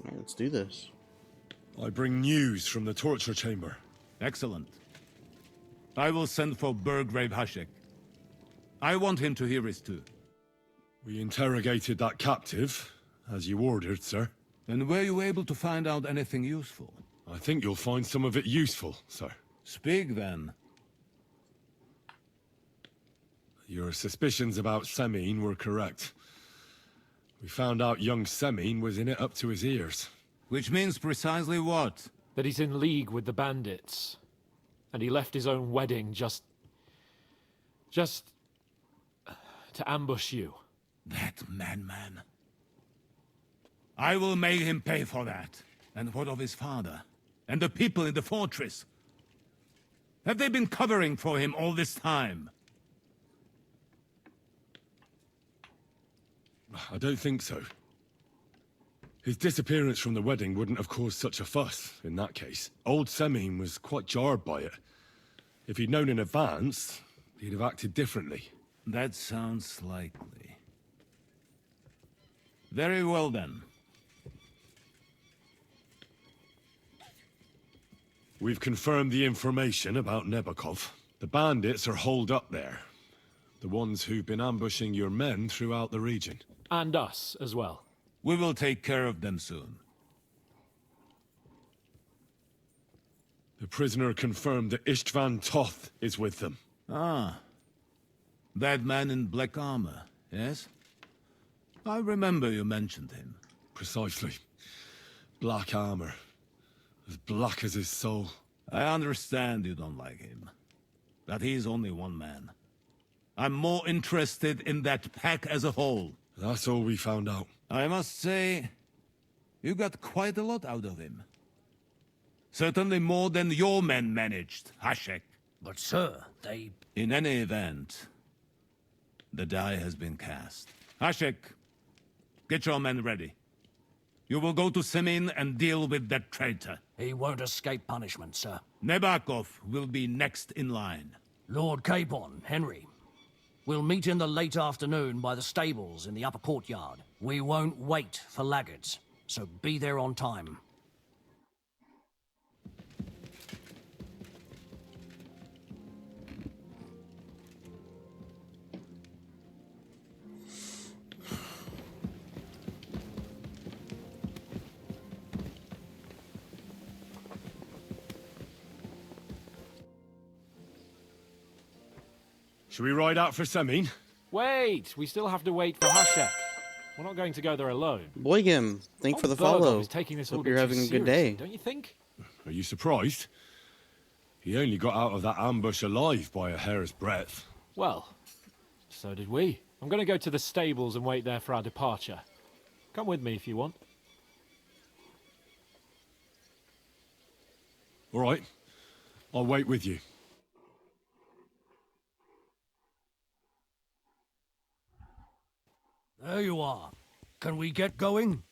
Alright, let's do this. I bring news from the torture chamber. Excellent. I will send for Burgrave Hashek. I want him to hear it too. We interrogated that captive, as you ordered, sir. And were you able to find out anything useful? I think you'll find some of it useful, sir. Speak then. Your suspicions about Semine were correct. We found out young Semine was in it up to his ears. Which means precisely what? That he's in league with the bandits. And he left his own wedding just to ambush you. That madman. I will make him pay for that. And what of his father? And the people in the fortress? Have they been covering for him all this time? I don't think so. His disappearance from the wedding wouldn't have caused such a fuss, in that case. Old Semine was quite jarred by it. If he'd known in advance, he'd have acted differently. That sounds likely. Very well then. We've confirmed the information about Nebakov. The bandits are holed up there. The ones who've been ambushing your men throughout the region. And us as well. We will take care of them soon. The prisoner confirmed that Istvan Toth is with them. Ah. That man in black armor, yes? I remember you mentioned him. Precisely. Black armor. As black as his soul. I understand you don't like him. But he's only one man. I'm more interested in that pack as a whole. That's all we found out. I must say, you got quite a lot out of him. Certainly more than your men managed, Hashek. But sir, they... In any event, the die has been cast. Hashek, get your men ready. You will go to Semine and deal with that traitor. He won't escape punishment, sir. Nebakov will be next in line. Lord Capon, Henry. We'll meet in the late afternoon by the stables in the upper courtyard. We won't wait for laggards, so be there on time. Should we ride out for Semine? Wait! We still have to wait for Hashek. We're not going to go there alone. Boygim, thanks for the Old Burgov follow. is taking this Hope all you're too having a good seriously, day. don't you think? Are you surprised? He only got out of that ambush alive by a hair's breadth. Well, so did we. I'm going to go to the stables and wait there for our departure. Come with me if you want. All right. I'll wait with you. There you are. Can we get going?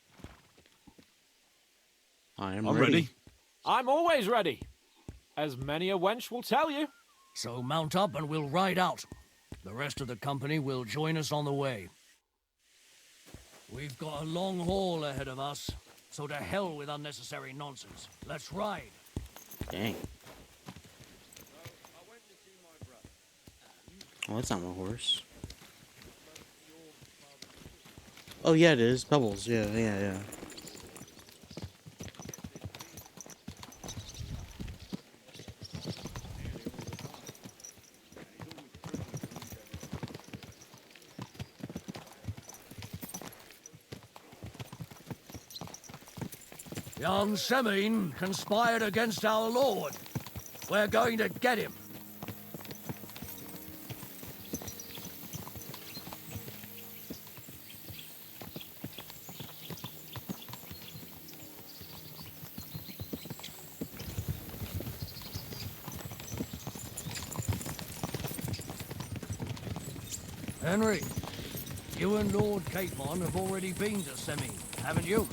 I'm I'm ready. ready. I'm always ready. As many a wench will tell you. So mount up and we'll ride out. The rest of the company will join us on the way. We've got a long haul ahead of us, so to hell with unnecessary nonsense. Let's ride. Dang. Oh, that's not my horse. Oh, yeah, it is. Pebbles. Yeah. Young Semine conspired against our lord. We're going to get him. Henry, you and Lord Capon have already been to Semine, haven't you?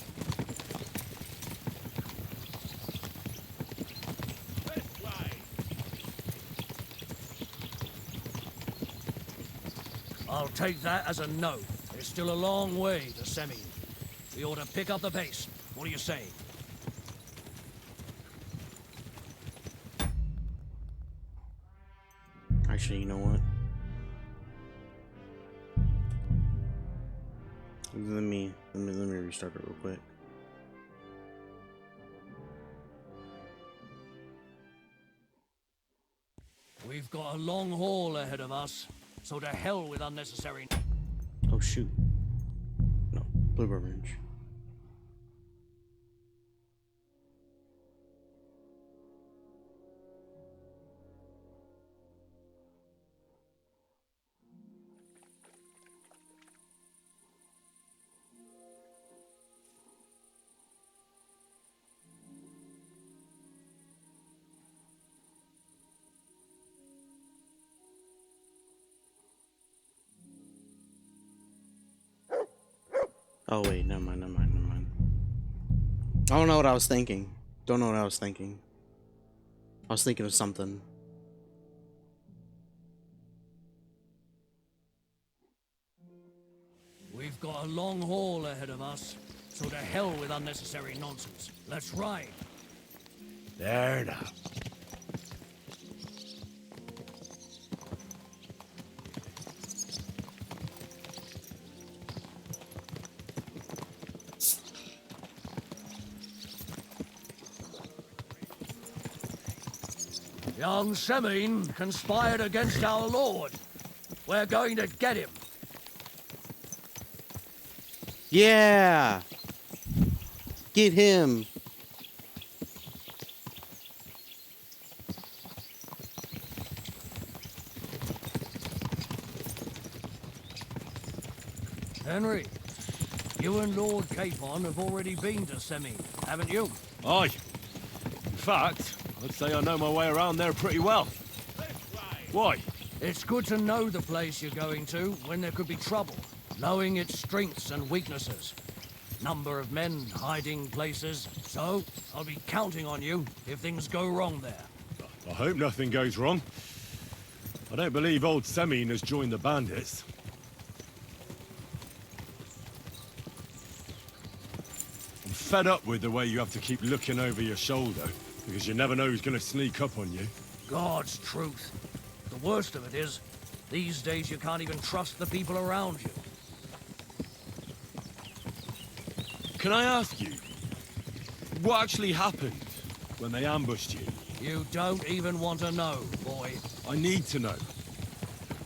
I'll take that as a no. There's still a long way to Semine. We ought to pick up the pace. What do you say? Actually, you know what? Let me restart it real quick. We've got a long haul ahead of us, so to hell with unnecessary... Oh shoot. No, blue orange. Oh wait, never mind. I don't know what I was thinking. Don't know what I was thinking. I was thinking of something. We've got a long haul ahead of us, so to hell with unnecessary nonsense. Let's ride. There now. Young Semine conspired against our lord. We're going to get him. Yeah! Get him! Henry, you and Lord Capon have already been to Semine, haven't you? Aye. In fact, I'd say I know my way around there pretty well. Why? It's good to know the place you're going to when there could be trouble. Knowing its strengths and weaknesses. Number of men, hiding places. So, I'll be counting on you if things go wrong there. I hope nothing goes wrong. I don't believe old Semine has joined the bandits. I'm fed up with the way you have to keep looking over your shoulder, because you never know who's gonna sneak up on you. God's truth. The worst of it is, these days you can't even trust the people around you. Can I ask you, what actually happened when they ambushed you? You don't even want to know, boy. I need to know.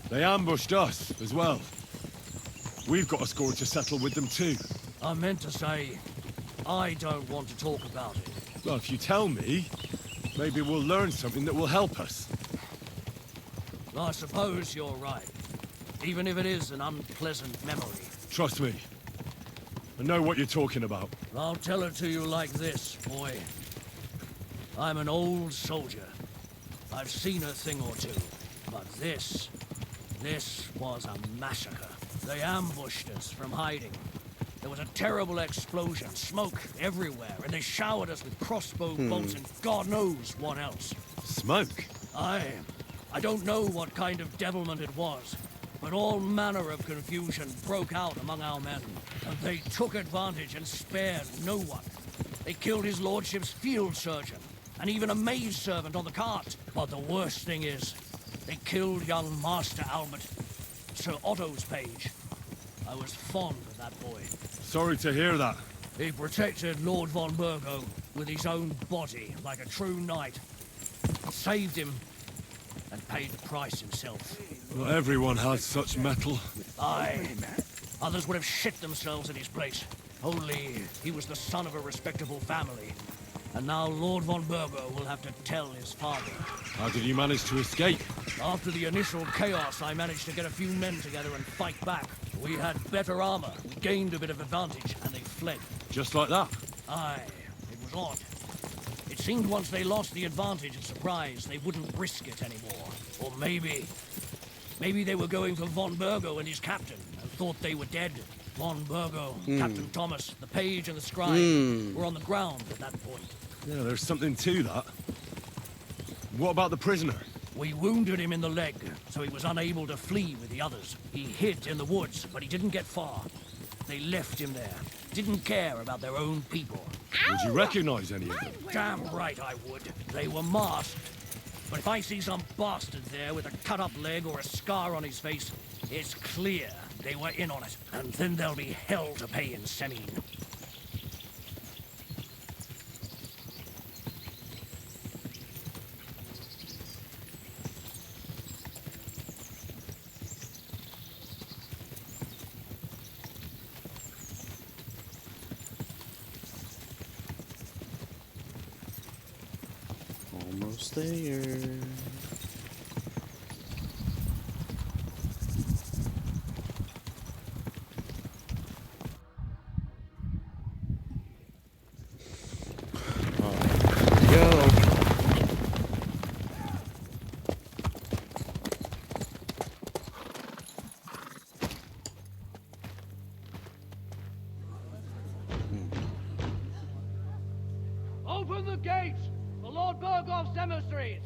They ambushed us as well. We've got a score to settle with them too. I meant to say, I don't want to talk about it. Well, if you tell me, maybe we'll learn something that will help us. I suppose you're right. Even if it is an unpleasant memory. Trust me. I know what you're talking about. I'll tell it to you like this, boy. I'm an old soldier. I've seen a thing or two. But this was a massacre. They ambushed us from hiding. There was a terrible explosion, smoke everywhere, and they showered us with crossbow bolts and God knows what else. Smoke? I don't know what kind of devilment it was, but all manner of confusion broke out among our men, and they took advantage and spared no one. They killed his lordship's field surgeon, and even a maid servant on the cart. But the worst thing is, they killed young Master Albert, Sir Otto's page. I was fond of that boy. Sorry to hear that. He protected Lord von Burgo with his own body like a true knight. Saved him and paid the price himself. Not everyone has such metal. Aye. Others would have shit themselves in his place. Only he was the son of a respectable family. And now Lord von Burgo will have to tell his father. How did you manage to escape? After the initial chaos, I managed to get a few men together and fight back. We had better armor, we gained a bit of advantage, and they fled. Just like that? Aye, it was odd. It seemed once they lost the advantage and surprise, they wouldn't risk it anymore. Or maybe they were going for von Burgo and his captain, and thought they were dead. Von Burgo, Captain Thomas, the page and the scribe were on the ground at that point. Yeah, there's something to that. What about the prisoner? We wounded him in the leg, so he was unable to flee with the others. He hid in the woods, but he didn't get far. They left him there, didn't care about their own people. Would you recognize any of them? Damn right I would. They were masked. But if I see some bastard there with a cut-up leg or a scar on his face, it's clear they were in on it. And then there'll be hell to pay in Semine. Almost there. Go. Open the gates! The Lord Burgov's emissaries!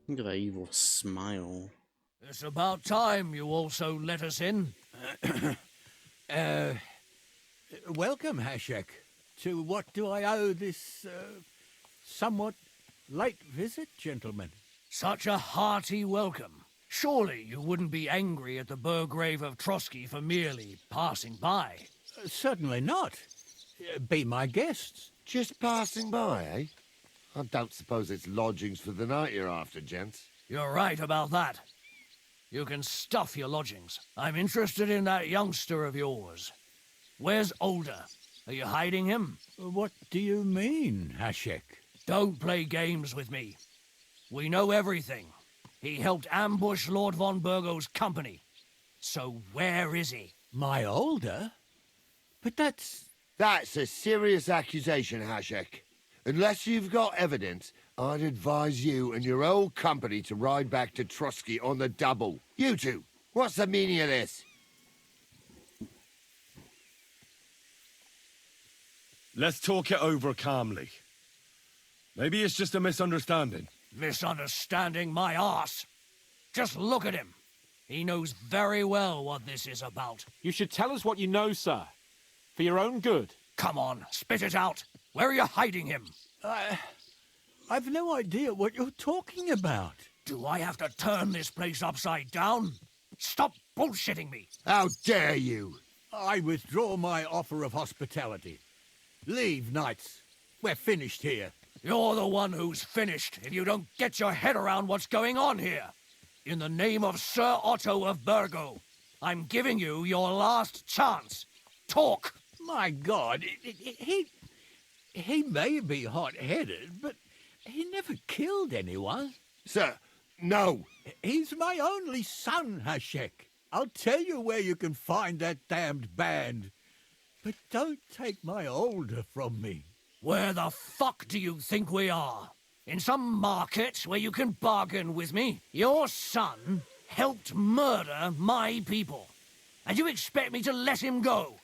Look at that evil smile. It's about time you also let us in. Welcome, Hashek. To what do I owe this, somewhat late visit, gentlemen? Such a hearty welcome. Surely you wouldn't be angry at the Burgrave of Trotsky for merely passing by. Certainly not. Be my guests. Just passing by, eh? I don't suppose it's lodgings for the night you're after, gents. You're right about that. You can stuff your lodgings. I'm interested in that youngster of yours. Where's Older? Are you hiding him? What do you mean, Hashek? Don't play games with me. We know everything. He helped ambush Lord von Burgo's company. So where is he? My older? But that's... That's a serious accusation, Hashek. Unless you've got evidence, I'd advise you and your old company to ride back to Trotsky on the double. You two, what's the meaning of this? Let's talk it over calmly. Maybe it's just a misunderstanding. Misunderstanding my arse. Just look at him. He knows very well what this is about. You should tell us what you know, sir. For your own good. Come on, spit it out. Where are you hiding him? I've no idea what you're talking about. Do I have to turn this place upside down? Stop bullshitting me. How dare you? I withdraw my offer of hospitality. Leave, knights. We're finished here. You're the one who's finished if you don't get your head around what's going on here. In the name of Sir Otto of Burgo, I'm giving you your last chance. Talk! My God, he may be hot-headed, but he never killed anyone. Sir, no. He's my only son, Hashek. I'll tell you where you can find that damned band. But don't take my older from me. Where the fuck do you think we are? In some market where you can bargain with me? Your son helped murder my people. And you expect me to let him go?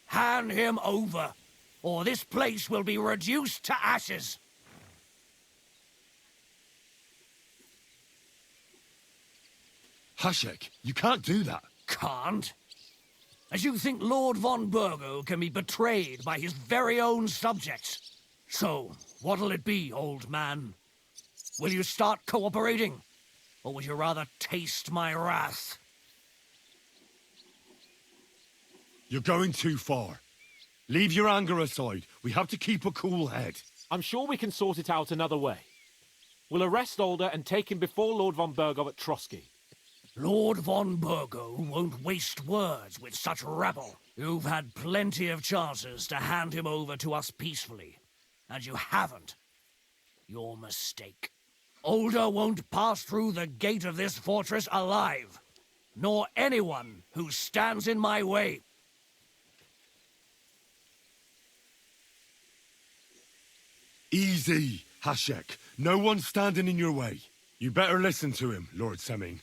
Hand him over, or this place will be reduced to ashes. Hashek, you can't do that. Can't? As you think Lord von Burgo can be betrayed by his very own subjects. So, what'll it be, old man? Will you start cooperating? Or would you rather taste my wrath? You're going too far. Leave your anger aside. We have to keep a cool head. I'm sure we can sort it out another way. We'll arrest Alder and take him before Lord von Bergov at Trotsky. Lord von Burgo won't waste words with such rabble. You've had plenty of chances to hand him over to us peacefully, and you haven't. Your mistake. Alder won't pass through the gate of this fortress alive, nor anyone who stands in my way. Easy, Hashek. No one's standing in your way. You better listen to him, Lord Seming.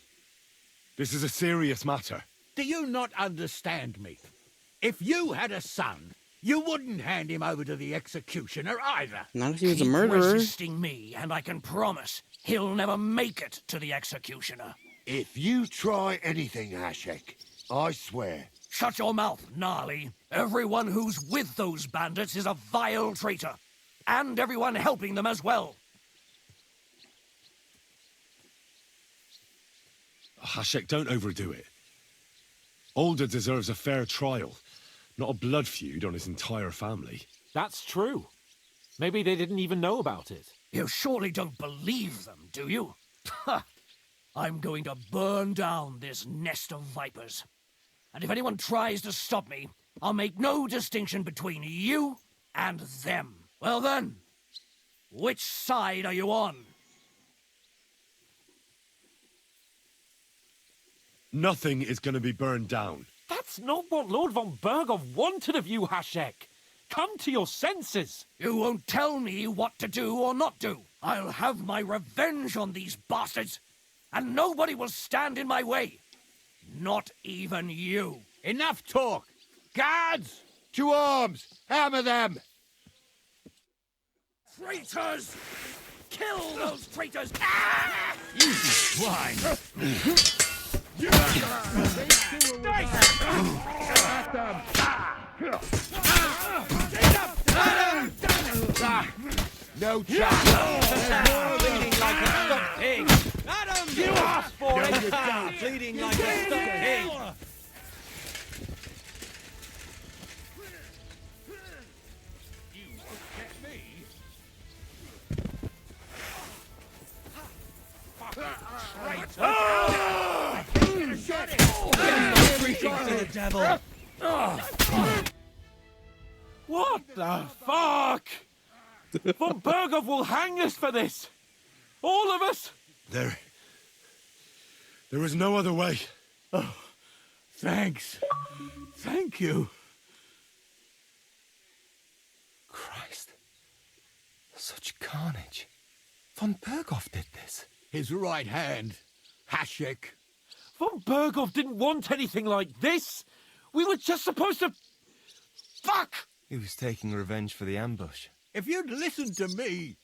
This is a serious matter. Do you not understand me? If you had a son, you wouldn't hand him over to the executioner either. Not if he was a Keep murderer. resisting me, and I can promise he'll never make it to the executioner. If you try anything, Hashek, I swear. Shut your mouth, Gnarly. Everyone who's with those bandits is a vile traitor. And everyone helping them as well. Hashek, don't overdo it. Alder deserves a fair trial, not a blood feud on his entire family. That's true. Maybe they didn't even know about it. You surely don't believe them, do you? Ha! I'm going to burn down this nest of vipers. And if anyone tries to stop me, I'll make no distinction between you and them. Well then, which side are you on? Nothing is going to be burned down. That's not what Lord von Bergov wanted of you, Hashek. Come to your senses. You won't tell me what to do or not do. I'll have my revenge on these bastards, and nobody will stand in my way. Not even you. Enough talk! Guards! To arms! Hammer them! Traitors! Kill those traitors! Ah! You swine! No chance! Bleeding like a stuck pig! Adam! You asked for it! Bleeding like a stuck pig! The devil! What the fuck? Von Bergov will hang us for this. All of us. There is no other way. Thanks. Thank you. Christ. Such carnage. Von Bergov did this. His right hand, Hashek. Von Bergov didn't want anything like this. We were just supposed to... Fuck! He was taking revenge for the ambush. If you'd listened to me,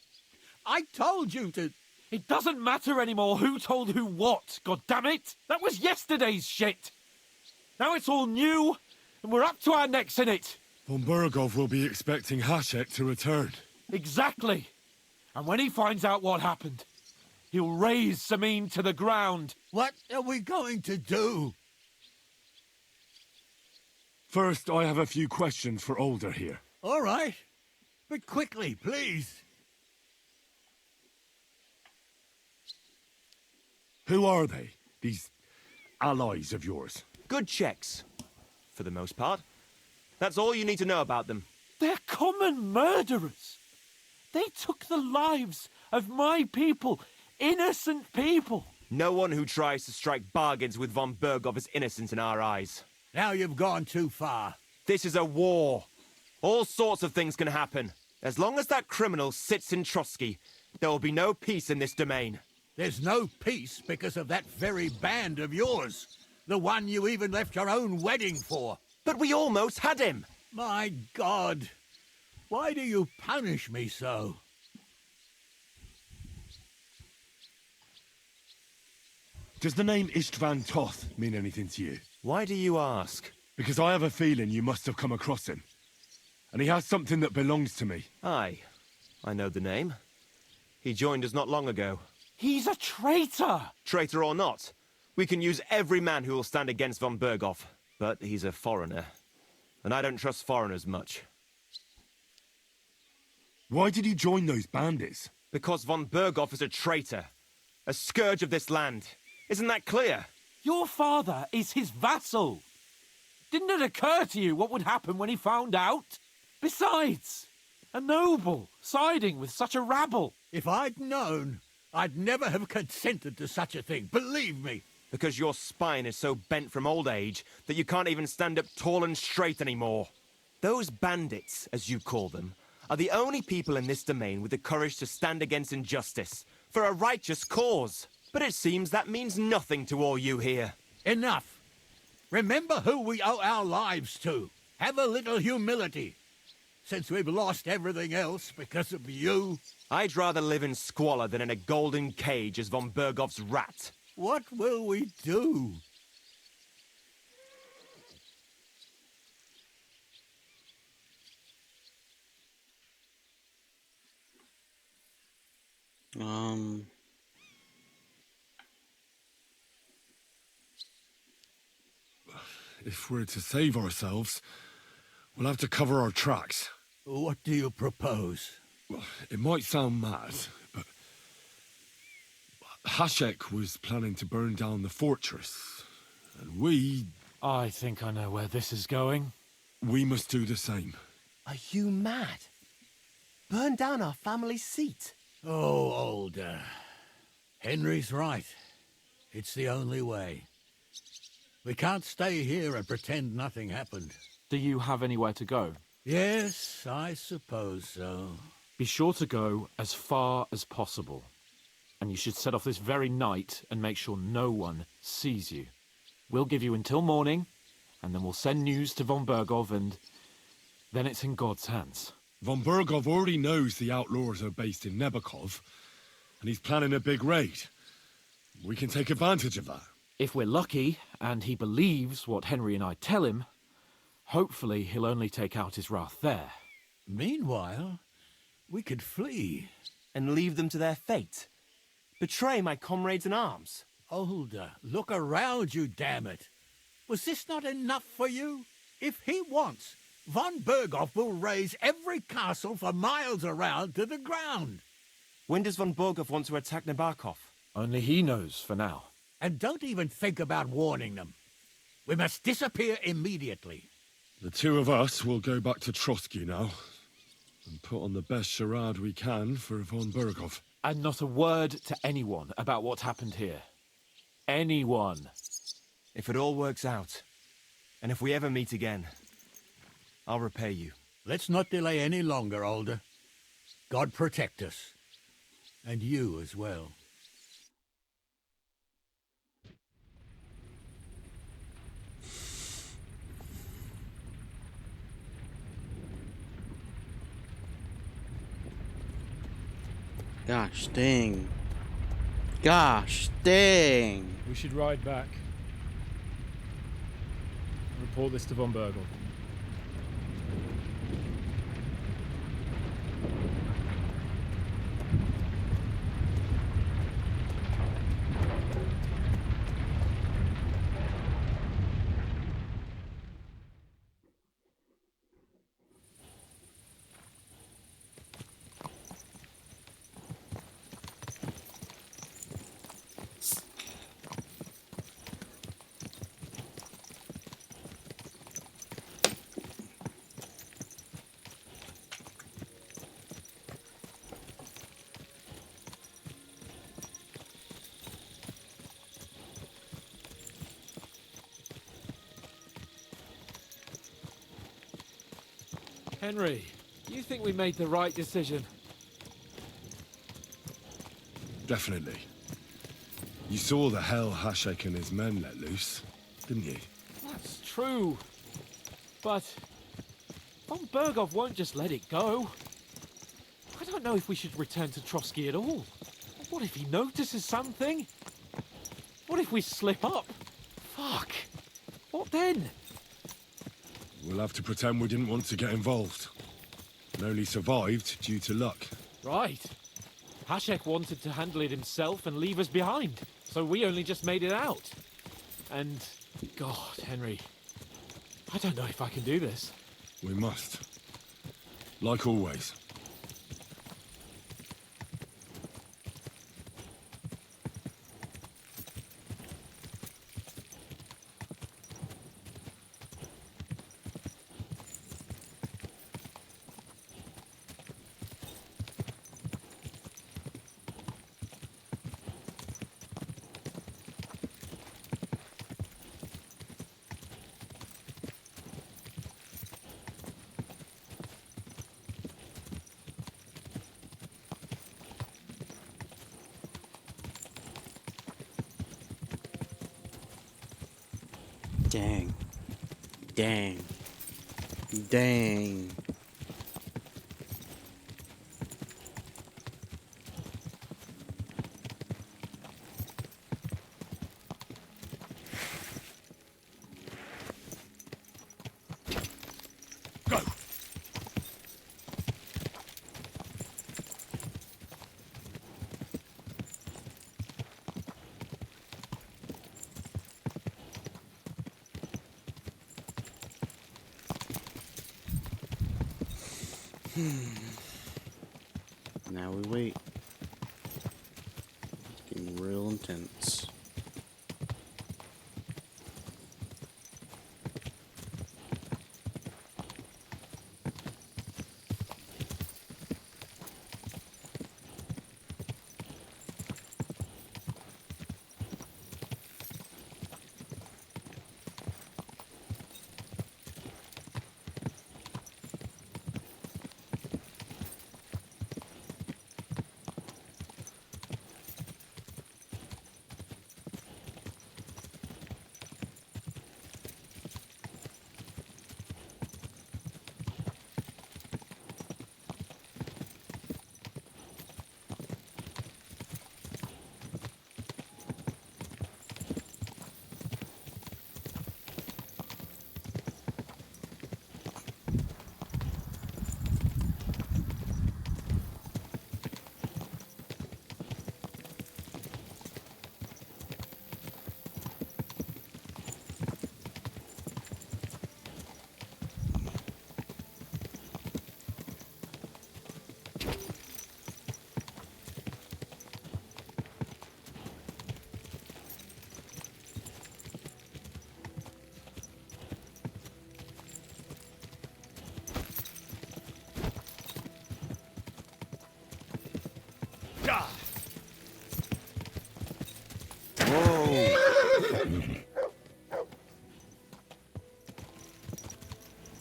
I told you to... It doesn't matter anymore who told who what, God damn it! That was yesterday's shit! Now it's all new, and we're up to our necks in it! Von Bergov will be expecting Hashek to return. Exactly! And when he finds out what happened, he'll raze Samin to the ground. What are we going to do? First, I have a few questions for Alder here. All right. But quickly, please. Who are they, these allies of yours? Good checks, for the most part. That's all you need to know about them. They're common murderers. They took the lives of my people, innocent people. No one who tries to strike bargains with von Bergov is innocent in our eyes. Now you've gone too far. This is a war. All sorts of things can happen. As long as that criminal sits in Trotsky, there will be no peace in this domain. There's no peace because of that very band of yours. The one you even left your own wedding for. But we almost had him. My God. Why do you punish me so? Does the name Istvan Toth mean anything to you? Why do you ask? Because I have a feeling you must have come across him. And he has something that belongs to me. Aye, I know the name. He joined us not long ago. He's a traitor! Traitor or not, we can use every man who will stand against von Bergov. But he's a foreigner, and I don't trust foreigners much. Why did you join those bandits? Because von Berghoff is a traitor. A scourge of this land. Isn't that clear? Your father is his vassal. Didn't it occur to you what would happen when he found out? Besides, a noble siding with such a rabble. If I'd known, I'd never have consented to such a thing, believe me. Because your spine is so bent from old age that you can't even stand up tall and straight anymore. Those bandits, as you call them, are the only people in this domain with the courage to stand against injustice for a righteous cause. But it seems that means nothing to all you here. Enough. Remember who we owe our lives to. Have a little humility. Since we've lost everything else because of you. I'd rather live in squalor than in a golden cage as von Berghoff's rat. What will we do? If we're to save ourselves, we'll have to cover our tracks. What do you propose? Well, it might sound mad, but Hashek was planning to burn down the fortress, and I think I know where this is going. we must do the same. Are you mad? Burn down our family seat? Oh, Older. Henry's right. It's the only way. We can't stay here and pretend nothing happened. Do you have anywhere to go? Yes, I suppose so. Be sure to go as far as possible. And you should set off this very night and make sure no one sees you. We'll give you until morning, and then we'll send news to von Berghoff, and then it's in God's hands. Von Berghoff already knows the outlaws are based in Nebakov, and he's planning a big raid. We can take advantage of that. If we're lucky, and he believes what Henry and I tell him, hopefully he'll only take out his wrath there. Meanwhile, we could flee. And leave them to their fate? Betray my comrades in arms? Older, look around you, damn it. Was this not enough for you? If he wants, von Berghoff will raise every castle for miles around to the ground. When does von Berghoff want to attack Nabokov? Only he knows for now. And don't even think about warning them. We must disappear immediately. The two of us will go back to Trotsky now, and put on the best charade we can for von Berghoff. And not a word to anyone about what happened here. Anyone. If it all works out, and if we ever meet again, I'll repay you. Let's not delay any longer, Older. God protect us. And you as well. Gosh dang. Gosh dang. We should ride back. Report this to von Berghoff. Henry, you think we made the right decision? Definitely. You saw the hell Hashek and his men let loose, didn't you? That's true. But von Berghoff won't just let it go. I don't know if we should return to Trotsky at all. What if he notices something? What if we slip up? Fuck. What then? We'll have to pretend we didn't want to get involved. And only survived due to luck. Right. Hashek wanted to handle it himself and leave us behind, so we only just made it out. And, God, Henry, I don't know if I can do this. We must. Like always. Dang. Dang. Dang. Go! Now we wait. It's getting real intense.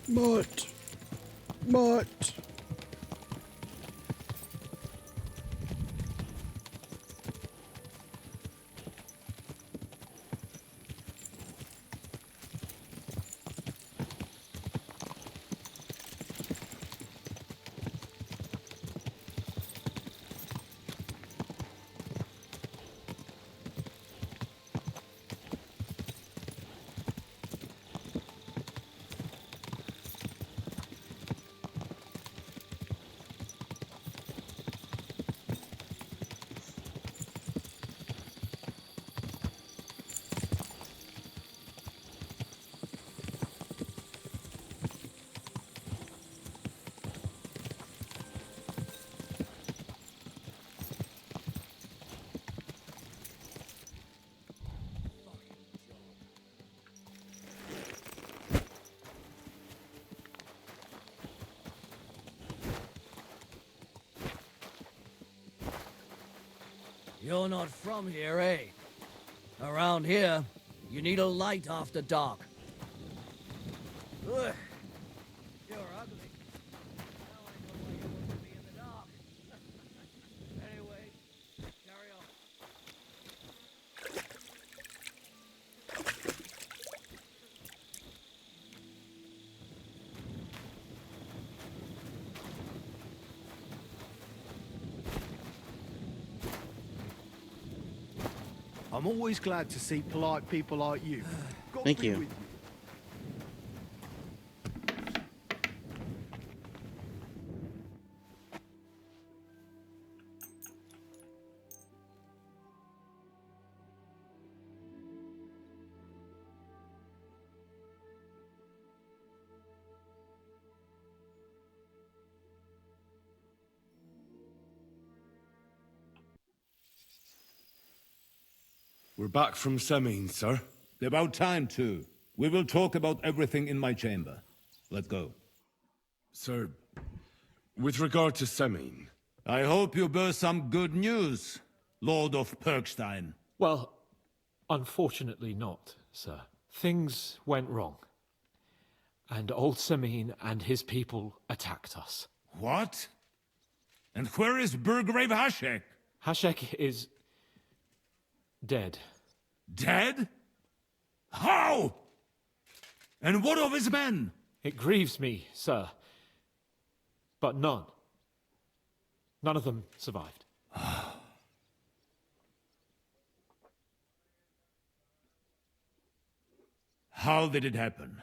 Mutt. Mutt. You're not from here, eh? Around here, you need a light after dark. Ugh. You're ugly. Now I know why you want to be in the dark. Anyway, carry on. I'm always glad to see polite people like you. God Thank be you. with We're back from Semin, sir. About time, too. We will talk about everything in my chamber. Let's go. Sir, with regard to Semin, I hope you bear some good news, Lord of Perkstein. Well, unfortunately not, sir. Things went wrong. And old Semin and his people attacked us. What? And where is Burgrave Hashek? Hashek is dead. Dead? How? And what of his men? It grieves me, sir. But none. None of them survived. How did it happen?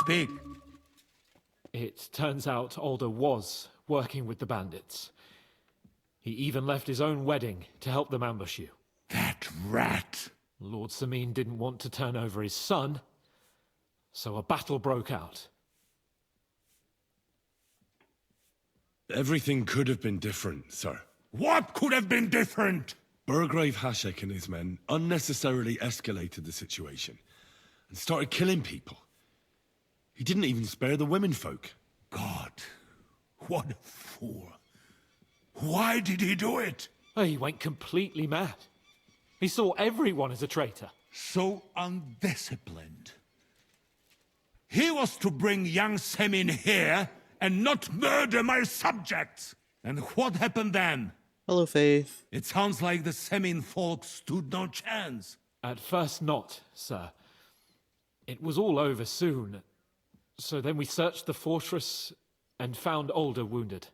Speak. It turns out Alder was working with the bandits. He even left his own wedding to help them ambush you. That rat! Lord Samin didn't want to turn over his son, so a battle broke out. Everything could have been different, sir. What could have been different? Burgrave Hashek and his men unnecessarily escalated the situation and started killing people. He didn't even spare the womenfolk. God, what a fool. Why did he do it? Oh, he went completely mad. He saw everyone as a traitor. So undisciplined. He was to bring young Semin here and not murder my subjects. And what happened then? Hello, Faith. It sounds like the Semin folk stood no chance. At first not, sir. It was all over soon. So then we searched the fortress and found Alder wounded.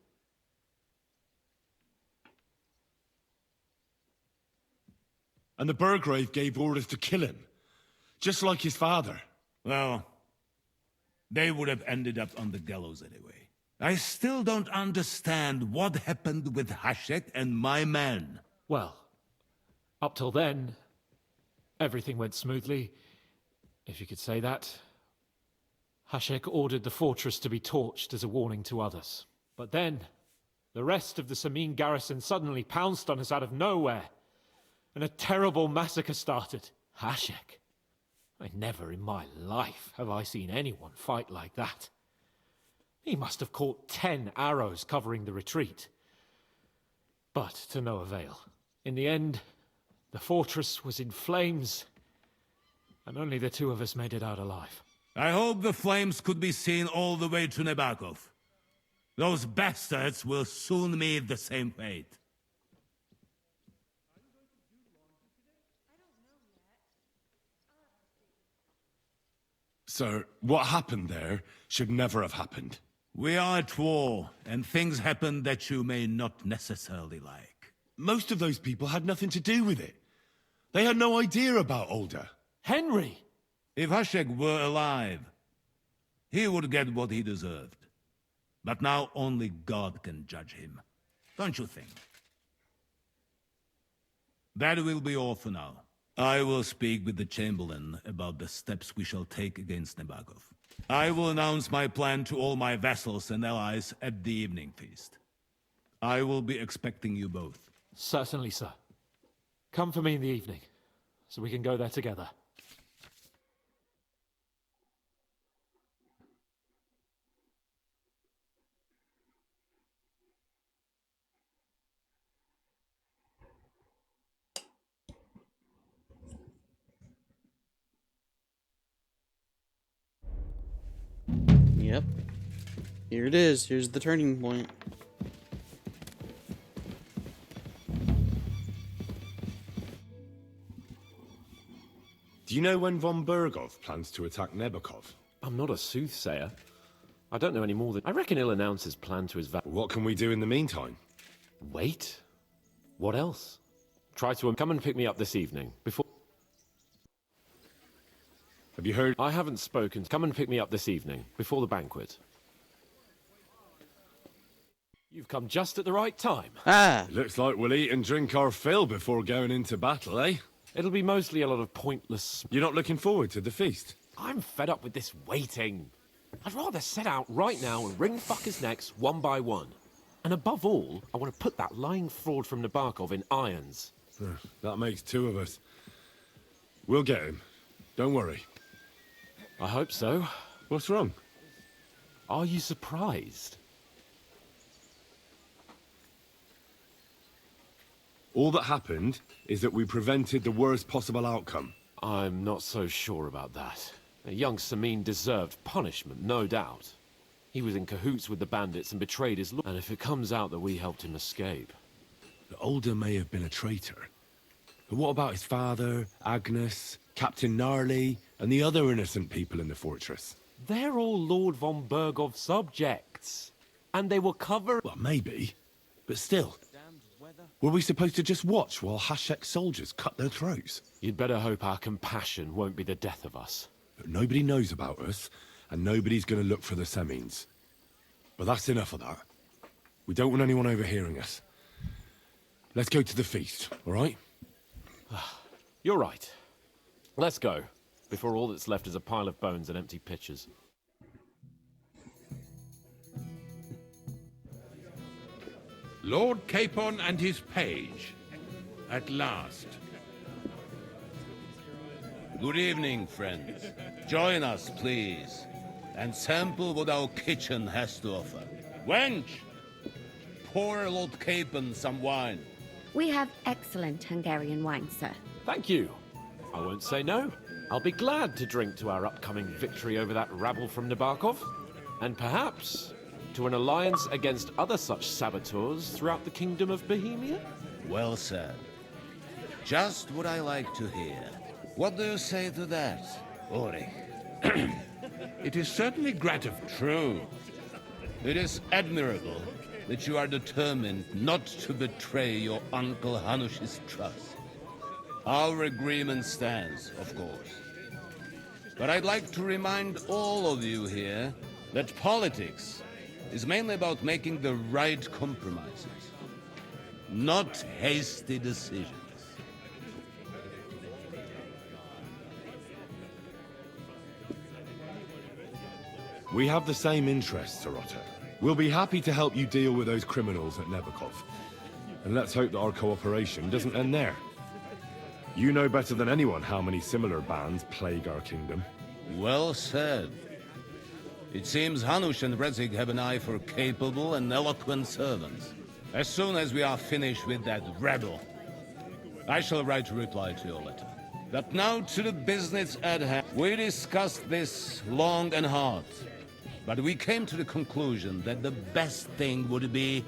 And the Burgrave gave orders to kill him, just like his father. Well, they would have ended up on the gallows anyway. I still don't understand what happened with Hashek and my men. Well, up till then, everything went smoothly, if you could say that. Hashek ordered the fortress to be torched as a warning to others. But then, the rest of the Samin garrison suddenly pounced on us out of nowhere, and a terrible massacre started. Hashek. Never in my life have I seen anyone fight like that. He must have caught 10 arrows covering the retreat. But to no avail. In the end, the fortress was in flames, and only the two of us made it out alive. I hope the flames could be seen all the way to Nebakov. Those bastards will soon meet the same fate. Sir, what happened there should never have happened. We are at war, and things happen that you may not necessarily like. Most of those people had nothing to do with it. They had no idea about Alder. Henry! If Hashek were alive, he would get what he deserved. But now only God can judge him. Don't you think? That will be all for now. I will speak with the Chamberlain about the steps we shall take against Nebakov. I will announce my plan to all my vassals and allies at the evening feast. I will be expecting you both. Certainly, sir. Come for me in the evening, so we can go there together. Yep. Here it is. Here's the turning point. Do you know when von Burgov plans to attack Nebakov? I'm not a soothsayer. I don't know any more than... I reckon he'll announce his plan to his What can we do in the meantime? Wait? What else? Try to come and pick me up this evening, before... Have you heard? I haven't spoken. Come and pick me up this evening, before the banquet. You've come just at the right time. Ah! Looks like we'll eat and drink our fill before going into battle, eh? It'll be mostly a lot of pointless... You're not looking forward to the feast? I'm fed up with this waiting. I'd rather set out right now and wring fuckers' necks one by one. And above all, I want to put that lying fraud from Nebakov in irons. That makes two of us. We'll get him. Don't worry. I hope so. What's wrong? Are you surprised? All that happened is that we prevented the worst possible outcome. I'm not so sure about that. Young Samin deserved punishment, no doubt. He was in cahoots with the bandits and betrayed his lord. And if it comes out that we helped him escape... The Alder may have been a traitor. But what about his father, Agnes, Captain Gnarly, And the other innocent people in the fortress? They're all Lord von Bergov's subjects. And they were covered... Well, maybe. But still. Were we supposed to just watch while Hashek's soldiers cut their throats? You'd better hope our compassion won't be the death of us. But nobody knows about us, and nobody's going to look for the Semines. But that's enough of that. We don't want anyone overhearing us. Let's go to the feast, all right? You're right. Let's go, before all that's left is a pile of bones and empty pitchers. Lord Capon and his page. At last. Good evening, friends. Join us, please, and sample what our kitchen has to offer. Wench! Pour Lord Capon some wine. We have excellent Hungarian wine, sir. Thank you. I won't say no. I'll be glad to drink to our upcoming victory over that rabble from Nabokov. And perhaps to an alliance against other such saboteurs throughout the Kingdom of Bohemia? Well said. Just what I like to hear. What do you say to that, Ulrich? It is certainly gratifying. True. It is admirable that you are determined not to betray your Uncle Hanush's trust. Our agreement stands, of course. But I'd like to remind all of you here that politics is mainly about making the right compromises, not hasty decisions. We have the same interests, Sarota. We'll be happy to help you deal with those criminals at Nebokov. And let's hope that our cooperation doesn't end there. You know better than anyone how many similar bands plague our kingdom. Well said. It seems Hanush and Rezig have an eye for capable and eloquent servants. As soon as we are finished with that rebel, I shall write a reply to your letter. But now to the business at hand. We discussed this long and hard, but we came to the conclusion that the best thing would be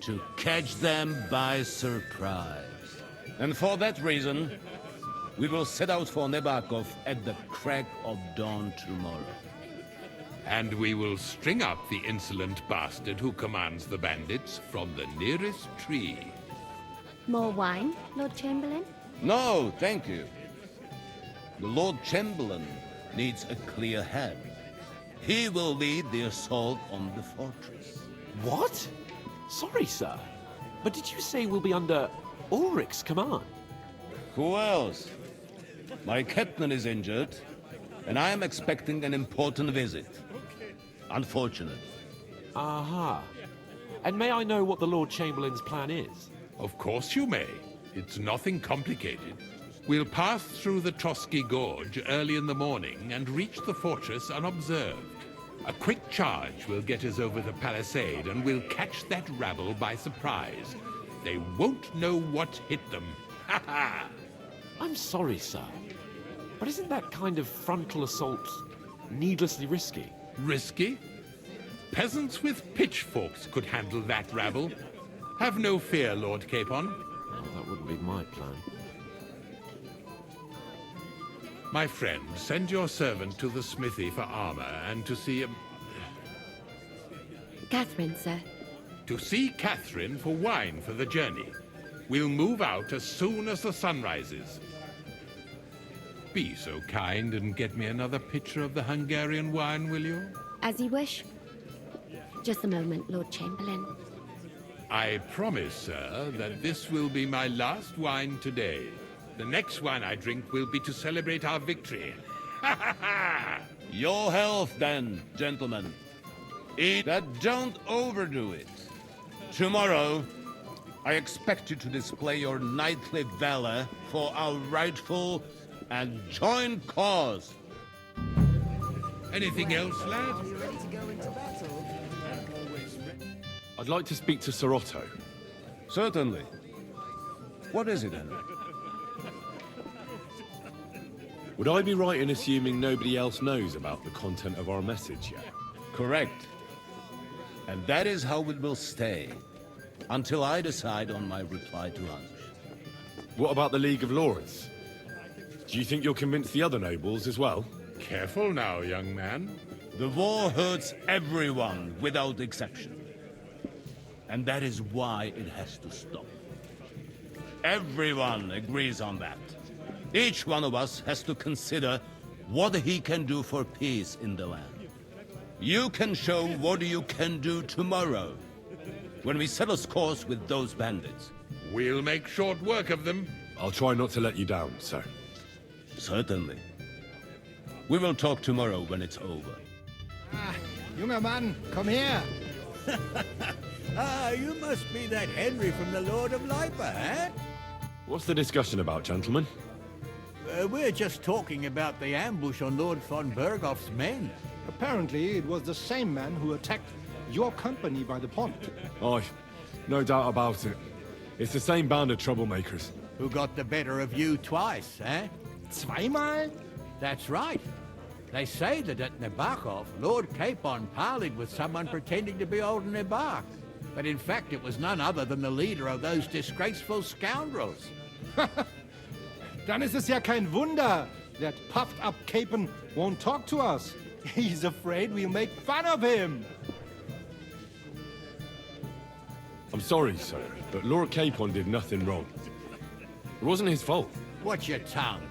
to catch them by surprise. And for that reason, we will set out for Nebakov at the crack of dawn tomorrow. And we will string up the insolent bastard who commands the bandits from the nearest tree. More wine, Lord Chamberlain? No, thank you. The Lord Chamberlain needs a clear head. He will lead the assault on the fortress. What? Sorry, sir. But did you say we'll be under Ulrich's command? Who else? My captain is injured, and I am expecting an important visit. Unfortunate. Aha. And may I know what the Lord Chamberlain's plan is? Of course you may. It's nothing complicated. We'll pass through the Trotsky Gorge early in the morning and reach the fortress unobserved. A quick charge will get us over the palisade, and we'll catch that rabble by surprise. They won't know what hit them. Ha ha! I'm sorry, sir. But isn't that kind of frontal assault needlessly risky? Risky? Peasants with pitchforks could handle that rabble. Have no fear, Lord Capon. Well, that wouldn't be my plan. My friend, send your servant to the smithy for armor and to see Catherine, sir. To see Catherine for wine for the journey. We'll move out as soon as the sun rises. Be so kind and get me another pitcher of the Hungarian wine, will you? As you wish. Just a moment, Lord Chamberlain. I promise, sir, that this will be my last wine today. The next wine I drink will be to celebrate our victory. Ha ha ha! Your health, then, gentlemen. Eat, but don't overdo it. Tomorrow, I expect you to display your knightly valor for our rightful and joint cause. Anything else, lad? I'd like to speak to Sir Otto. Certainly. What is it, then? Would I be right in assuming nobody else knows about the content of our message yet? Correct. And that is how it will stay, until I decide on my reply to Hans. What about the League of Lords? Do you think you'll convince the other nobles as well? Careful now, young man. The war hurts everyone without exception. And that is why it has to stop. Everyone agrees on that. Each one of us has to consider what he can do for peace in the land. You can show what you can do tomorrow, when we settle scores with those bandits. We'll make short work of them. I'll try not to let you down, sir. Certainly. We will talk tomorrow when it's over. Ah, junger Mann, komm her! Ah, you must be that Henry from the Lord of Lipa, eh? What's the discussion about, gentlemen? We're just talking about the ambush on Lord von Bergoff's men. Apparently, it was the same man who attacked your company by the pond. Aye, no doubt about it. It's the same band of troublemakers. Who got the better of you twice, eh? Zweimal? That's right. They say that at Nabokov, Lord Capon parleyed with someone pretending to be old Nabark. But in fact, it was none other than the leader of those disgraceful scoundrels. Dann ist es ja kein Wunder that puffed-up Capon won't talk to us. He's afraid we'll make fun of him. I'm sorry, sir, but Lord Capon did nothing wrong. It wasn't his fault. Watch your tongue.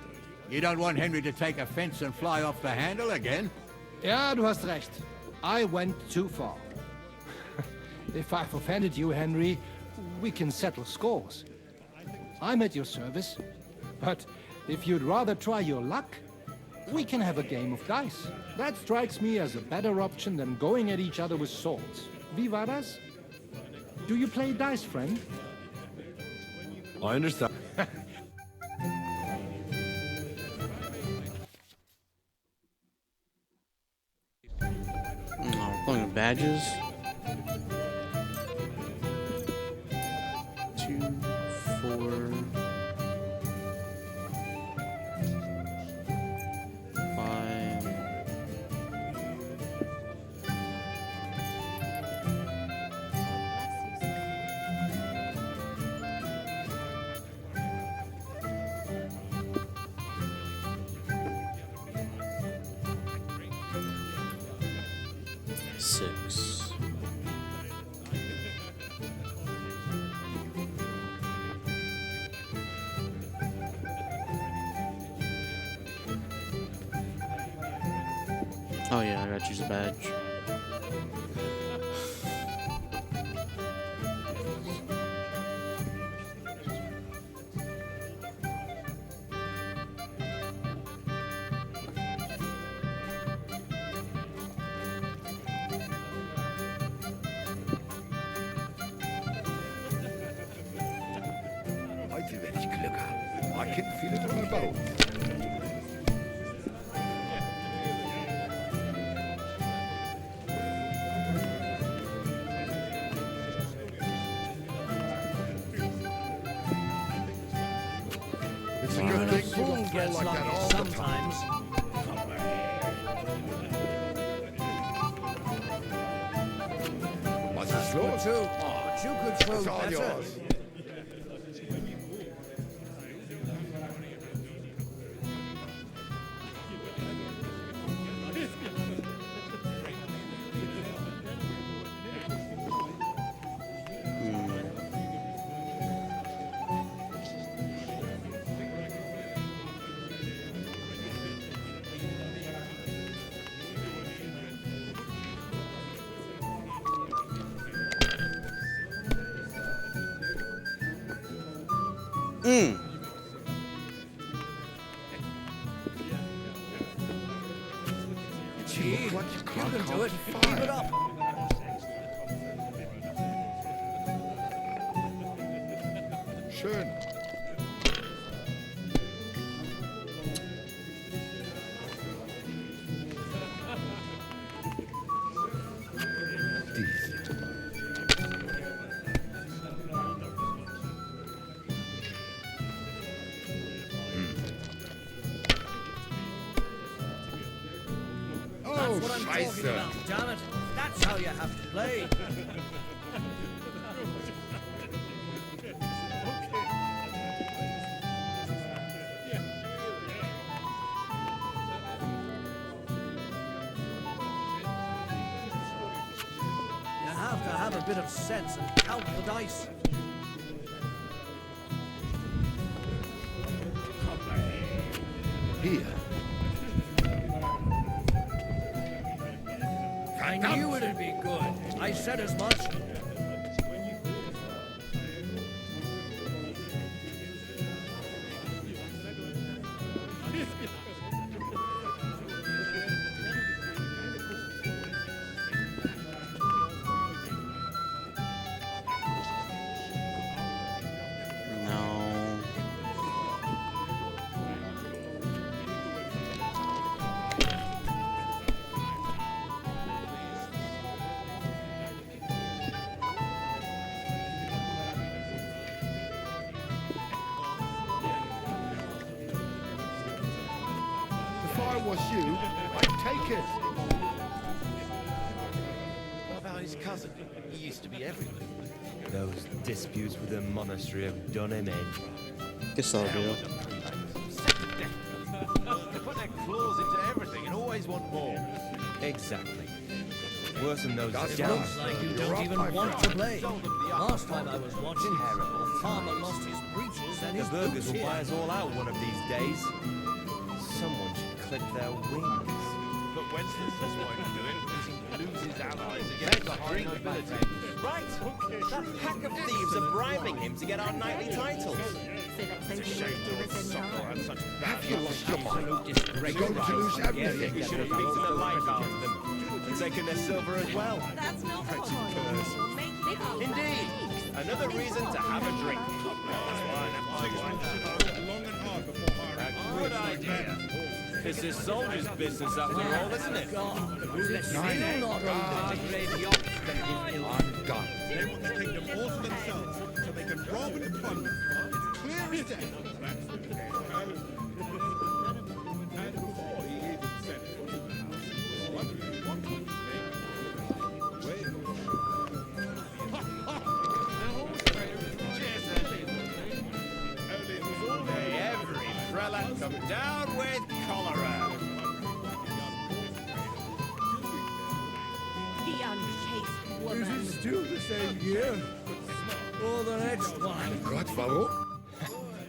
You don't want Henry to take offense and fly off the handle again? Ja, du hast recht. I went too far. If I've offended you, Henry, we can settle scores. I'm at your service. But if you'd rather try your luck, we can have a game of dice. That strikes me as a better option than going at each other with swords. Wie war das? Do you play dice, friend? I understand. Oh, playing with badges. 2, 4, 5. Six. Oh yeah, I gotta choose a badge. Heute werde ich Glück haben. I can feel it on the boat. It's a Even good a thing you fool don't feel gets like that lucky all the sometimes. Was ist los? But you could throw It's all better. yours. Gee, you can do it. Keep it up. Schön. That's what I'm talking Scheiße. about, damn it. That's how you have to play. have a bit of sense and count the dice. Here. I knew it'd be good. I said as much. No. If I was you, I'd take it. What about his cousin? He used to be everywhere. Those disputes with the monastery have done him in. Guess I'll do. They put their claws into everything and always want more. Exactly. Worse than those It scouts. looks like you don't even want to play. Last time I was watching, the farmer lost his breeches and The his burgers boots will here. buy us all out one of these days. Someone should clip their wings. But Wenceslas won't do it because he loses allies against the high nobility. Right! That pack of thieves are bribing him to get our knightly titles. So that's only Lord Giver's in charge. Have you lost your mind? Disgrace. You're going to lose everything. We should have beaten the life out of them and taken their silver as well. That's not the Wretched point. curse. You'll make big old Indeed! mistakes. Another reason to have a drink. Good idea. This is soldiers' business after all, isn't it? Still not over. I'm done. They want the kingdom all to themselves, so they can rob and plunder. It's clear as day. May every prelate come down with cholera. The unchaste woman. Still the same year. Or the next one. Right, fellow?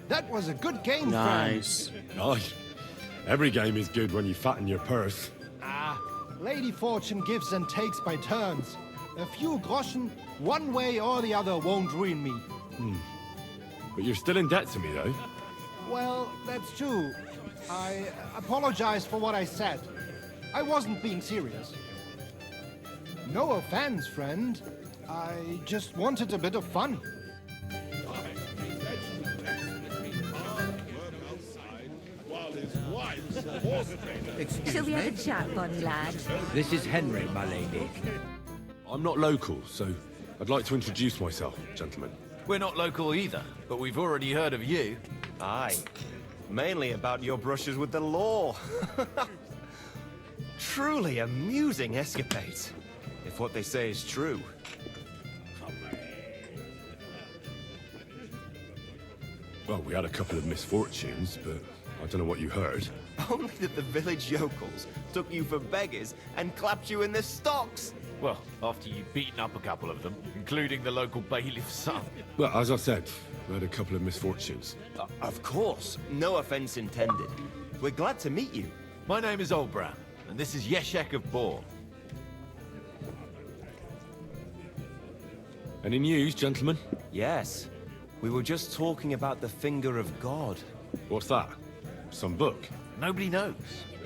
That was a good game, Nice. Aye. Every game is good when you fatten your purse. Ah, Lady Fortune gives and takes by turns. A few groschen, one way or the other, won't ruin me. But you're still in debt to me, though. Well, that's true. I apologize for what I said. I wasn't being serious. No offense, friend. I just wanted a bit of fun. Shall we have a chat, bonny lad? This is Henry, my lady. I'm not local, so I'd like to introduce myself, gentlemen. We're not local either, but we've already heard of you. Aye. Mainly about your brushes with the law. Truly amusing escapades. If what they say is true. Well, we had a couple of misfortunes, but I don't know what you heard. Only that the village yokels took you for beggars and clapped you in the stocks. Well, after you've beaten up a couple of them, including the local bailiff's son. Well, as I said, we had a couple of misfortunes. Of course. No offense intended. We're glad to meet you. My name is Oldbrown, and this is Yeshek of Bourne. Any news, gentlemen? Yes. We were just talking about the finger of God. What's that? Some book? Nobody knows,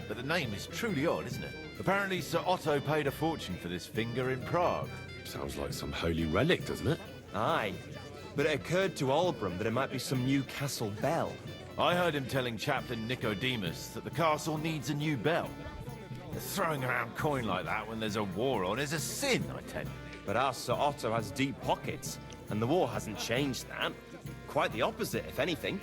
but the name is truly odd, isn't it? Apparently Sir Otto paid a fortune for this finger in Prague. Sounds like some holy relic, doesn't it? Aye. But it occurred to Albram that it might be some new castle bell. I heard him telling Chaplain Nicodemus that the castle needs a new bell. Throwing around coin like that when there's a war on is a sin, I tell you. But our Sir Otto has deep pockets, and the war hasn't changed that. Quite the opposite, if anything.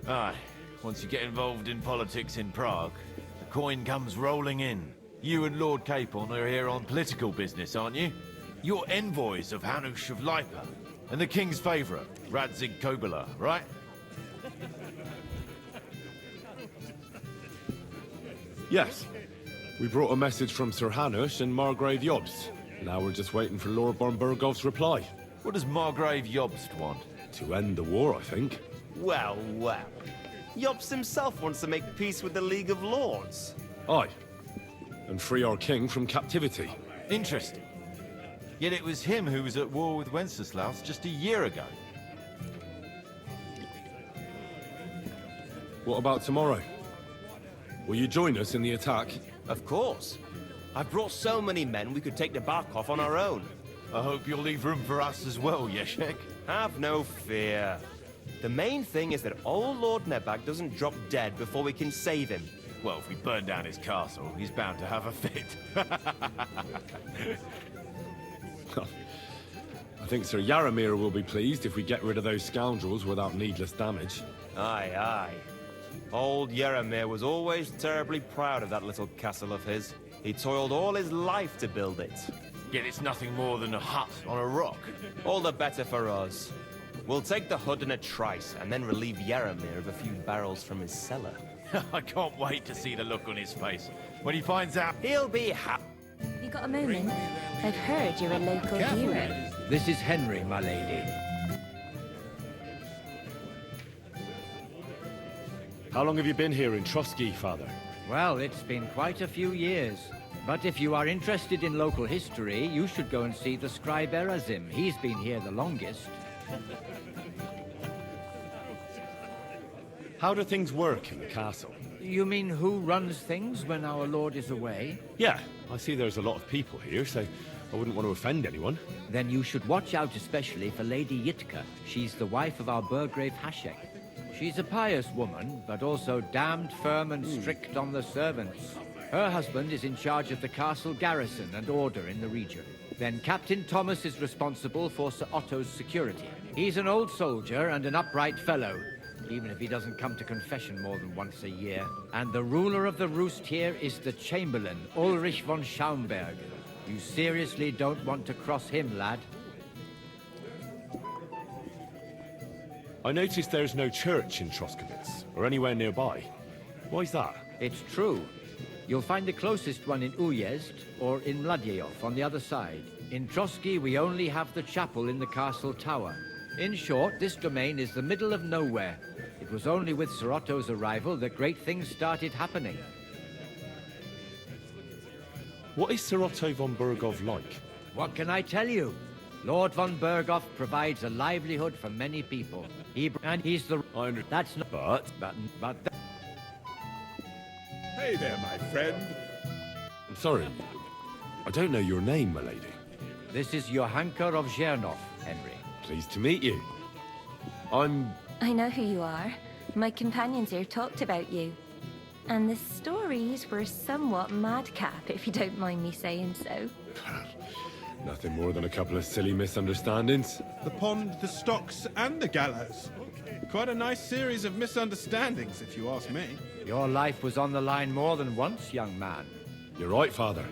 Aye. Once you get involved in politics in Prague, the coin comes rolling in. You and Lord Capon are here on political business, aren't you? You're envoys of Hanush of Lipa, and the king's favourite, Radzig Kobyla, right? Yes. We brought a message from Sir Hanush and Margrave Jobst. Now we're just waiting for Lord von Bergov's reply. What does Margrave Jobst want? To end the war, I think. Well, well. Jobst himself wants to make peace with the League of Lords. Aye. And free our king from captivity. Interesting. Yet it was him who was at war with Wenceslaus just a year ago. What about tomorrow? Will you join us in the attack? Of course. I've brought so many men we could take the Barkov on our own. I hope you'll leave room for us as well, Yeshek. Have no fear. The main thing is that old Lord Nebak doesn't drop dead before we can save him. Well, if we burn down his castle, he's bound to have a fit. I think Sir Yaramir will be pleased if we get rid of those scoundrels without needless damage. Aye, aye. Old Yaramir was always terribly proud of that little castle of his. He toiled all his life to build it. Yet it's nothing more than a hut on a rock. All the better for us. We'll take the hut in a trice, and then relieve Yaramir of a few barrels from his cellar. I can't wait to see the look on his face when he finds out. He'll be happy. You got a moment? I've heard you're a local hero. This is Henry, my lady. How long have you been here in Trotsky, Father? Well, it's been quite a few years. But if you are interested in local history, you should go and see the scribe Erazim. He's been here the longest. How do things work in the castle? You mean who runs things when our lord is away? Yeah, I see there's a lot of people here, so I wouldn't want to offend anyone. Then you should watch out especially for Lady Yitka. She's the wife of our Burgrave Hashek. She's a pious woman, but also damned firm and strict on the servants. Her husband is in charge of the castle garrison and order in the region. Then Captain Thomas is responsible for Sir Otto's security. He's an old soldier and an upright fellow, even if he doesn't come to confession more than once a year. And the ruler of the roost here is the Chamberlain, Ulrich von Schaumburg. You seriously don't want to cross him, lad? I noticed there's no church in Troskowitz, or anywhere nearby. Why's that? It's true. You'll find the closest one in Uyezd or in Mladyeyov on the other side. In Trotsky, we only have the chapel in the castle tower. In short, this domain is the middle of nowhere. It was only with Sir Otto's arrival that great things started happening. What is Sir Otto von Bergov like? What can I tell you? Lord von Bergov provides a livelihood for many people. He's the... That's not... But... Hey there, my friend. I'm sorry. I don't know your name, my lady. This is Johanka of Zhernov, Henry. Pleased to meet you. I'm... I know who you are. My companions here talked about you. And the stories were somewhat madcap, if you don't mind me saying so. Nothing more than a couple of silly misunderstandings. The pond, the stocks, and the gallows. Quite a nice series of misunderstandings, if you ask me. Your life was on the line more than once, young man. You're right, Father.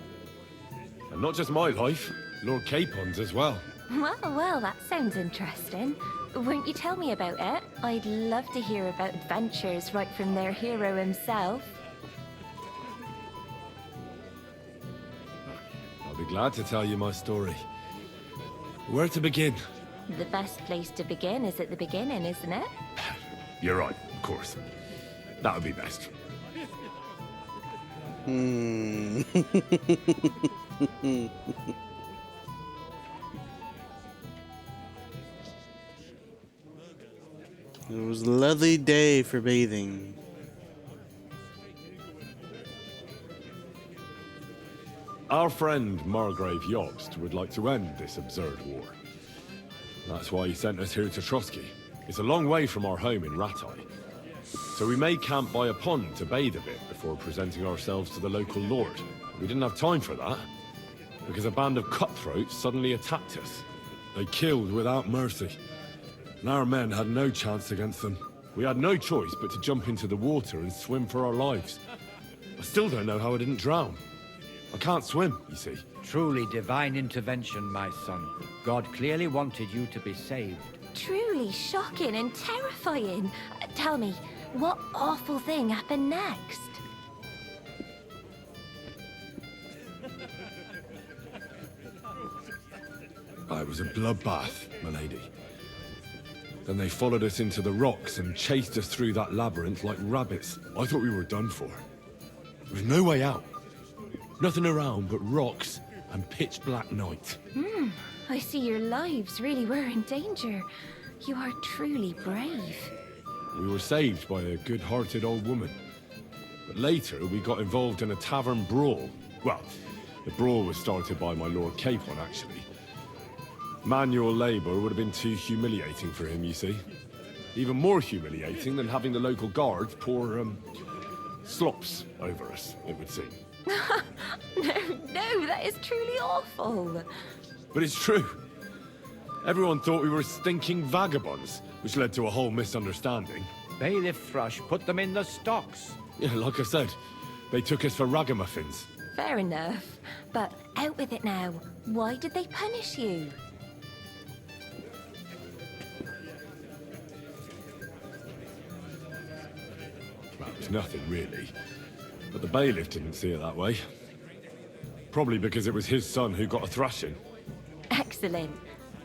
And not just my life, Lord Capon's as well. Well, that sounds interesting. Won't you tell me about it? I'd love to hear about adventures right from their hero himself. I'll be glad to tell you my story. Where to begin? The best place to begin is at the beginning, isn't it? You're right, of course. That would be best. It was a lovely day for bathing. Our friend Margrave Jobst would like to end this absurd war. That's why he sent us here to Trotsky. It's a long way from our home in Ratai. So we made camp by a pond to bathe a bit before presenting ourselves to the local lord. We didn't have time for that, because a band of cutthroats suddenly attacked us. They killed without mercy, and our men had no chance against them. We had no choice but to jump into the water and swim for our lives. I still don't know how I didn't drown. I can't swim, you see. Truly divine intervention, my son. God clearly wanted you to be saved. Truly shocking and terrifying. Tell me, what awful thing happened next? It was a bloodbath, my lady. Then they followed us into the rocks and chased us through that labyrinth like rabbits. I thought we were done for. There was no way out. Nothing around but rocks and pitch black night. I see your lives really were in danger. You are truly brave. We were saved by a good-hearted old woman. But later, we got involved in a tavern brawl. Well, the brawl was started by my Lord Capon, actually. Manual labor would have been too humiliating for him, you see. Even more humiliating than having the local guards pour, slops over us, it would seem. No, that is truly awful. But it's true. Everyone thought we were stinking vagabonds, which led to a whole misunderstanding. Bailiff Thrush put them in the stocks. Yeah, like I said, they took us for ragamuffins. Fair enough. But out with it now. Why did they punish you? It was nothing, really. But the bailiff didn't see it that way. Probably because it was his son who got a thrashing. Excellent.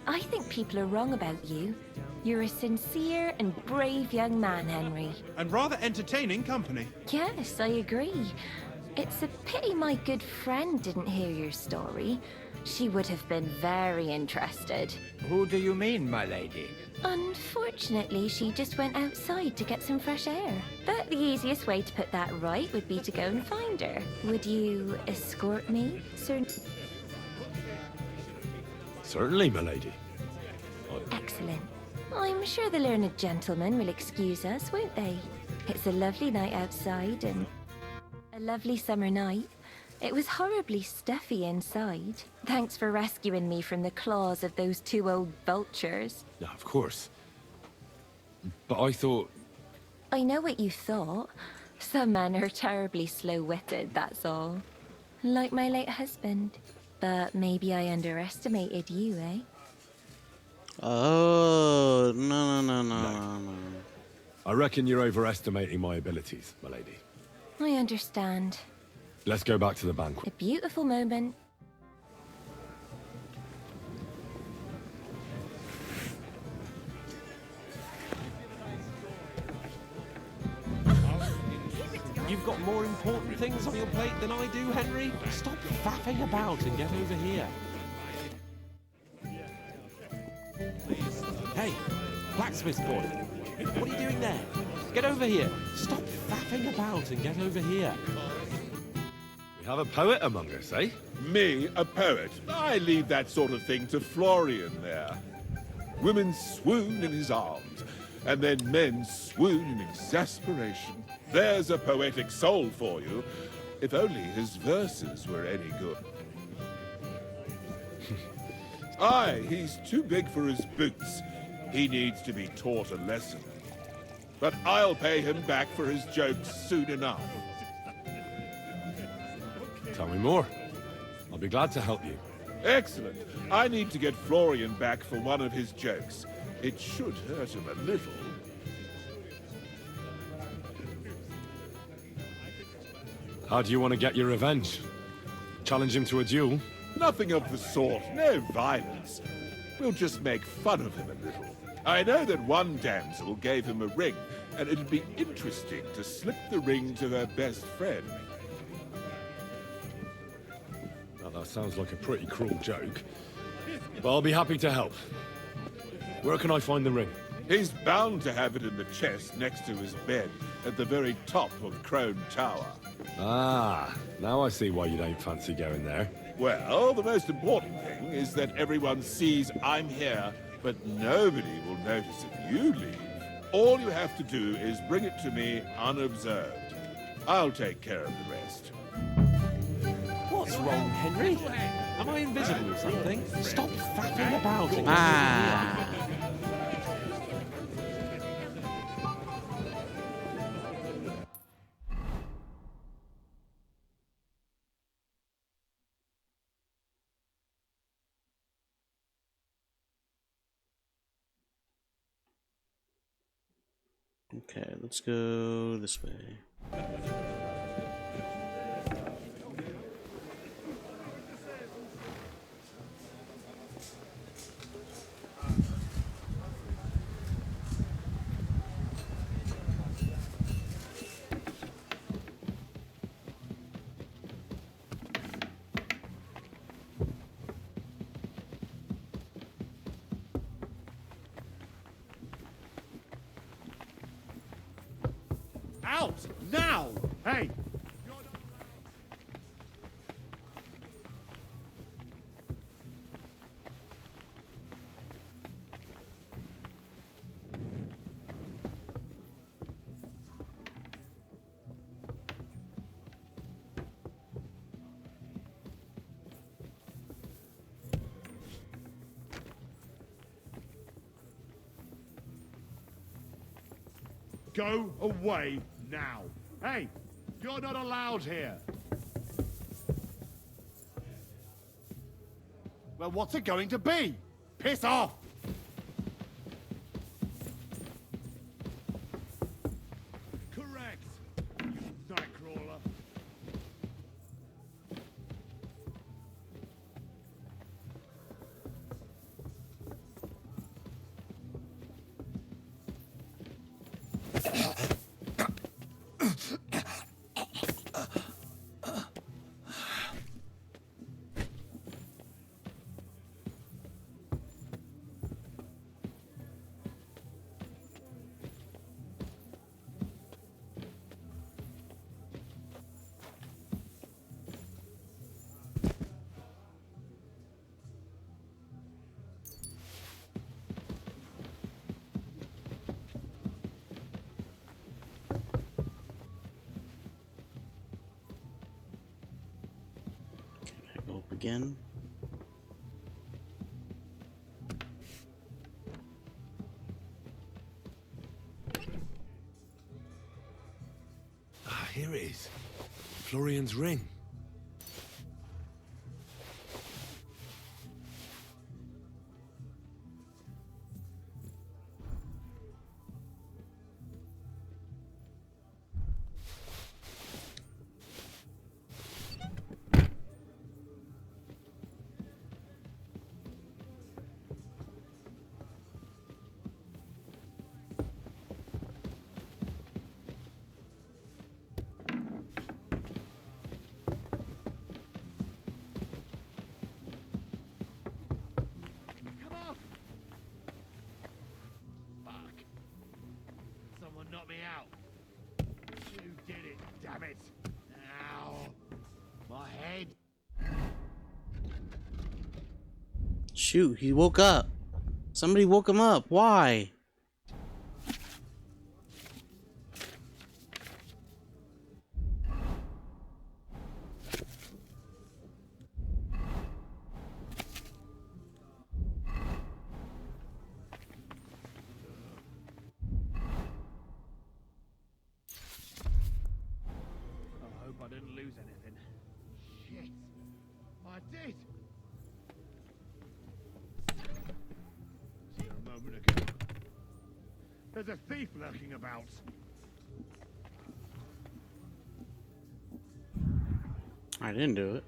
I think people are wrong about you. You're a sincere and brave young man, Henry. And rather entertaining company. Yes, I agree. It's a pity my good friend didn't hear your story. She would have been very interested. Who do you mean, my lady? Unfortunately, she just went outside to get some fresh air. But the easiest way to put that right would be to go and find her. Would you escort me, sir? Certainly, my lady. Excellent. I'm sure the learned gentlemen will excuse us, won't they? It's a lovely night outside and a lovely summer night. It was horribly stuffy inside. Thanks for rescuing me from the claws of those two old vultures. Yeah, of course. But I thought... I know what you thought. Some men are terribly slow-witted, that's all. Like my late husband. But maybe I underestimated you, eh? Oh, no. I reckon you're overestimating my abilities, my lady. I understand. Let's go back to the banquet. A beautiful moment. You've got more important things on your plate than I do, Henry. Stop faffing about and get over here. Hey, blacksmith boy. What are you doing there? Get over here. Stop faffing about and get over here. We have a poet among us, eh? Me, a poet? I leave that sort of thing to Florian there. Women swoon in his arms, and then men swoon in exasperation. There's a poetic soul for you, if only his verses were any good. Aye, he's too big for his boots. He needs to be taught a lesson. But I'll pay him back for his jokes soon enough. Tell me more. I'll be glad to help you. Excellent. I need to get Florian back for one of his jokes. It should hurt him a little. How do you want to get your revenge? Challenge him to a duel? Nothing of the sort. No violence. We'll just make fun of him a little. I know that one damsel gave him a ring, and it'd be interesting to slip the ring to her best friend. Now, that sounds like a pretty cruel joke. But I'll be happy to help. Where can I find the ring? He's bound to have it in the chest next to his bed at the very top of Crone Tower. Ah, now I see why you don't fancy going there. Well, the most important thing is that everyone sees I'm here, but nobody will notice if you leave. All you have to do is bring it to me unobserved. I'll take care of the rest. What's wrong, Henry? Am I invisible or something? Stop faffing about and get over here. Okay, let's go this way. Out! Now! Hey! Go away now. Hey, you're not allowed here. Well, what's it going to be? Piss off! Correct, you nightcrawler. Again. Ah, here it is. Florian's ring. Knock me out. You did it, damn it. Ow. My head. Shoot, he woke up. Somebody woke him up. Why? I didn't lose anything. Shit. I did. See a moment ago. There's a thief lurking about. I didn't do it.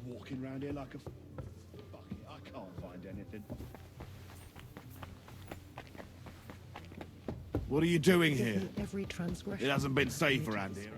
Walking around here like a bucket. I can't find anything. What are you doing here? Every transgression. It hasn't been safe around here.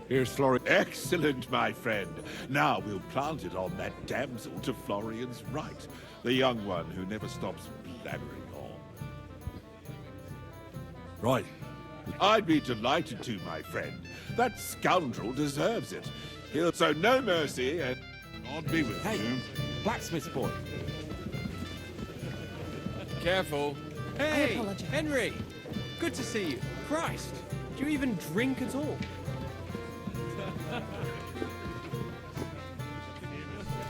Here's Florian. Excellent, my friend. Now we'll plant it on that damsel to Florian's right. The young one who never stops blabbering on. Right. I'd be delighted to, my friend. That scoundrel deserves it. He'll show no mercy and... God be with you. Blacksmith's boy. Careful. Hey, Henry! Good to see you. Christ, do you even drink at all?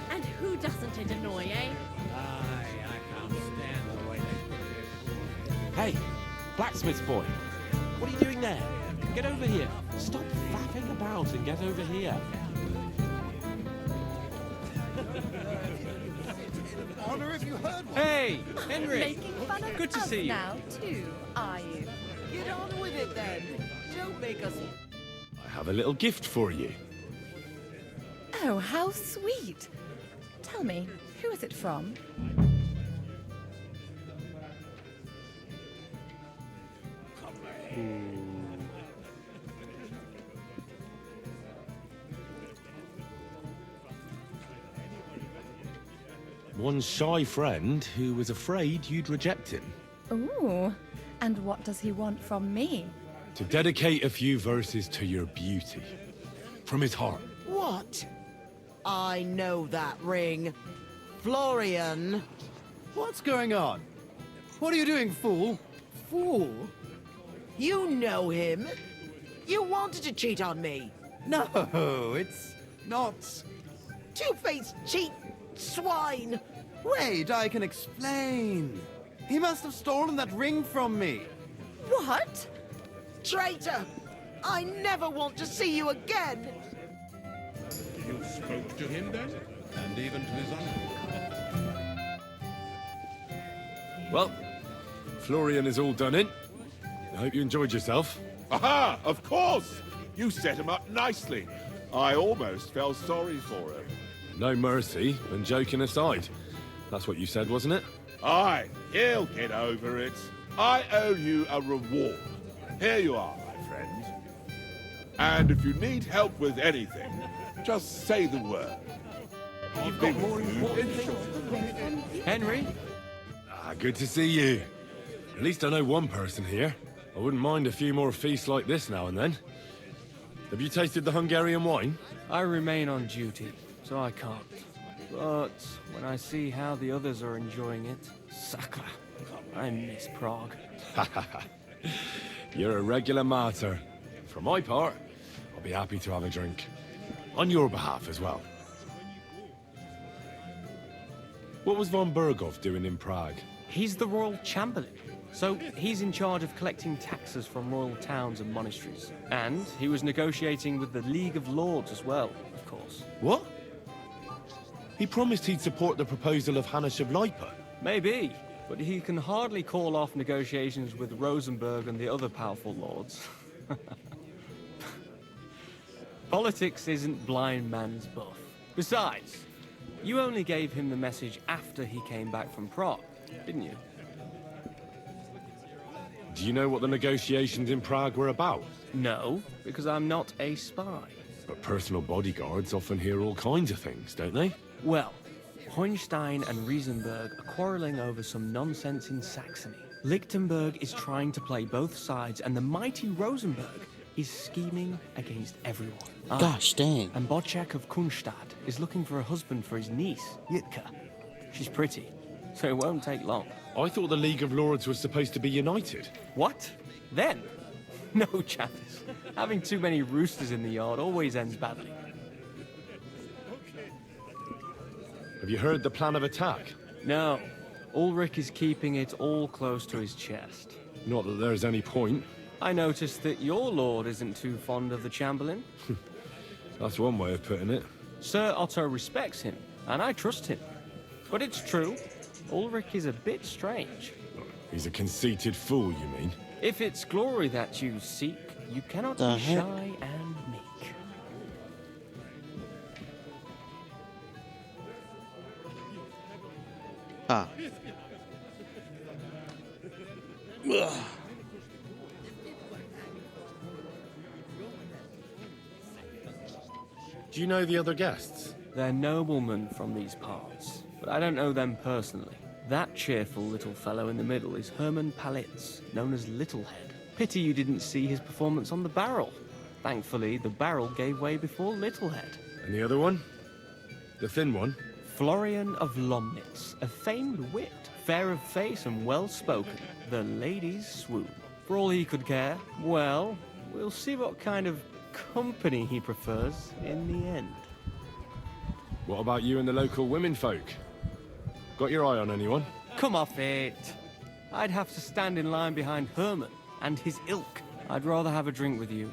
And who doesn't it annoy, eh? I can't stand the way they... Hey, blacksmith's boy. What are you doing there? Get over here. Stop faffing about and get over here. Wonder if you heard one. Hey, Henry. Making fun of Good to us see you. now, too, are you? Get on with it then. Don't make us. I have a little gift for you. Oh, how sweet. Tell me, who is it from? One shy friend who was afraid you'd reject him. Ooh, and what does he want from me? To dedicate a few verses to your beauty. From his heart. What? I know that ring. Florian. What's going on? What are you doing, fool? Fool? You know him. You wanted to cheat on me. No, it's not. Two-faced cheat swine. Wait, I can explain. He must have stolen that ring from me. What? Traitor! I never want to see you again! You spoke to him then? And even to his uncle? Well, Florian is all done in. I hope you enjoyed yourself. Aha! Of course! You set him up nicely. I almost felt sorry for him. No mercy, and joking aside. That's what you said, wasn't it? Aye, he'll get over it. I owe you a reward. Here you are, my friend. And if you need help with anything, just say the word. You've got more important things. Henry? Good to see you. At least I know one person here. I wouldn't mind a few more feasts like this now and then. Have you tasted the Hungarian wine? I remain on duty, so I can't. But when I see how the others are enjoying it, sakra, I miss Prague. You're a regular martyr. For my part, I'll be happy to have a drink. On your behalf as well. What was von Berghoff doing in Prague? He's the royal chamberlain, so he's in charge of collecting taxes from royal towns and monasteries. And he was negotiating with the League of Lords as well, of course. What? He promised he'd support the proposal of Hannes of Lipa. Maybe, but he can hardly call off negotiations with Rosenberg and the other powerful lords. Politics isn't blind man's buff. Besides, you only gave him the message after he came back from Prague, didn't you? Do you know what the negotiations in Prague were about? No, because I'm not a spy. But personal bodyguards often hear all kinds of things, don't they? Well, Hohenstein and Riesenberg are quarreling over some nonsense in Saxony. Lichtenberg is trying to play both sides, and the mighty Rosenberg is scheming against everyone. Gosh dang. And Bocek of Kunstadt is looking for a husband for his niece, Yitka. She's pretty, so it won't take long. I thought the League of Lords was supposed to be united. What? Then? No chance. Having too many roosters in the yard always ends badly. Have you heard the plan of attack? No. Ulrich is keeping it all close to his chest. Not that there's any point. I noticed that your lord isn't too fond of the Chamberlain. That's one way of putting it. Sir Otto respects him, and I trust him. But it's true, Ulrich is a bit strange. He's a conceited fool, you mean? If it's glory that you seek, you cannot The be heck? shy and meek. Ah. Ugh. Do you know the other guests? They're noblemen from these parts, but I don't know them personally. That cheerful little fellow in the middle is Hermann Palitz, known as Littlehead. Pity you didn't see his performance on the barrel. Thankfully, the barrel gave way before Littlehead. And the other one? The thin one? Florian of Lomnitz, a famed wit, fair of face and well-spoken. The ladies swoon. For all he could care, well, we'll see what kind of company he prefers in the end. What about you and the local women folk? Got your eye on anyone? Come off it. I'd have to stand in line behind Herman and his ilk. I'd rather have a drink with you.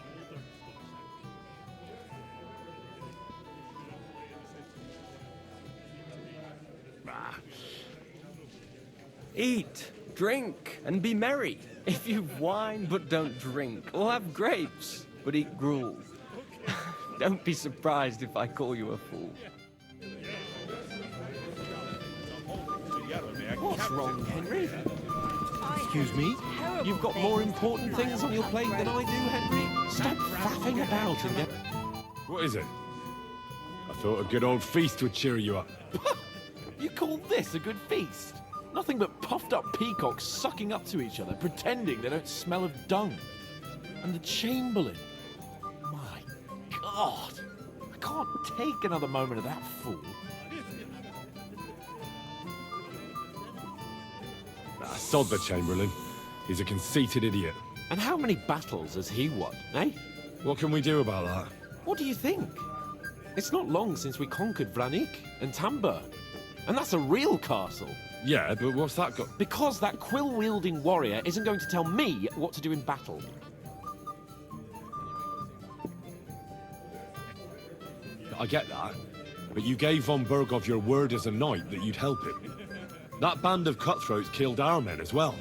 Eat, drink, and be merry. If you've wine but don't drink, or have grapes but eat gruel, don't be surprised if I call you a fool. What's wrong, Henry? Excuse me? You've got more important things on your plate than I do, Henry. Stop faffing about and get... What is it? I thought a good old feast would cheer you up. You call this a good feast? Nothing but puffed up peacocks sucking up to each other, pretending they don't smell of dung. And the Chamberlain. My God. I can't take another moment of that fool. Sod the Chamberlain. He's a conceited idiot. And how many battles has he won, eh? What can we do about that? What do you think? It's not long since we conquered Vranik and Tamburg. And that's a real castle. Yeah, but what's that got? Because that quill-wielding warrior isn't going to tell me what to do in battle. I get that, but you gave von Berghoff your word as a knight that you'd help him. That band of cutthroats killed our men as well.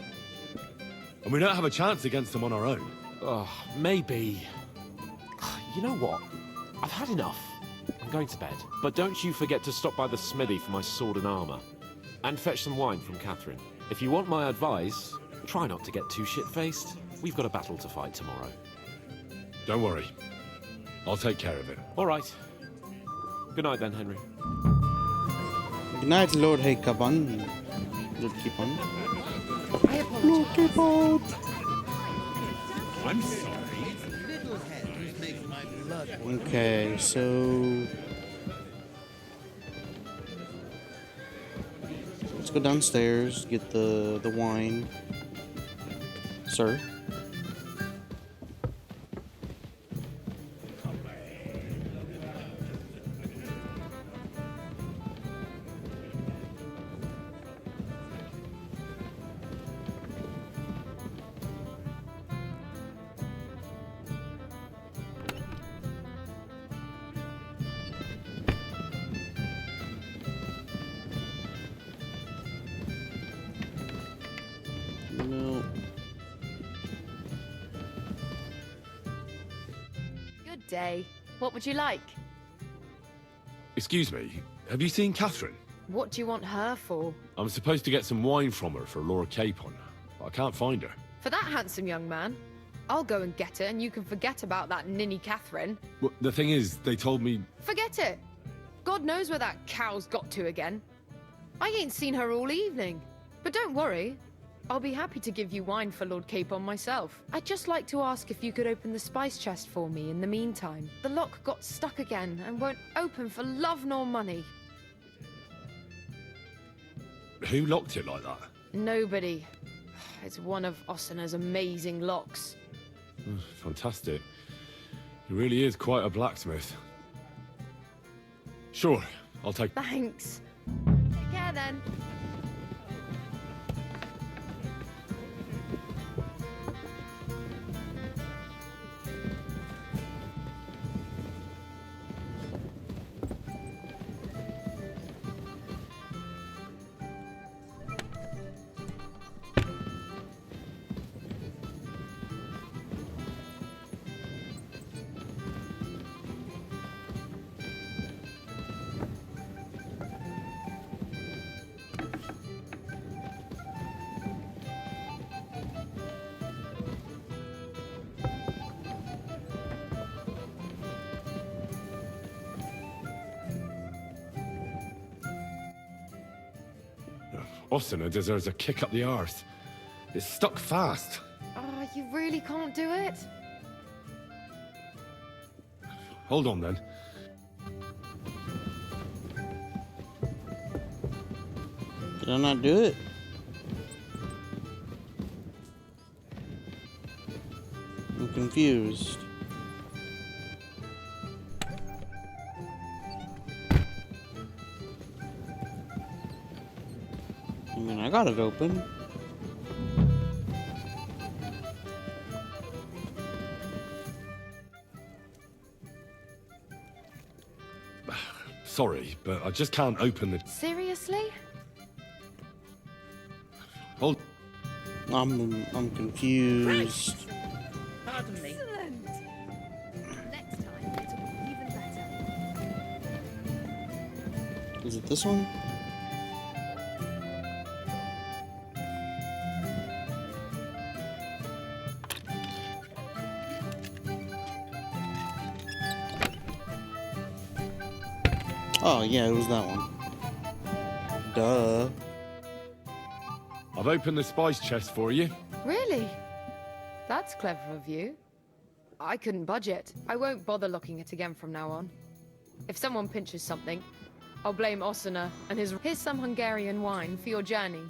And we don't have a chance against them on our own. Oh, maybe. You know what? I've had enough. I'm going to bed. But don't you forget to stop by the smithy for my sword and armor. And fetch some wine from Catherine. If you want my advice, try not to get too shit-faced. We've got a battle to fight tomorrow. Don't worry. I'll take care of it. All right. Good night then, Henry. Good night, Lord Hakabon. Lord Keepon. I apologize. Lord I'm sorry. Little head who's making my blood. Okay, so... let's go downstairs, get the wine. Sir? No. Good day. What would you like? Excuse me, have you seen Catherine? What do you want her for? I'm supposed to get some wine from her for Lord Capon, but I can't find her. For that handsome young man? I'll go and get her, and you can forget about that ninny Catherine. Well, the thing is, they told me... Forget it! God knows where that cow's got to again. I ain't seen her all evening. But don't worry. I'll be happy to give you wine for Lord Capon myself. I'd just like to ask if you could open the spice chest for me in the meantime. The lock got stuck again and won't open for love nor money. Who locked it like that? Nobody. It's one of Ossina's amazing locks. Fantastic. He really is quite a blacksmith. Sure, I'll take... Thanks. Take care then. Ossina deserves a kick up the arse. It's stuck fast. Oh, you really can't do it? Hold on then. Did I not do it? I'm confused. mean, I got it open. Sorry, but I just can't open the... Seriously? Hold... I'm confused. Pardon me. Excellent. Next time, it'll be even better. Is it this one? Oh, yeah, it was that one. Duh. I've opened the spice chest for you. Really? That's clever of you. I couldn't budget. I won't bother locking it again from now on. If someone pinches something, I'll blame Osuna and here's some Hungarian wine for your journey.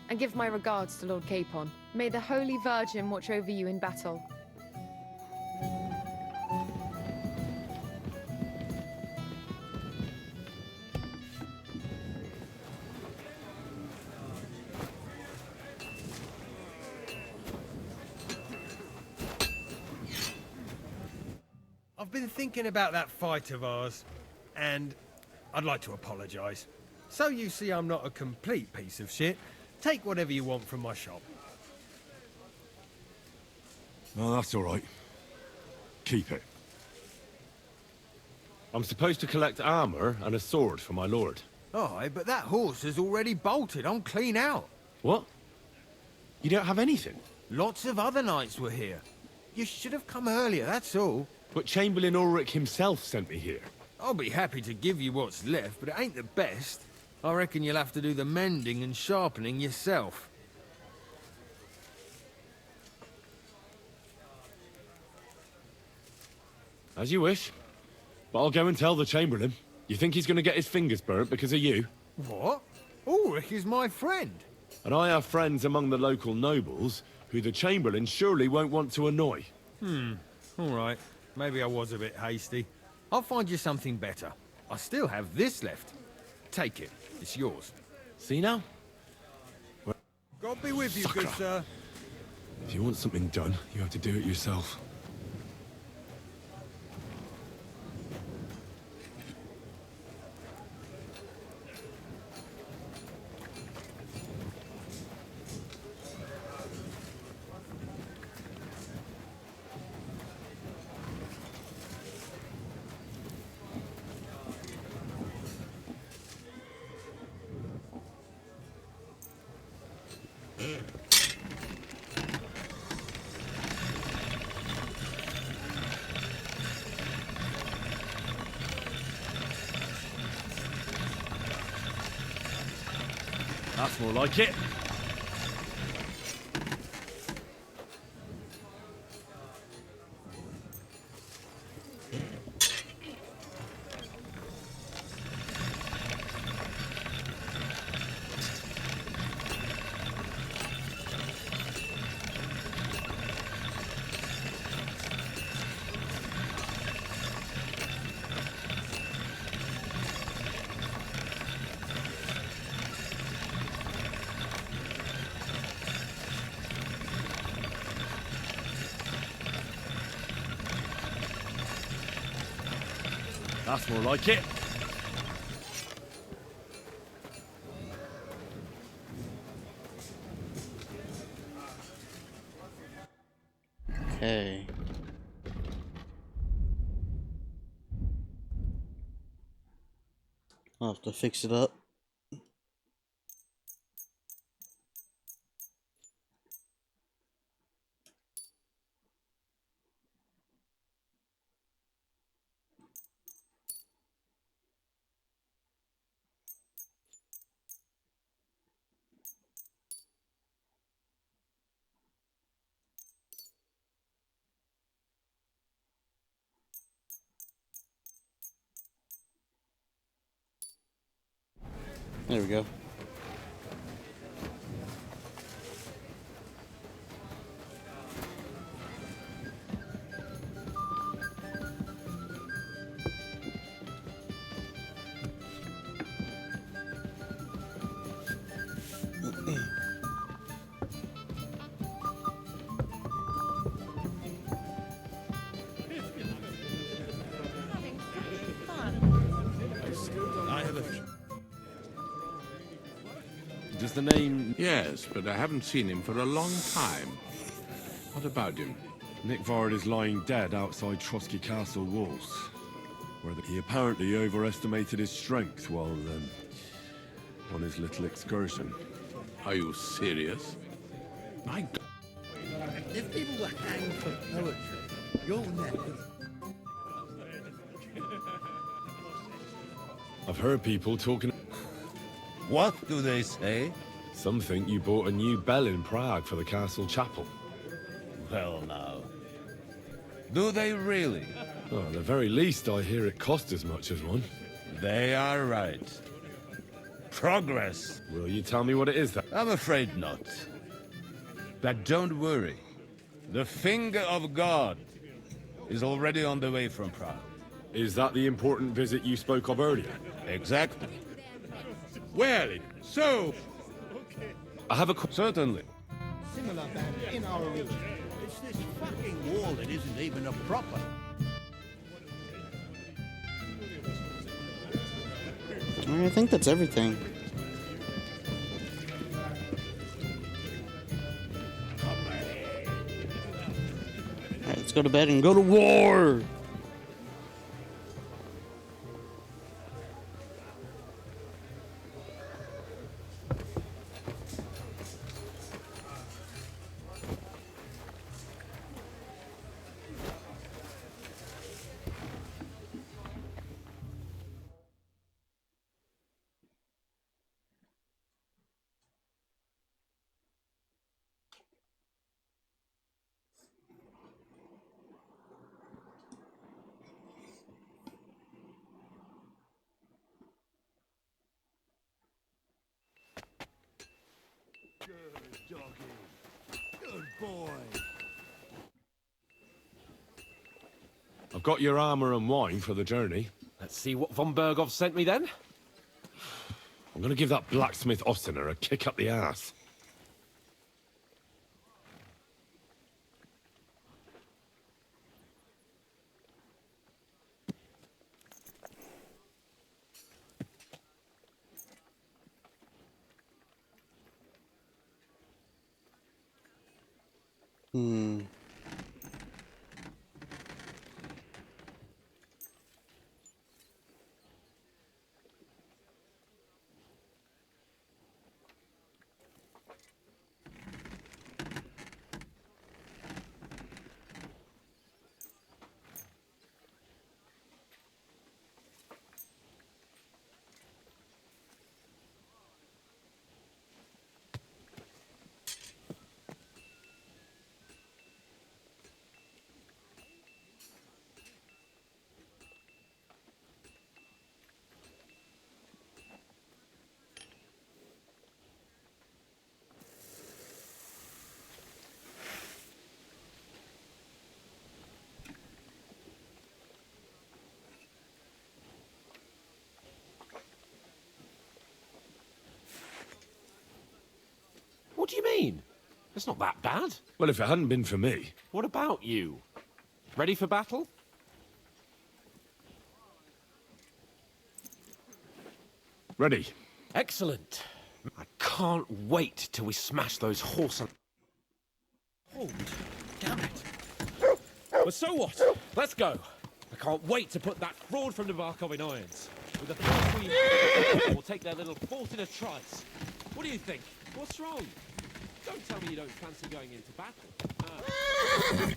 And give my regards to Lord Capon. May the Holy Virgin watch over you in battle. I've been thinking about that fight of ours, and I'd like to apologise. So you see I'm not a complete piece of shit. Take whatever you want from my shop. No, that's all right. Keep it. I'm supposed to collect armor and a sword for my lord. Aye, but that horse has already bolted. I'm clean out. What? You don't have anything? Lots of other knights were here. You should have come earlier, that's all. But Chamberlain Ulrich himself sent me here. I'll be happy to give you what's left, but it ain't the best. I reckon you'll have to do the mending and sharpening yourself. As you wish. But I'll go and tell the Chamberlain. You think he's going to get his fingers burnt because of you? What? Ulrich is my friend. And I have friends among the local nobles who the Chamberlain surely won't want to annoy. All right. Maybe I was a bit hasty. I'll find you something better. I still have this left. Take it. It's yours. See now? God be with you, good sir. If you want something done, you have to do it yourself. That's more like it. That's more like it. Okay. I'll have to fix it up. There we go. the name... Yes, but I haven't seen him for a long time. What about him? Nick Vard is lying dead outside Trotsky Castle walls, where he apparently overestimated his strength while on his little excursion. Are you serious? My God. If people were hanged for poetry, your neck is... I've heard people talking... What do they say? Some think you bought a new bell in Prague for the castle chapel. Well, now. Do they really? Well, at the very least, I hear it cost as much as one. They are right. Progress. Will you tell me what it is then? I'm afraid not. But don't worry. The finger of God is already on the way from Prague. Is that the important visit you spoke of earlier? Exactly. Well, so... I have a... Certainly. Similar band in our region. It's this fucking wall that isn't even a proper... I think that's everything. Alright, let's go to bed and go to war! Good boy. I've got your armor and wine for the journey. Let's see what von Berghoff sent me then. I'm gonna give that blacksmith Ostener a kick up the ass. What do you mean? It's not that bad. Well, if it hadn't been for me... What about you? Ready for battle? Ready. Excellent. I can't wait till we smash those horse... Oh, damn it. But so what? Let's go. I can't wait to put that fraud from Nabokov in irons. With the first we... we'll take their little fort in a trice. What do you think? What's wrong? Don't tell me you don't fancy going into battle.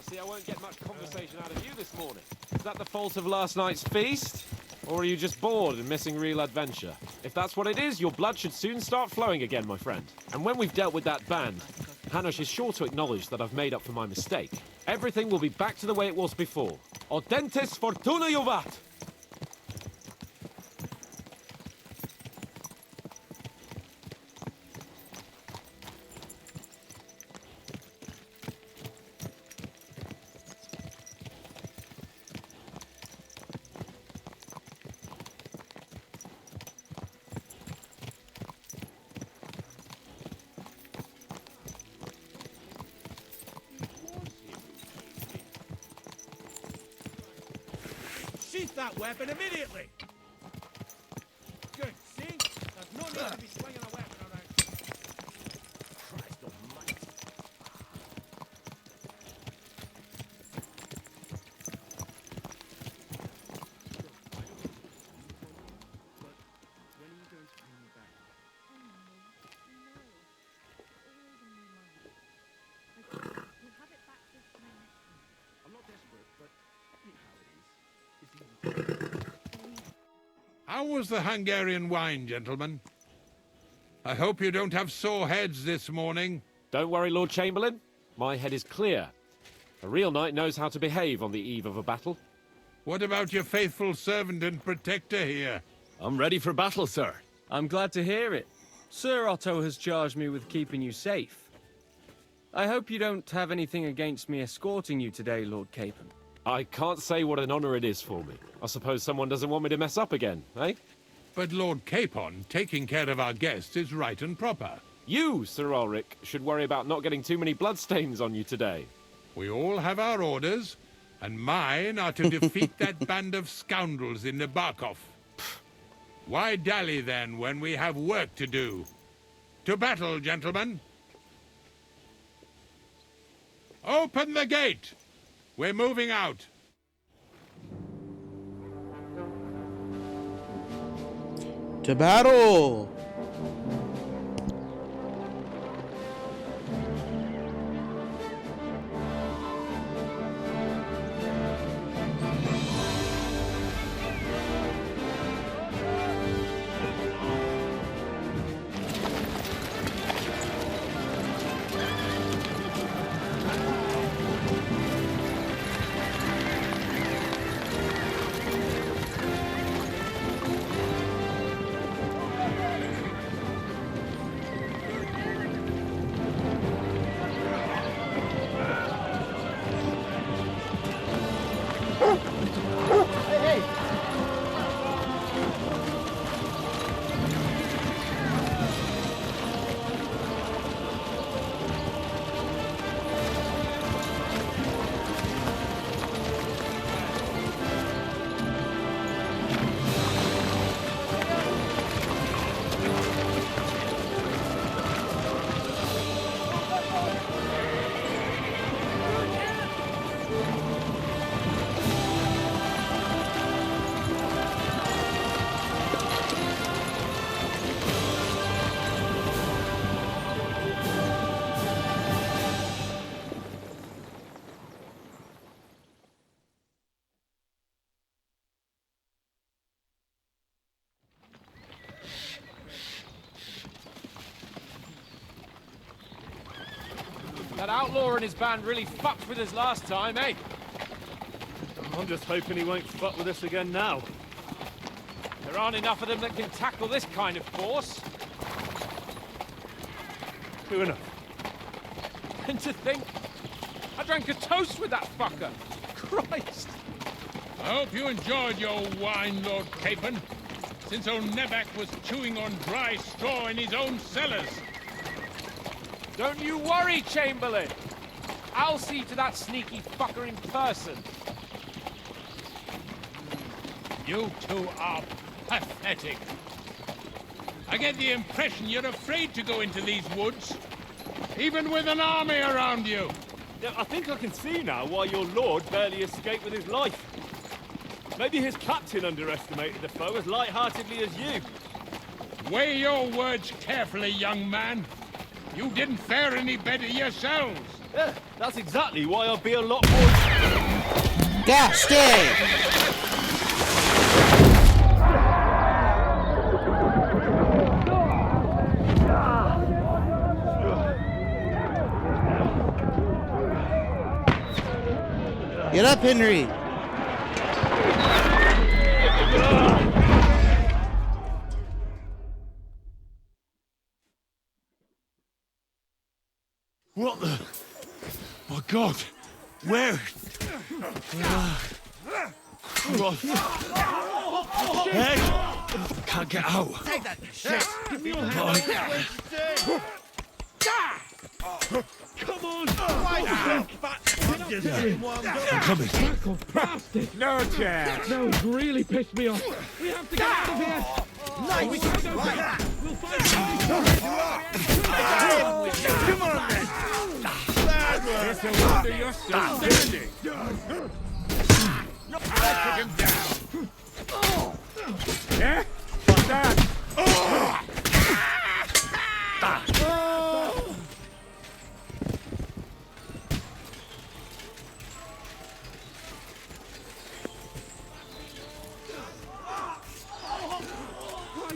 See, I won't get much conversation out of you this morning. Is that the fault of last night's feast? Or are you just bored and missing real adventure? If that's what it is, your blood should soon start flowing again, my friend. And when we've dealt with that band, Hanush is sure to acknowledge that I've made up for my mistake. Everything will be back to the way it was before. Audentis fortuna juvat! Sheath that weapon immediately! Good, see? There's no need to be swinging a weapon around. How was the Hungarian wine, gentlemen? I hope you don't have sore heads this morning. Don't worry, Lord Chamberlain. My head is clear. A real knight knows how to behave on the eve of a battle. What about your faithful servant and protector here? I'm ready for battle, sir. I'm glad to hear it. Sir Otto has charged me with keeping you safe. I hope you don't have anything against me escorting you today, Lord Capon. I can't say what an honor it is for me. I suppose someone doesn't want me to mess up again, eh? But Lord Capon, taking care of our guests is right and proper. You, Sir Ulrich, should worry about not getting too many bloodstains on you today. We all have our orders, and mine are to defeat that band of scoundrels in Nabokov. Why dally then when we have work to do? To battle, gentlemen! Open the gate! We're moving out. To battle! That outlaw and his band really fucked with us last time, eh? I'm just hoping he won't fuck with us again now. There aren't enough of them that can tackle this kind of force. True enough. And to think, I drank a toast with that fucker. Christ. I hope you enjoyed your wine, Lord Capon, since old Nebak was chewing on dry straw in his own cellars. Don't you worry, Chamberlain. I'll see to that sneaky fucker in person. You two are pathetic. I get the impression you're afraid to go into these woods, even with an army around you. Yeah, I think I can see now why your lord barely escaped with his life. Maybe his captain underestimated the foe as light-heartedly as you. Weigh your words carefully, young man. You didn't fare any better yourselves. Yeah, that's exactly why I'll be a lot more... Gosh dang! Get up, Henry! What the? My God! Where? Hey! Can't get out. Take that shit. Give me your Come on! I'm coming. No chance. No, it's really pissed me off. We have to get out of here. Nice. We'll find Come on, then. It's a wonder you're still standing. I took him down. Yeah? What's that?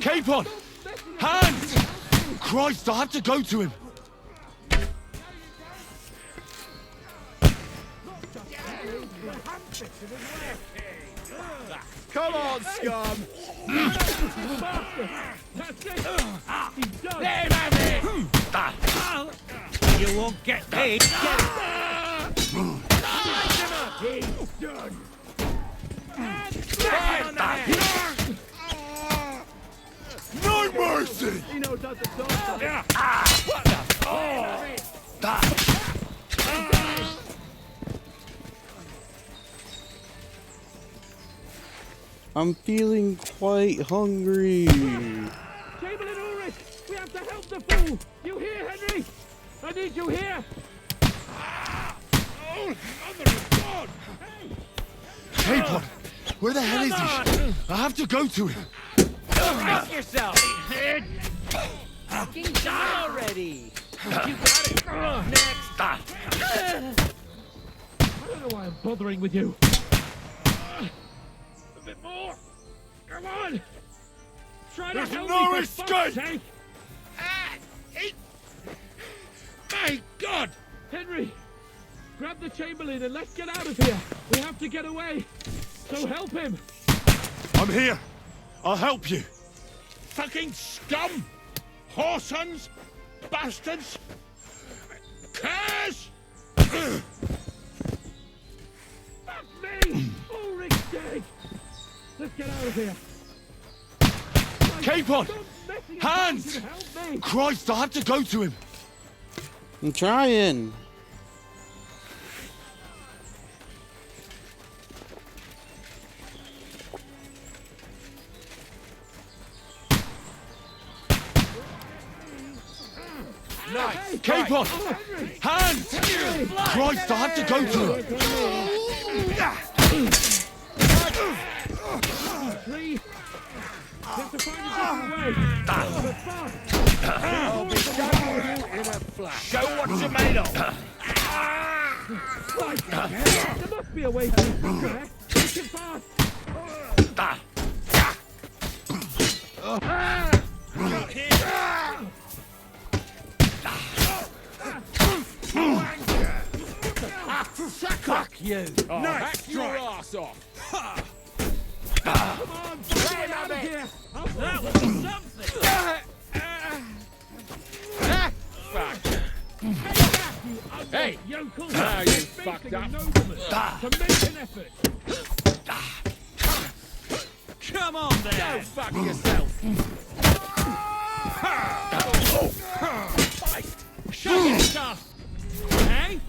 Capon! Hands! Christ, I have to go to him! Come on, scum! That's it! He's done! Let him have it! You won't get me! Get it! He's done! No mercy! He knows how to talk. What the? I'm feeling quite hungry. Chamberlain Ulrich! We have to help the fool! You hear, Henry? I need you here! Oh, mother of God! Capon! Where the hell is he? I have to go to him. Brace yourself! Fucking die already! You got it! Next! I don't know why I'm bothering with you. A bit more! Come on! Try to There's help no me for fuck's escape! sake! My God! Henry! Grab the Chamberlain and let's get out of here! We have to get away! So help him! I'm here. I'll help you. Fucking scum! Whoresons! Bastards! Curs! Fuck me! Ulrich's dead! Let's get out of here! Capon! Stop messing Hands! about and help me! Christ, I have to go to him. I'm trying. Nice! Capon! Hands! Christ, I have to go to him. Three. You have to find a different way. But fast. I'll be done with you in a flash. Show what you're made of! Right. There must be a way to this correct. Make it fast. Got him! Fuck you. Oh, Nice hack your strike. ass off! Come on, get out of here. That was something! Fuck! Hey! Yokel. Now you fucked up! To make an effort. Come on then! Go fuck yourself! Fight! Show your stuff! Hey?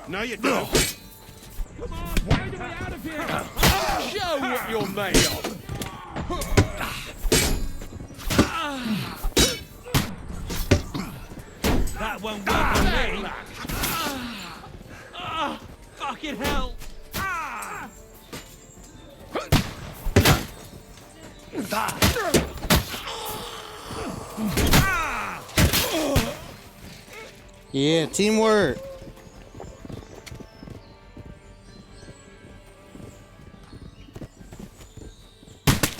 No, you don't. Come on, find a way out of here. Show what you're made of. That won't work on me. Fucking hell. Yeah, teamwork.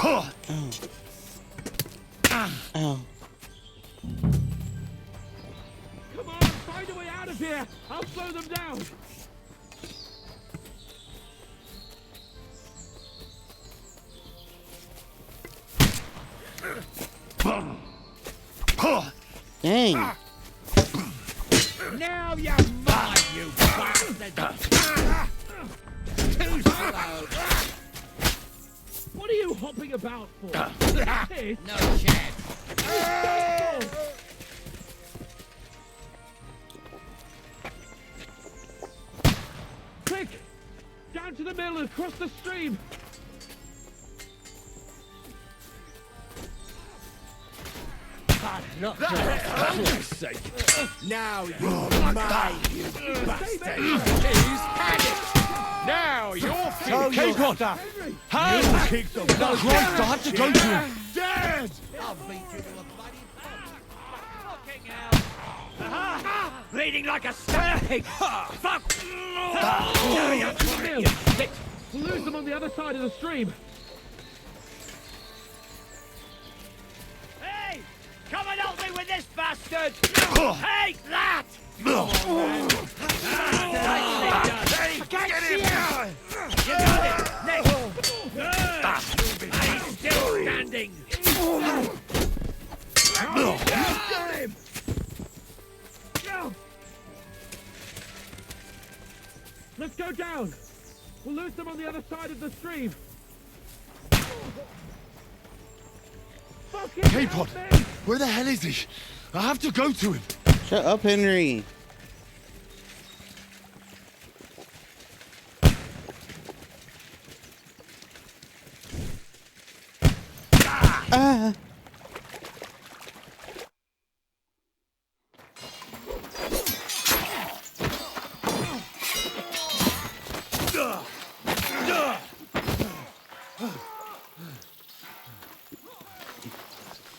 Ow. Ow. Come on, find a way out of here. I'll slow them down. Dang. Now you're mine, you bastard. Too slow. What are you hopping about for? No chance. Quick! Down to the mill and across the stream! For goodness sake! Now you're mine, you bastard! He's had it! Now you're finished! Capon! Hands! Christ, I have to go to him. Dead! I'll beat you to a bloody pulp. Fucking hell! Bleeding like a stag! Fuck! We'll lose them on the other side of the stream. Hey! Come and help me with this bastard! Hey, lad! Hey, get him! You got it! Next! He's still standing! Got him! Let's go down! We'll lose them on the other side of the stream! Capon! Where the hell is he? I have to go to him! Shut up, Henry. Ah!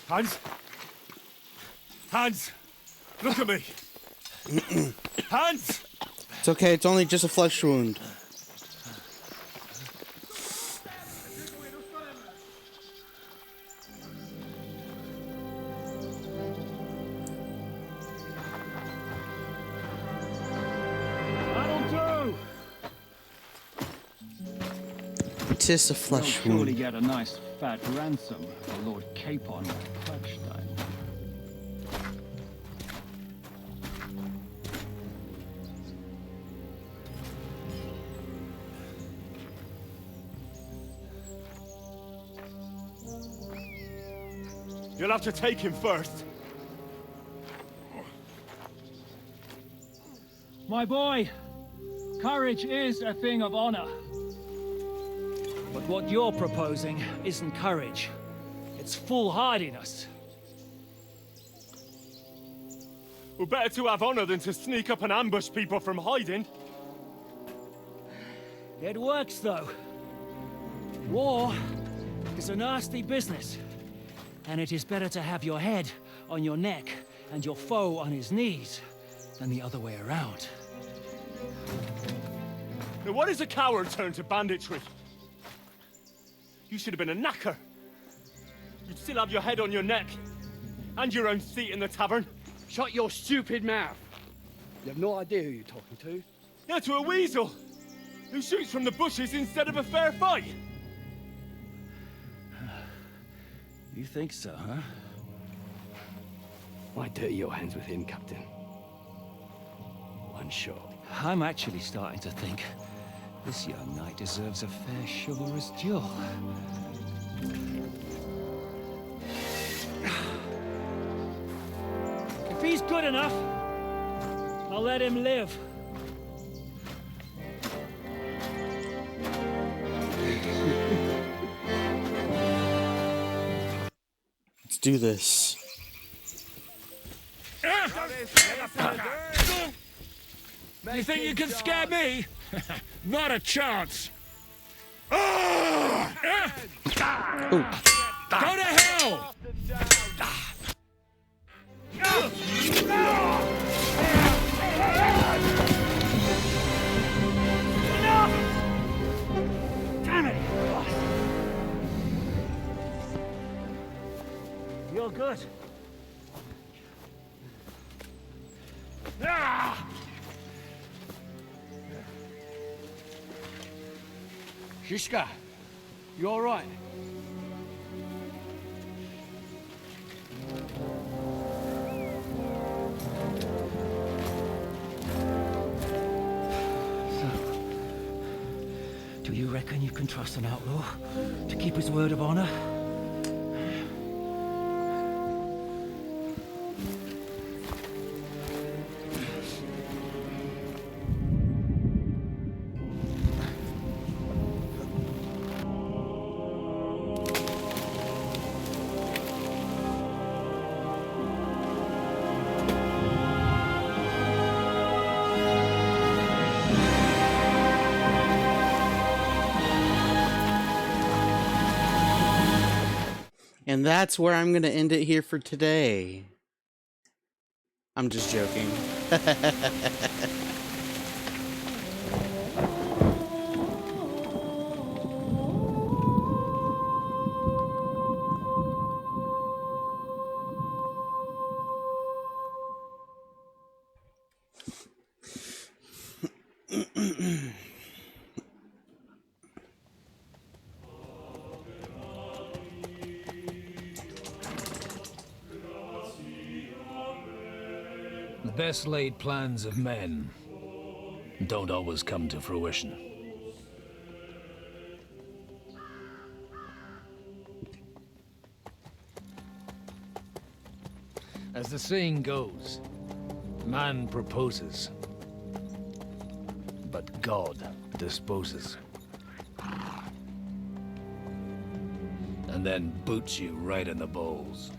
Hans? Hans! Look at me! Hans! It's okay, it's only just a flesh wound. That'll do! It's just a flesh You'll surely wound. get a nice fat ransom for Lord Capon of Klugstein. You'll have to take him first. My boy, courage is a thing of honor. But what you're proposing isn't courage. It's foolhardiness. Well, better to have honor than to sneak up and ambush people from hiding. It works, though. War is a nasty business. And it is better to have your head on your neck and your foe on his knees than the other way around. Now, what is a coward turned to banditry? You should have been a knacker. You'd still have your head on your neck and your own seat in the tavern. Shut your stupid mouth. You have no idea who you're talking to. Yeah, to a weasel who shoots from the bushes instead of a fair fight. You think so, huh? Why dirty your hands with him, Captain? One shot. I'm actually starting to think this young knight deserves a fair chivalrous duel. If he's good enough, I'll let him live. Let's do this. You think you can scare me? Not a chance. Go to hell! Damn it! You're good. Shishka, you all right? Do you reckon you can trust an outlaw to keep his word of honor? And that's where I'm going to end it here for today. I'm just joking. The best laid plans of men don't always come to fruition. As the saying goes, man proposes, but God disposes. And then boots you right in the balls.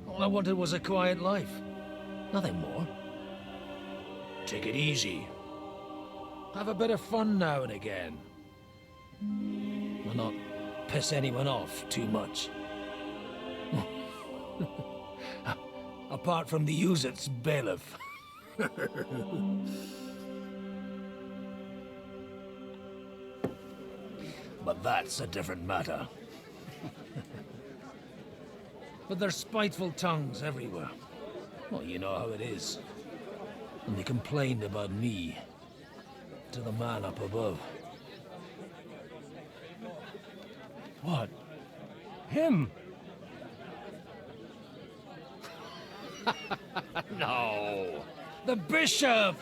All I wanted was a quiet life. Nothing more. Take it easy. Have a bit of fun now and again. Will not piss anyone off too much. Apart from the use-its bailiff. But that's a different matter. But there's spiteful tongues everywhere. Well, you know how it is. And they complained about me to the man up above. What? Him? No! The bishop!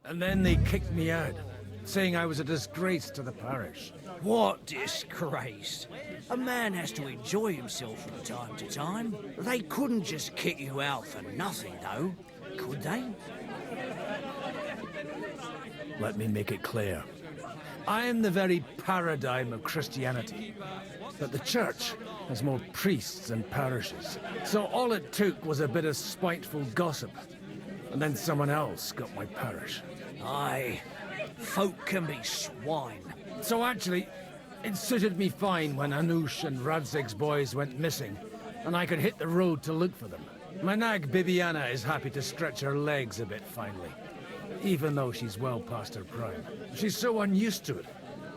And then they kicked me out, saying I was a disgrace to the parish. What disgrace? A man has to enjoy himself from time to time. They couldn't just kick you out for nothing, though, could they? Let me make it clear. I am the very paradigm of Christianity. But the church has more priests than parishes. So all it took was a bit of spiteful gossip. And then someone else got my parish. Aye, folk can be swine. So actually, it suited me fine when Anush and Radzig's boys went missing, and I could hit the road to look for them. My nag Bibiana is happy to stretch her legs a bit finally, even though she's well past her prime. She's so unused to it.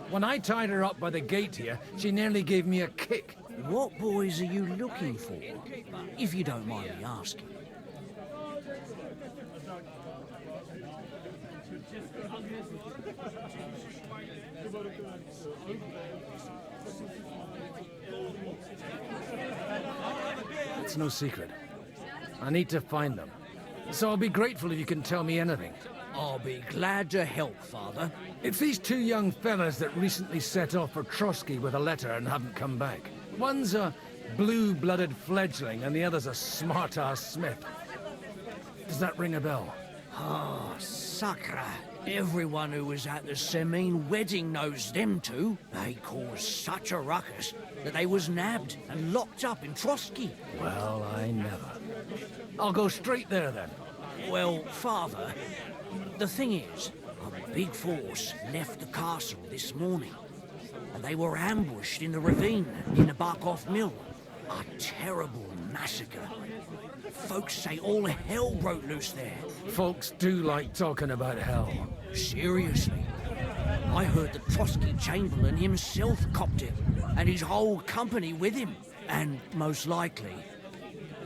When I tied her up by the gate here, she nearly gave me a kick. What boys are you looking for, if you don't mind me asking? It's no secret. I need to find them. So I'll be grateful if you can tell me anything. I'll be glad to help, Father. It's these two young fellas that recently set off for Trotsky with a letter and haven't come back. One's a blue-blooded fledgling and the other's a smart-ass smith. Does that ring a bell? Ah, Sakra. Everyone who was at the Semine wedding knows them two. They caused such a ruckus that they was nabbed and locked up in Trotsky. Well, I never. I'll go straight there, then. Well, Father, the thing is, a big force left the castle this morning, and they were ambushed in the ravine in the Barkov Mill. A terrible massacre. Folks say all hell broke loose there. Folks do like talking about hell. Seriously. I heard the Trotsky Chamberlain himself copped it, and his whole company with him. And most likely,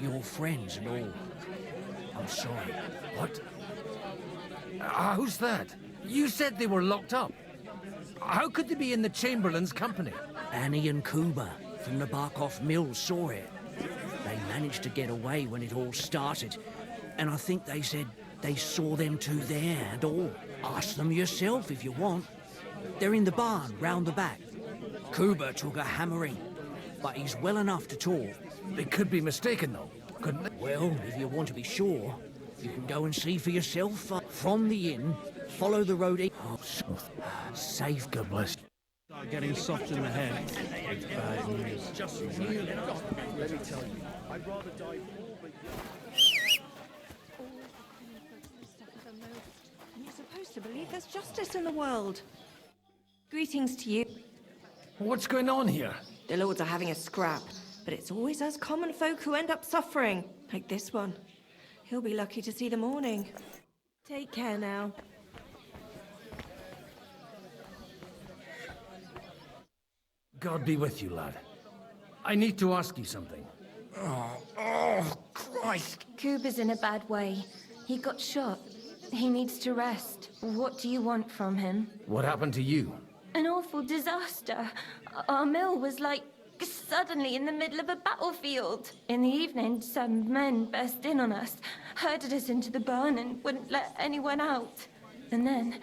your friends and all. I'm sorry. What? Who's that? You said they were locked up. How could they be in the Chamberlain's company? Annie and Kuba from the Barkov Mill saw it. They managed to get away when it all started, and I think they said they saw them two there and all. Ask them yourself if you want. They're in the barn round the back. Kuba took a hammering, but he's well enough to talk. They could be mistaken, though, couldn't they? Well, if you want to be sure, you can go and see for yourself. From the inn, Follow the road. Oh, safe, God bless. Start getting soft in the head. It's bad news. Just let me tell you, I'd rather die poor, but And you're supposed to believe there's justice in the world. Greetings to you. What's going on here? The lords are having a scrap, but it's always us common folk who end up suffering, like this one. He'll be lucky to see the morning. Take care now. God be with you, lad. I need to ask you something. Oh, Christ! Kuba's in a bad way. He got shot. He needs to rest. What do you want from him? What happened to you? An awful disaster. Our mill was like suddenly in the middle of a battlefield. In the evening, some men burst in on us, herded us into the barn and wouldn't let anyone out. And then,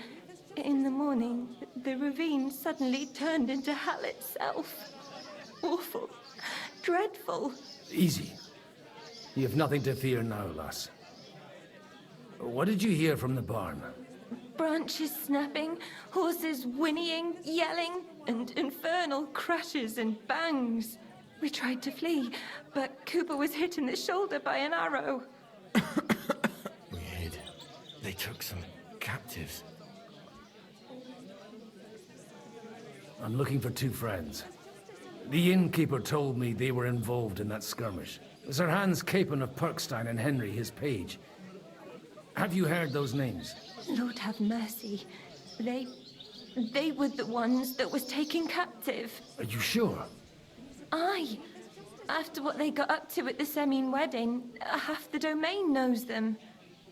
in the morning, the ravine suddenly turned into hell itself. Awful. Dreadful. Easy. You have nothing to fear now, lass. What did you hear from the barn? Branches snapping, horses whinnying, yelling, and infernal crashes and bangs. We tried to flee, but Cooper was hit in the shoulder by an arrow. We hid. They took some captives. I'm looking for two friends. The innkeeper told me they were involved in that skirmish. Sir Hans Capon of Perkstein and Henry, his page. Have you heard those names? Lord have mercy. They were the ones that was taken captive. Are you sure? Aye. After what they got up to at the Semine wedding, half the domain knows them.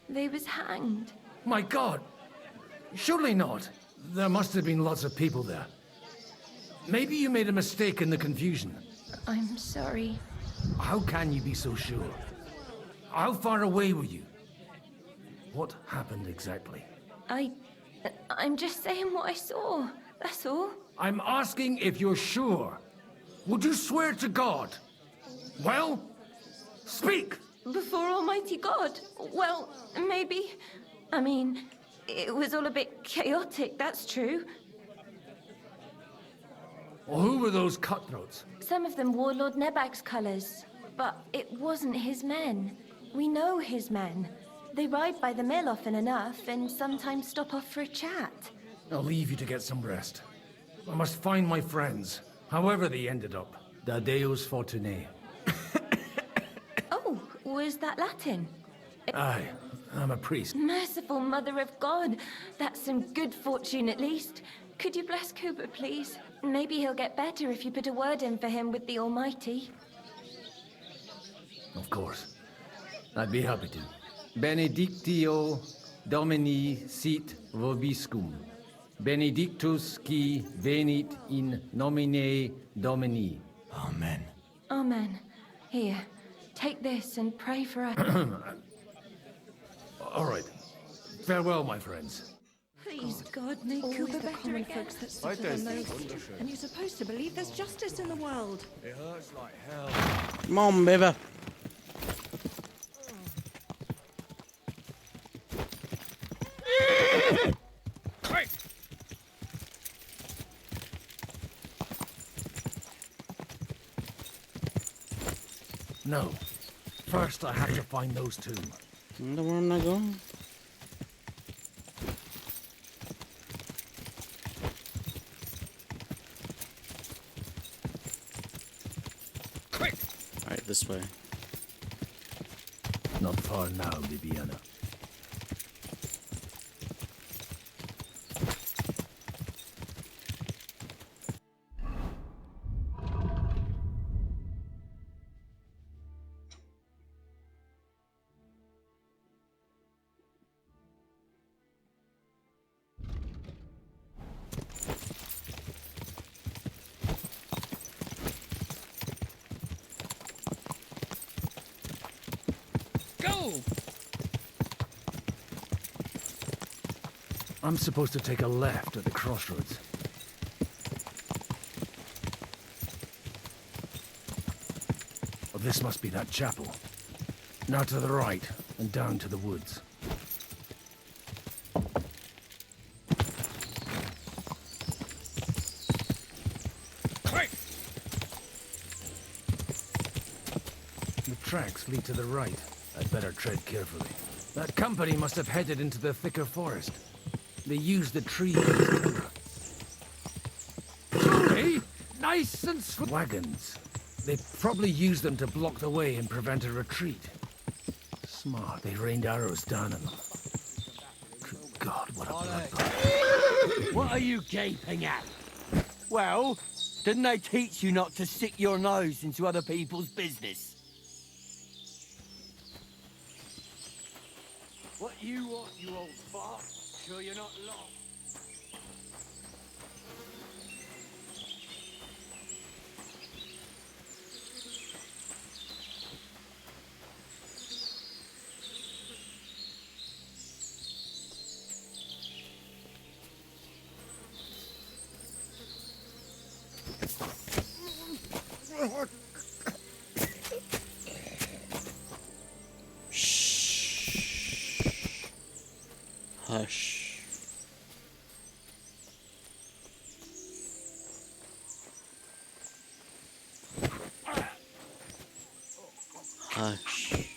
They was hanged. My God! Surely not. There must have been lots of people there. Maybe you made a mistake in the confusion. I'm sorry. How can you be so sure? How far away were you? What happened exactly? I'm just saying what I saw. That's all. I'm asking if you're sure. Would you swear to God? Well, speak! Before Almighty God? Well, maybe. I mean, it was all a bit chaotic, that's true. Well, who were those cutthroats? Some of them wore Lord Nebag's colours, but it wasn't his men. We know his men. They ride by the mill often enough, and sometimes stop off for a chat. I'll leave you to get some rest. I must find my friends, however they ended up. Da Deus Fortunae. Oh, was that Latin? Aye, I'm a priest. Merciful Mother of God. That's some good fortune at least. Could you bless Cooper, please? Maybe he'll get better if you put a word in for him with the Almighty. Of course. I'd be happy to. Benedictio Domini sit vobiscum. Benedictus qui venit in nomine Domini. Amen. Amen. Here, take this and pray for us. All right. Farewell, my friends. Please, God, make Cooper better again. Folks that suffer the most. And you're supposed to believe there's justice in the world. It hurts like hell. Come on, Beaver. No. First, I have to find those two. Wonder where I'm not going. Alright, this way. Not far now, Bibiana. I'm supposed to take a left at the crossroads. Oh, this must be that chapel. Now to the right, and down to the woods. tracks lead to the right. I'd better tread carefully. That company must have headed into the thicker forest. They used the trees as cover. Truly, nice and wagons. They probably used them to block the way and prevent a retreat. Smart. They rained arrows down on them. Good God, what a bloodbath. What are you gaping at? Well, didn't they teach you not to stick your nose into other people's business? What you want, you old fart? Sure you're not lost? Hush. Hush.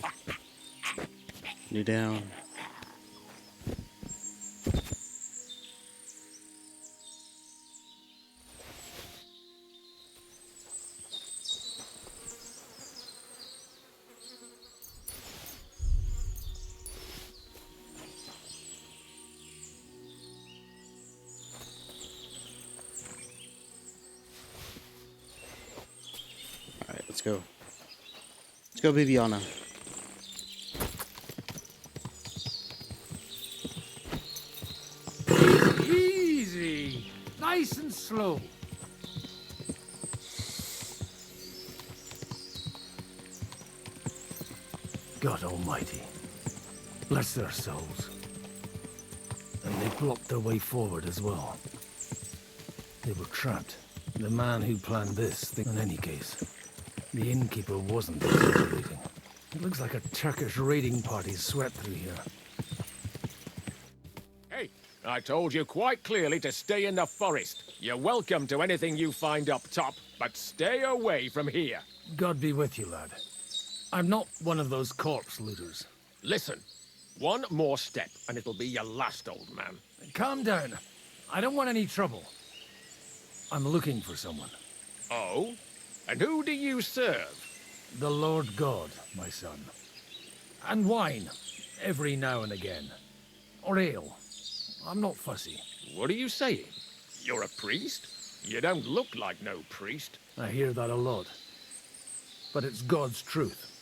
You down. Alright, let's go. Let's go, Bibiana. Easy. Nice and slow. God Almighty. Bless their souls. And they blocked their way forward as well. They were trapped. The man who planned this, in any case, the innkeeper wasn't exaggerating. It looks like a Turkish raiding party swept through here. Hey, I told you quite clearly to stay in the forest. You're welcome to anything you find up top, but stay away from here. God be with you, lad. I'm not one of those corpse looters. Listen, one more step and it'll be your last, old man. Calm down. I don't want any trouble. I'm looking for someone. Oh? And who do you serve? The Lord God, my son. And wine, every now and again. Or ale. I'm not fussy. What are you saying? You're a priest? You don't look like no priest. I hear that a lot. But it's God's truth.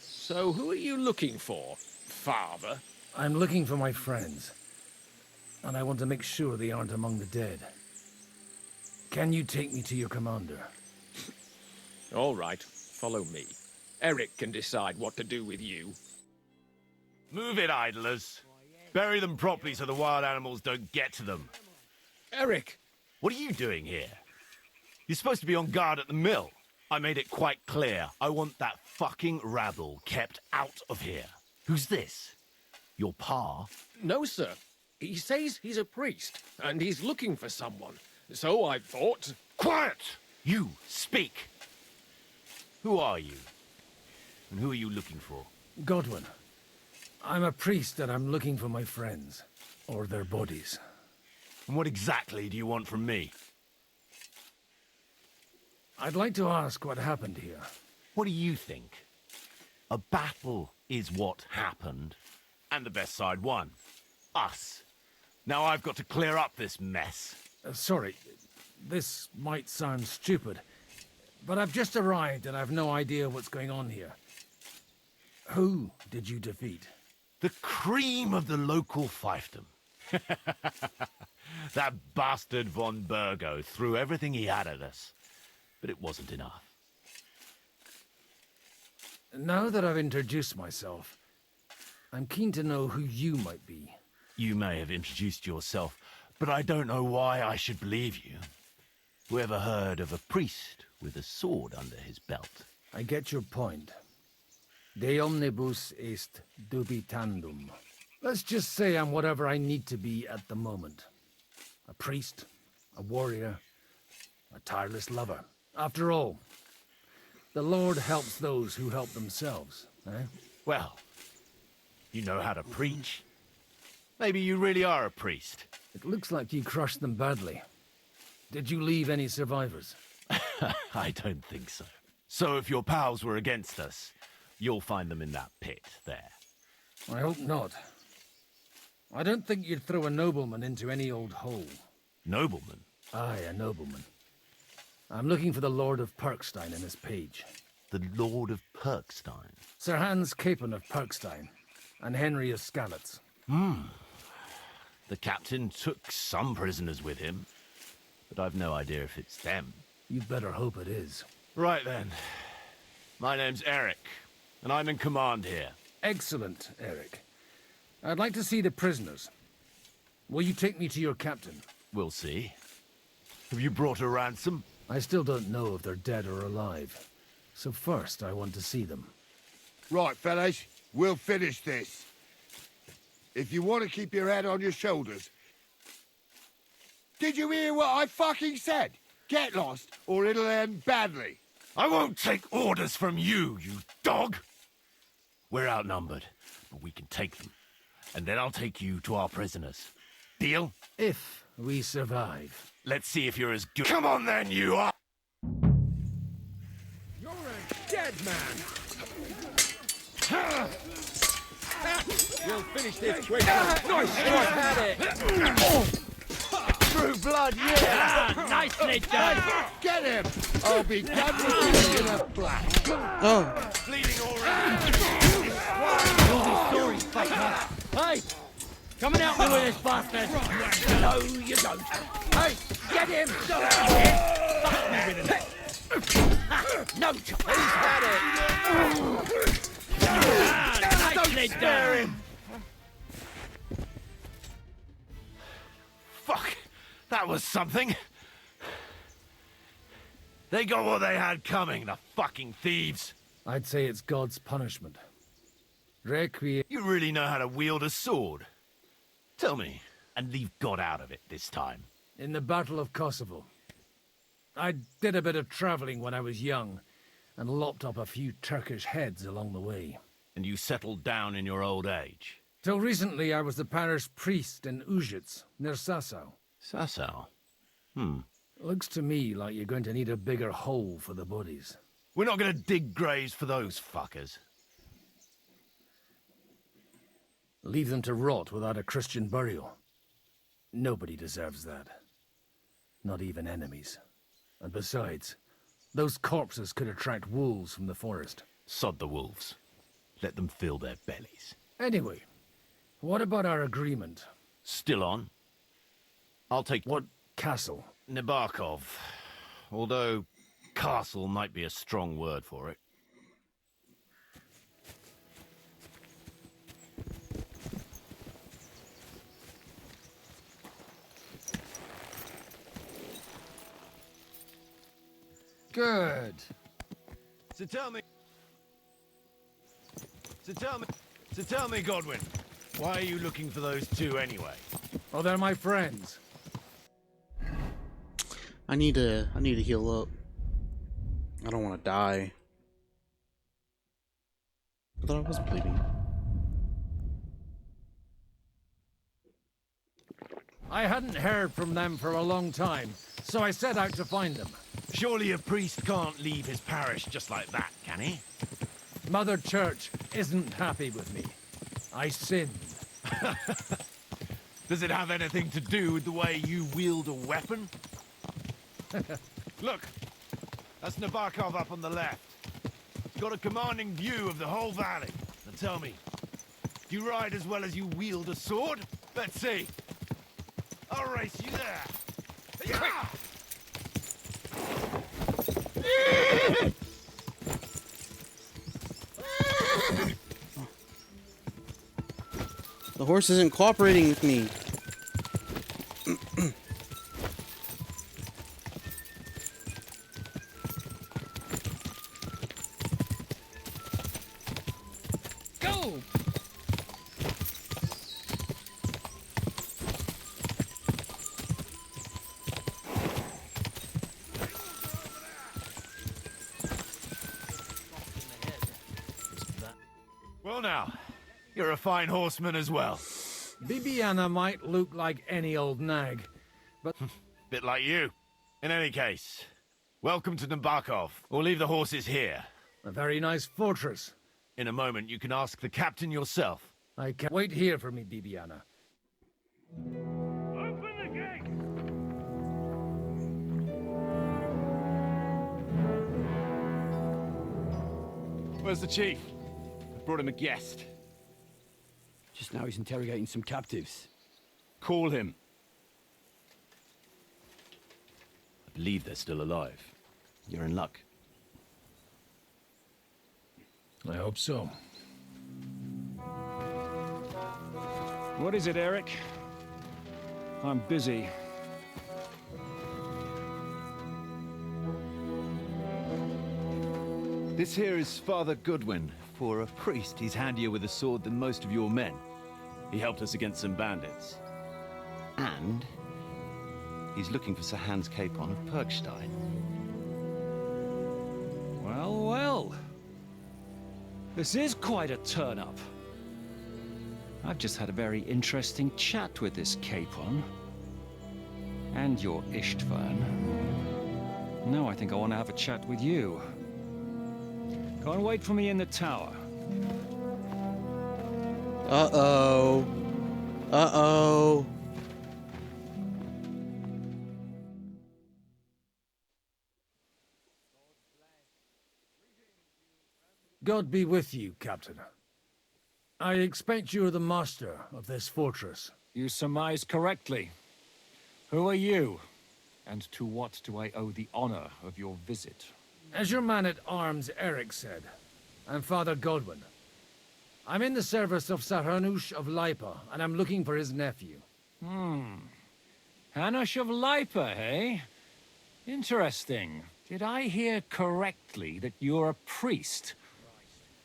So who are you looking for, father? I'm looking for my friends. And I want to make sure they aren't among the dead. Can you take me to your commander? All right, follow me. Eric can decide what to do with you. Move it, idlers. Bury them properly so the wild animals don't get to them. Eric! What are you doing here? You're supposed to be on guard at the mill. I made it quite clear. I want that fucking rabble kept out of here. Who's this? Your pa? No, sir. He says he's a priest, and he's looking for someone. So I thought... Quiet! You, speak! Who are you? And who are you looking for? Godwin. I'm a priest and I'm looking for my friends. Or their bodies. And what exactly do you want from me? I'd like to ask what happened here. What do you think? A battle is what happened, and the best side won. Us. Now I've got to clear up this mess. Sorry, this might sound stupid, but I've just arrived and I've no idea what's going on here. Who did you defeat? The cream of the local fiefdom. That bastard von Burgo threw everything he had at us, but it wasn't enough. Now that I've introduced myself, I'm keen to know who you might be. You may have introduced yourself, but I don't know why I should believe you. Whoever heard of a priest with a sword under his belt? I get your point. De omnibus est dubitandum. Let's just say I'm whatever I need to be at the moment. A priest, a warrior, a tireless lover. After all, The Lord helps those who help themselves, eh? Well, you know how to preach. Maybe you really are a priest. It looks like you crushed them badly. Did you leave any survivors? I don't think so. So if your pals were against us, you'll find them in that pit there. I hope not. I don't think you'd throw a nobleman into any old hole. Nobleman? Aye, a nobleman. I'm looking for the Lord of Perkstein in this page. The Lord of Perkstein? Sir Hans Capon of Perkstein, and Henry of Skalitz. The captain took some prisoners with him, but I've no idea if it's them. You'd better hope it is. Right then. My name's Eric, and I'm in command here. Excellent, Eric. I'd like to see the prisoners. Will you take me to your captain? We'll see. Have you brought a ransom? I still don't know if they're dead or alive. So first, I want to see them. Right, fellas, we'll finish this. If you want to keep your head on your shoulders... Did you hear what I fucking said? Get lost, or it'll end badly. I won't take orders from you, you dog! We're outnumbered, but we can take them. And then I'll take you to our prisoners. Deal? If we survive. Let's see if you're as good. Come on then, you are! You're a dead man! We'll finish this quick. Nice strike! Had it! True blood, yeah! Nicely done! Get him! I'll be done with you in a flash. Oh. Bleeding already! Stories, fucker! Hey! Coming out with this bastard! No, you don't! Hey! Get him! Fuck me with him! No chance! He's had it! Nicely done! Fuck! That was something! They got what they had coming, the fucking thieves! I'd say it's God's punishment. Requiem. You really know how to wield a sword? Tell me, and leave God out of it this time. In the Battle of Kosovo. I did a bit of traveling when I was young, and lopped up a few Turkish heads along the way. And you settled down in your old age? Till recently, I was the parish priest in Užice, near Sasau. Sasau? Looks to me like you're going to need a bigger hole for the bodies. We're not going to dig graves for those fuckers. Leave them to rot without a Christian burial. Nobody deserves that. Not even enemies. And besides, those corpses could attract wolves from the forest. Sod the wolves. Let them fill their bellies. Anyway, what about our agreement? Still on. I'll take... What castle? Nabokov. Although, castle might be a strong word for it. Good. So tell me, Godwin, why are you looking for those two anyway? Oh, they're my friends. I need to heal up. I don't want to die. I thought I was bleeding. I hadn't heard from them for a long time, so I set out to find them. Surely a priest can't leave his parish just like that, can he? Mother Church isn't happy with me. I sinned. Does it have anything to do with the way you wield a weapon? Look, that's Nabokov up on the left. He's got a commanding view of the whole valley. Now tell me, do you ride as well as you wield a sword? Let's see. I'll race you there. Yeah! The horse isn't cooperating with me. Go! Well now, you're a fine horseman as well. Bibiana might look like any old nag, but... Bit like you. In any case, welcome to Nabokov. We'll leave the horses here. A very nice fortress. In a moment, you can ask the captain yourself. I can't wait here for me, Bibiana. Open the gate! Where's the chief? I brought him a guest. Just now he's interrogating some captives. Call him. I believe they're still alive. You're in luck. I hope so. What is it, Eric? I'm busy. This here is Father Goodwin. For a priest, he's handier with a sword than most of your men. He helped us against some bandits. And he's looking for Sir Hans Capon of Perkstein. Well, well. This is quite a turn-up. I've just had a very interesting chat with this Capon. And your Istvan. Now I think I want to have a chat with you. Go and wait for me in the tower. Uh-oh. Uh-oh. God be with you, Captain. I expect you're the master of this fortress. You surmise correctly. Who are you? And to what do I owe the honor of your visit? As your man-at-arms Eric said, I'm Father Godwin. I'm in the service of Sir Hanush of Lipa, and I'm looking for his nephew. Hanush of Lipa, eh? Interesting. Did I hear correctly that you're a priest?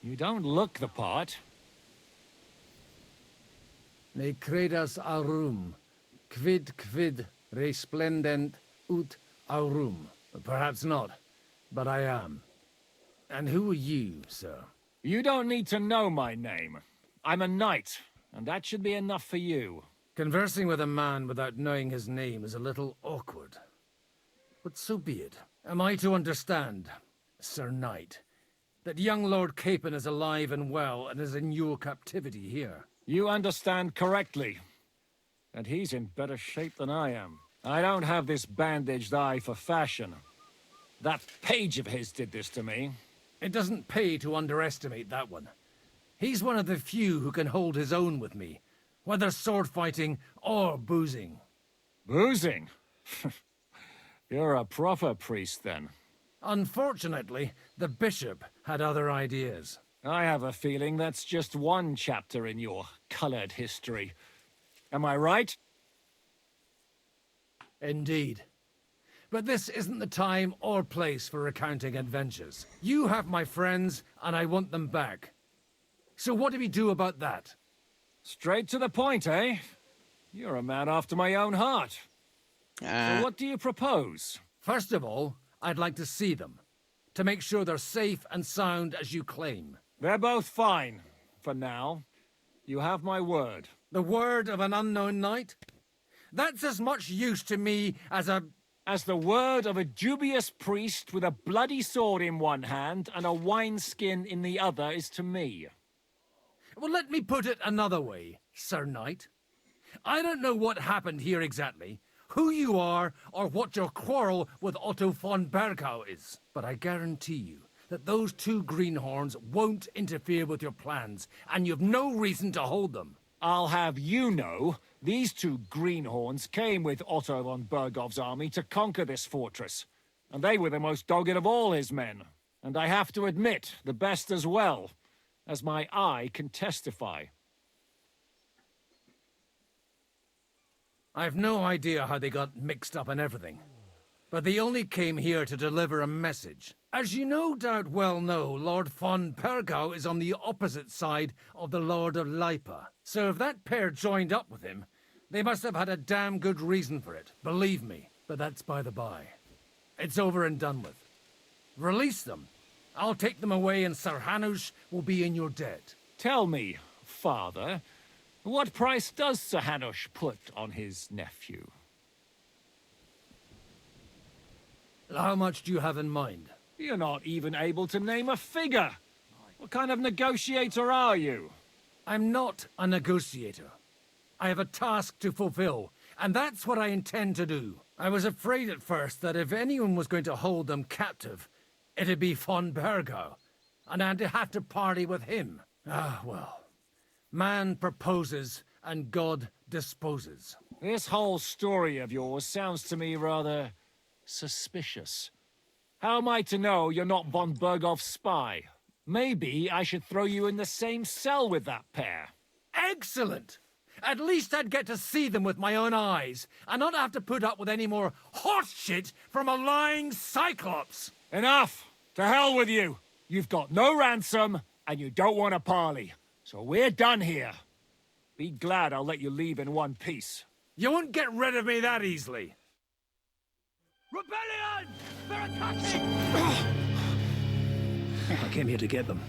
You don't look the part. Ne credas aurum, quid resplendent ut aurum. Perhaps not, but I am. And who are you, sir? You don't need to know my name. I'm a knight, and that should be enough for you. Conversing with a man without knowing his name is a little awkward. But so be it. Am I to understand, Sir Knight, that young Lord Capon is alive and well and is in your captivity here? You understand correctly. And he's in better shape than I am. I don't have this bandaged eye for fashion. That page of his did this to me. It doesn't pay to underestimate that one. He's one of the few who can hold his own with me, whether sword fighting or boozing. Boozing? You're a proper priest, then. Unfortunately, the bishop had other ideas. I have a feeling that's just one chapter in your colored history. Am I right? Indeed. But this isn't the time or place for recounting adventures. You have my friends, and I want them back. So what do we do about that? Straight to the point, eh? You're a man after my own heart. So what do you propose? First of all, I'd like to see them, to make sure they're safe and sound as you claim. They're both fine, for now. You have my word. The word of an unknown knight? That's as much use to me as the word of a dubious priest with a bloody sword in one hand and a wineskin in the other is to me. Well, let me put it another way, Sir Knight. I don't know what happened here exactly, who you are, or what your quarrel with Otto von Bergau is. But I guarantee you that those two greenhorns won't interfere with your plans, and you've no reason to hold them. I'll have you know, these two greenhorns came with Otto von Bergov's army to conquer this fortress. And they were the most dogged of all his men. And I have to admit, the best as well, as my eye can testify. I've no idea how they got mixed up in everything, but they only came here to deliver a message. As you no doubt well know, Lord von Bergau is on the opposite side of the Lord of Lipa. So if that pair joined up with him, they must have had a damn good reason for it, believe me. But that's by the by. It's over and done with. Release them. I'll take them away and Sir Hanush will be in your debt. Tell me, father, what price does Sir Hanush put on his nephew? How much do you have in mind? You're not even able to name a figure. What kind of negotiator are you? I'm not a negotiator. I have a task to fulfill, and that's what I intend to do. I was afraid at first that if anyone was going to hold them captive, it'd be von Bergau, and I'd have to party with him. Ah, well. Man proposes, and God disposes. This whole story of yours sounds to me rather suspicious. How am I to know you're not von Bergov's spy? Maybe I should throw you in the same cell with that pair. Excellent! At least I'd get to see them with my own eyes, and not have to put up with any more horse shit from a lying cyclops! Enough! To hell with you! You've got no ransom, and you don't want a parley. So we're done here. Be glad I'll let you leave in one piece. You won't get rid of me that easily. Rebellion! They're attacking! I came here to get them,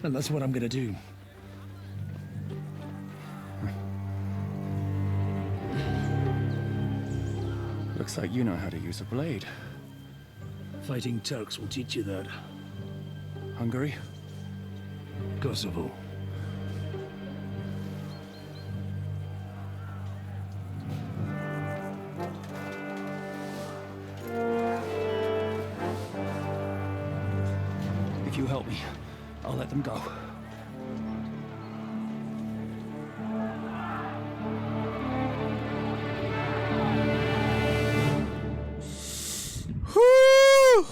and that's what I'm gonna do. Looks like you know how to use a blade. Fighting Turks will teach you that. Hungary? Kosovo. If you help me, I'll let them go. Whew!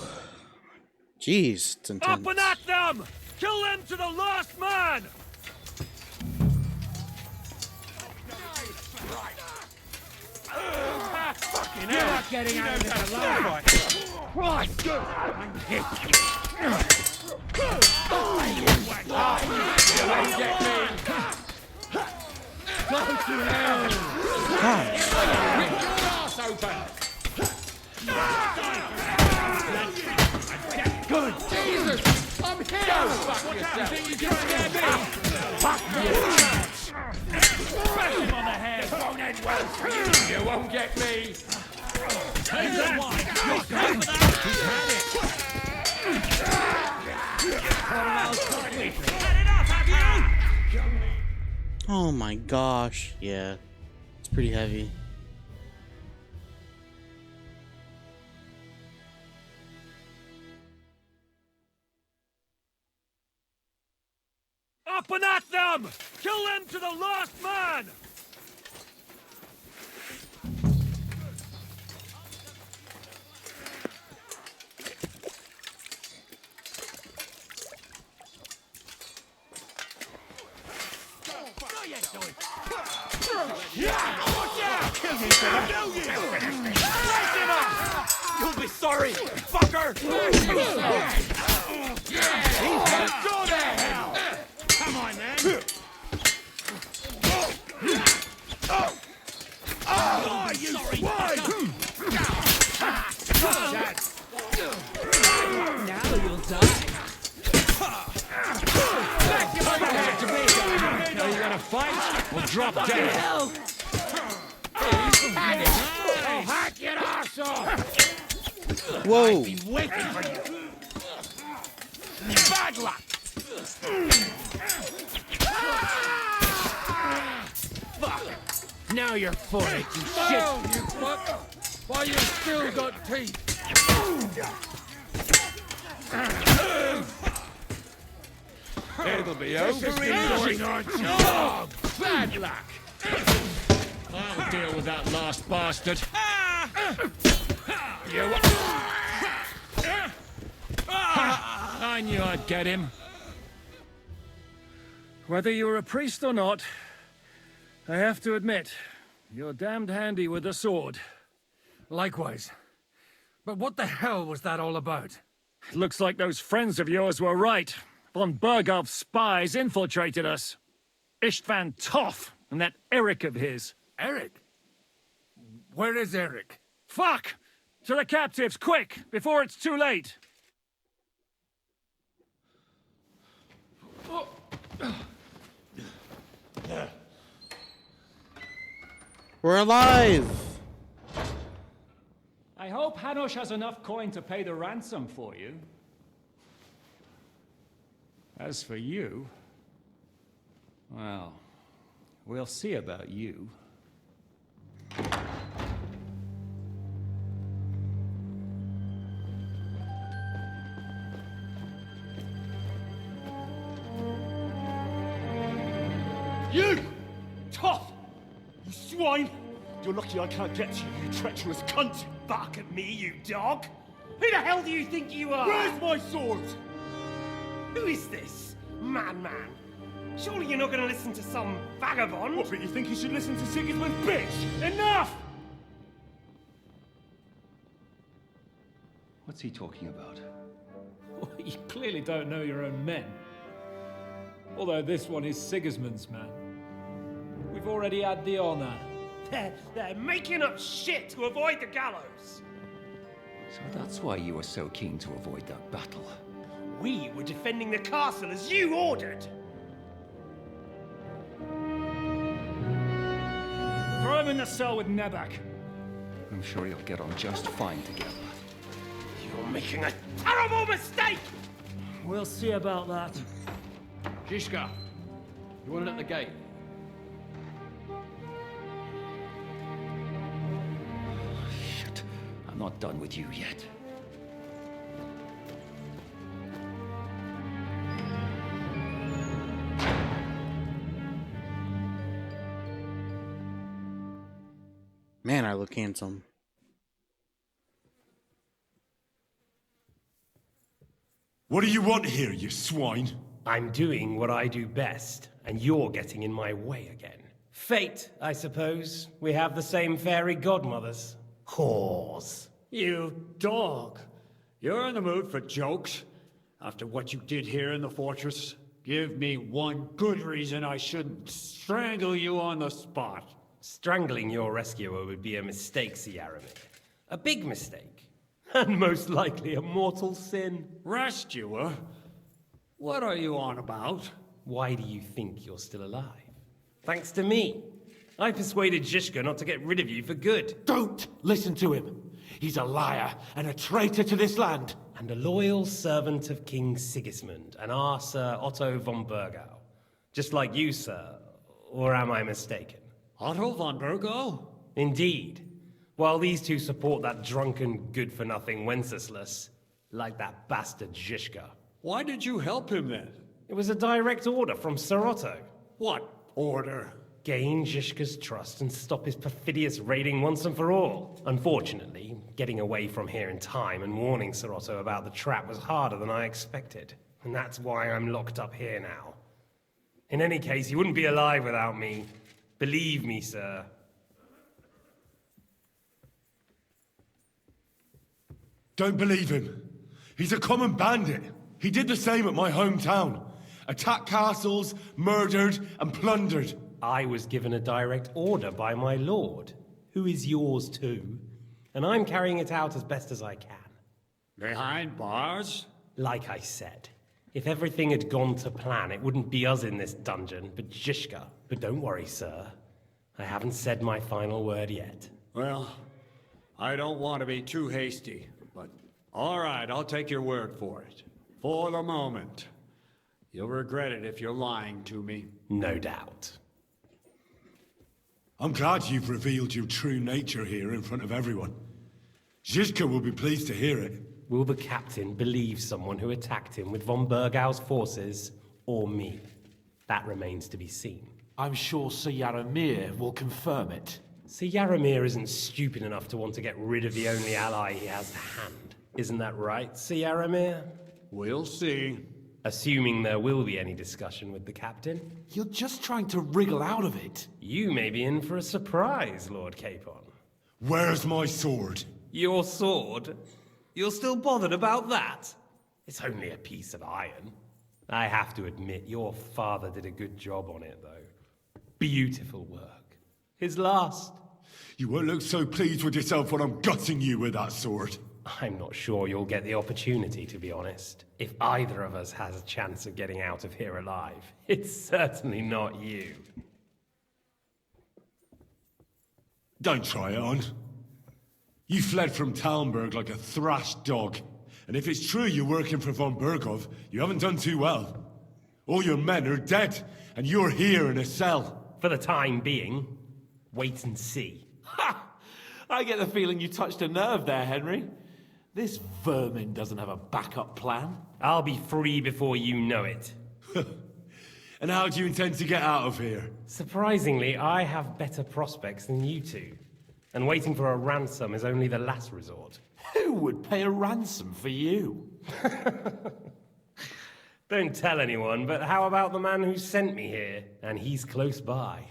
Jeez, it's intense. Up and at them! Kill them to the last man! Fucking hell! You're not getting out of this alone, boy. Right! You won't get me! Go to hell! Rip your ass open! Good Jesus! I'm here! Go fuck yourself! You think you can scare me? Fuck you! Smash him on the head! This won't end well for you! You won't get me! Take that! You're going for that! He's had it! Had enough, have you? Oh my gosh, yeah. It's pretty heavy. Up and at them! Kill them to the last man! You'll be sorry, fucker! Go to hell! Come on, man! Oh, you swine! Now you'll die. Now you gonna fight or drop dead? Hell! Oh, hack your ass off! Whoa! I've been waiting for you! Bad luck! Fuck! Now you're for it, you shit! Oh, you fuck! Why you still got teeth? It'll be over in your job! Bad luck! I'll deal with that last bastard. You... I knew I'd get him. Whether you're a priest or not, I have to admit, you're damned handy with a sword. Likewise. But what the hell was that all about? It looks like those friends of yours were right. Von Bergov's spies infiltrated us. Istvan Toff and that Eric of his. Eric? Where is Eric? Fuck! To the captives, quick, before it's too late! We're alive! I hope Hanush has enough coin to pay the ransom for you. As for you, well, we'll see about you. You! Tough! You swine! You're lucky I can't get to you, you treacherous cunt! Bark at me, you dog! Who the hell do you think you are? Where's my sword? Who is this? Man. Surely you're not gonna listen to some vagabond? What, but you think you should listen to Sigismund's bitch? Enough! What's he talking about? You clearly don't know your own men. Although this one is Sigismund's man. We've already had the honor. They're making up shit to avoid the gallows! So that's why you were so keen to avoid that battle. We were defending the castle as you ordered! Throw him in the cell with Nebak. I'm sure you'll get on just fine together. You're making a terrible mistake! We'll see about that. Zhishka, you want it at the gate? Shit, I'm not done with you yet. Man, I look handsome. What do you want here, you swine? I'm doing what I do best, and you're getting in my way again. Fate, I suppose. We have the same fairy godmothers. Whores. You dog. You're in the mood for jokes? After what you did here in the fortress? Give me one good reason I shouldn't strangle you on the spot. Strangling your rescuer would be a mistake, Siaramir. A big mistake. And most likely a mortal sin. Rescuer? What are you on about? Why do you think you're still alive? Thanks to me. I persuaded Zhishka not to get rid of you for good. Don't listen to him. He's a liar and a traitor to this land. And a loyal servant of King Sigismund and our Sir Otto von Burgau. Just like you, sir. Or am I mistaken? Otto von Burgau? Indeed. While these two support that drunken, good-for-nothing Wenceslas, like that bastard Zhishka. Why did you help him then? It was a direct order from Sir Otto. What order? Gain Zhishka's trust and stop his perfidious raiding once and for all. Unfortunately, getting away from here in time and warning Sir Otto about the trap was harder than I expected. And that's why I'm locked up here now. In any case, you wouldn't be alive without me. Believe me, sir. Don't believe him. He's a common bandit. He did the same at my hometown. Attacked castles, murdered, and plundered. I was given a direct order by my lord, who is yours too, and I'm carrying it out as best as I can. Behind bars? Like I said, if everything had gone to plan, it wouldn't be us in this dungeon, but Zhishka. But don't worry, sir. I haven't said my final word yet. Well, I don't want to be too hasty, but all right, I'll take your word for it. For the moment. You'll regret it if you're lying to me. No doubt. I'm glad you've revealed your true nature here in front of everyone. Zhishka will be pleased to hear it. Will the captain believe someone who attacked him with von Burgau's forces, or me? That remains to be seen. I'm sure Sir Yaramir will confirm it. Sir Yaramir isn't stupid enough to want to get rid of the only ally he has to hand. Isn't that right, Sir Yaramir? We'll see. Assuming there will be any discussion with the captain. You're just trying to wriggle out of it. You may be in for a surprise, Lord Capon. Where's my sword? Your sword? You're still bothered about that? It's only a piece of iron. I have to admit, your father did a good job on it, though. Beautiful work. His last. You won't look so pleased with yourself when I'm gutting you with that sword. I'm not sure you'll get the opportunity, to be honest. If either of us has a chance of getting out of here alive, it's certainly not you. Don't try it on. You fled from Talmberg like a thrashed dog. And if it's true you're working for von Bergov, you haven't done too well. All your men are dead, and you're here in a cell. For the time being, wait and see. Ha! I get the feeling you touched a nerve there, Henry. This vermin doesn't have a backup plan. I'll be free before you know it. And how do you intend to get out of here? Surprisingly, I have better prospects than you two. And waiting for a ransom is only the last resort. Who would pay a ransom for you? Don't tell anyone, but how about the man who sent me here? And he's close by.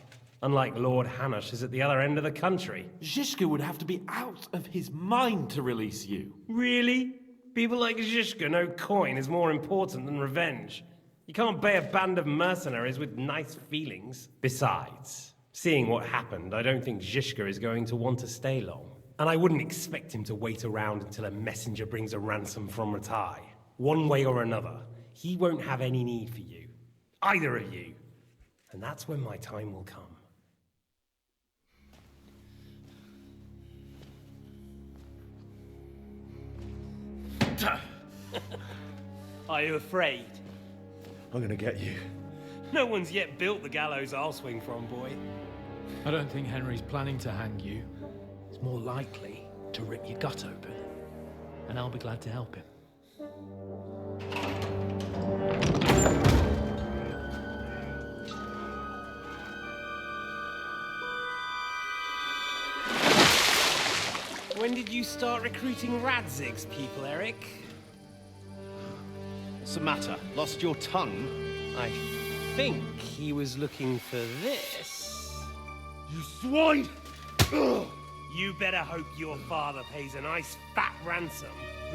Unlike Lord Hanush is at the other end of the country. Zhishka would have to be out of his mind to release you. Really? People like Zhishka know coin is more important than revenge. You can't pay a band of mercenaries with nice feelings. Besides, seeing what happened, I don't think Zhishka is going to want to stay long. And I wouldn't expect him to wait around until a messenger brings a ransom from Ratai. One way or another, he won't have any need for you. Either of you. And that's when my time will come. Are you afraid? I'm gonna get you. No one's yet built the gallows I'll swing from, boy. I don't think Henry's planning to hang you. He's more likely to rip your gut open. And I'll be glad to help him. When did you start recruiting Radzig's people, Eric? What's the matter? Lost your tongue? I think he was looking for this. You swine! Ugh. You better hope your father pays a nice fat ransom.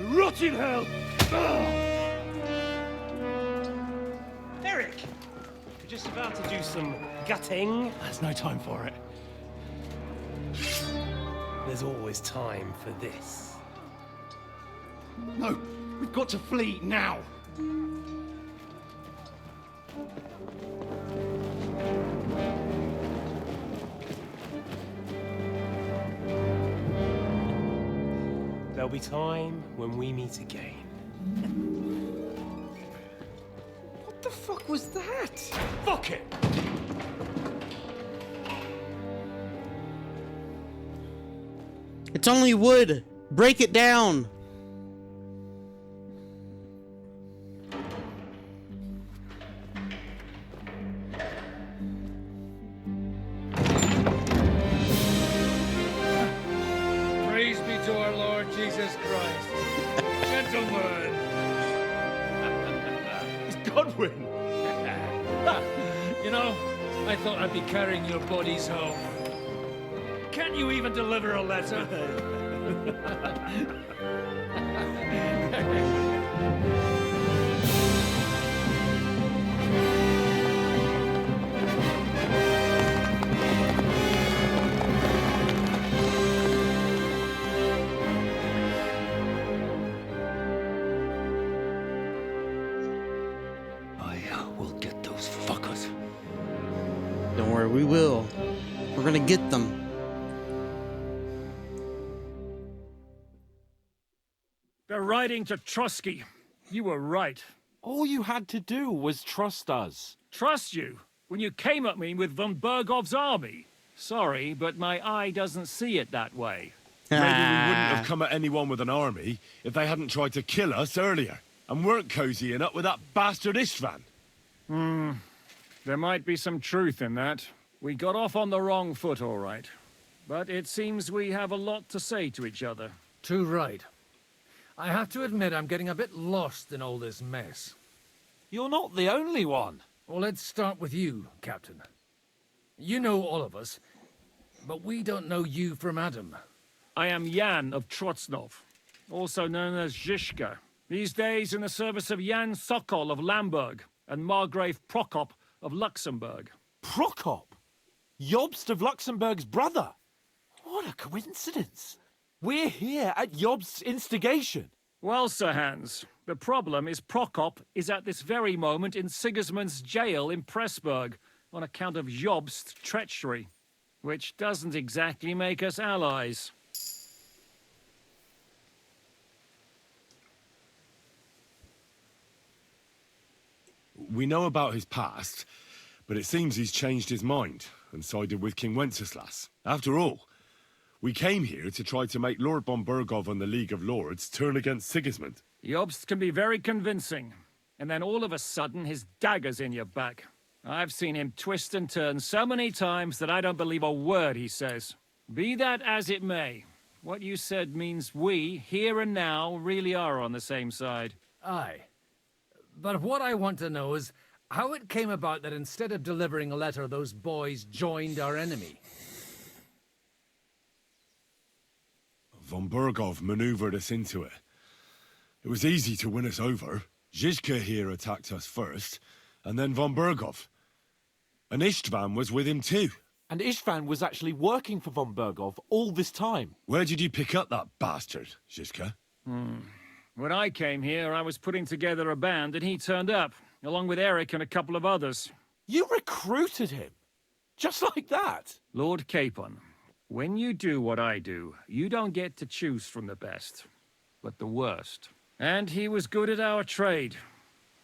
Rot in hell! Eric! You're just about to do some gutting. There's no time for it. There's always time for this. No, we've got to flee now. There'll be time when we meet again. What the fuck was that? Fuck it! It's only wood. Break it down. Praise be to our Lord Jesus Christ. Gentlemen. It's Godwin. You know, I thought I'd be carrying your bodies home. Can't you even deliver a letter? I will get those fuckers. Don't worry, we will. We're gonna get them. They're riding to Trusky. You were right. All you had to do was trust us. Trust you? When you came at me with von Bergov's army? Sorry, but my eye doesn't see it that way. Maybe we wouldn't have come at anyone with an army if they hadn't tried to kill us earlier and weren't cozying up with that bastard Istvan. There might be some truth in that. We got off on the wrong foot, all right. But it seems we have a lot to say to each other. Too right. I have to admit I'm getting a bit lost in all this mess. You're not the only one. Well, let's start with you, Captain. You know all of us, but we don't know you from Adam. I am Jan of Trotsnov, also known as Zhishka. These days in the service of Jan Sokol of Lamberg and Margrave Prokop of Luxembourg. Prokop? Jobst of Luxembourg's brother? What a coincidence. We're here at Jobst's instigation. Well, Sir Hans, the problem is Prokop is at this very moment in Sigismund's jail in Pressburg on account of Jobst's treachery. which doesn't exactly make us allies. We know about his past, but it seems he's changed his mind and sided with King Wenceslas. After all, we came here to try to make Lord von Burgov and the League of Lords turn against Sigismund. Jobst can be very convincing, and then all of a sudden his dagger's in your back. I've seen him twist and turn so many times that I don't believe a word he says. Be that as it may, what you said means we, here and now, really are on the same side. Aye. But what I want to know is how it came about that instead of delivering a letter, those boys joined our enemy. Von Burgov maneuvered us into it. It was easy to win us over. Zizka here attacked us first, and then von Burgov. And Istvan was with him too. And Istvan was actually working for von Burgov all this time. Where did you pick up that bastard, Zizka? When I came here, I was putting together a band, and he turned up, along with Eric and a couple of others. You recruited him? Just like that? Lord Capon, when you do what I do, you don't get to choose from the best, but the worst. And he was good at our trade.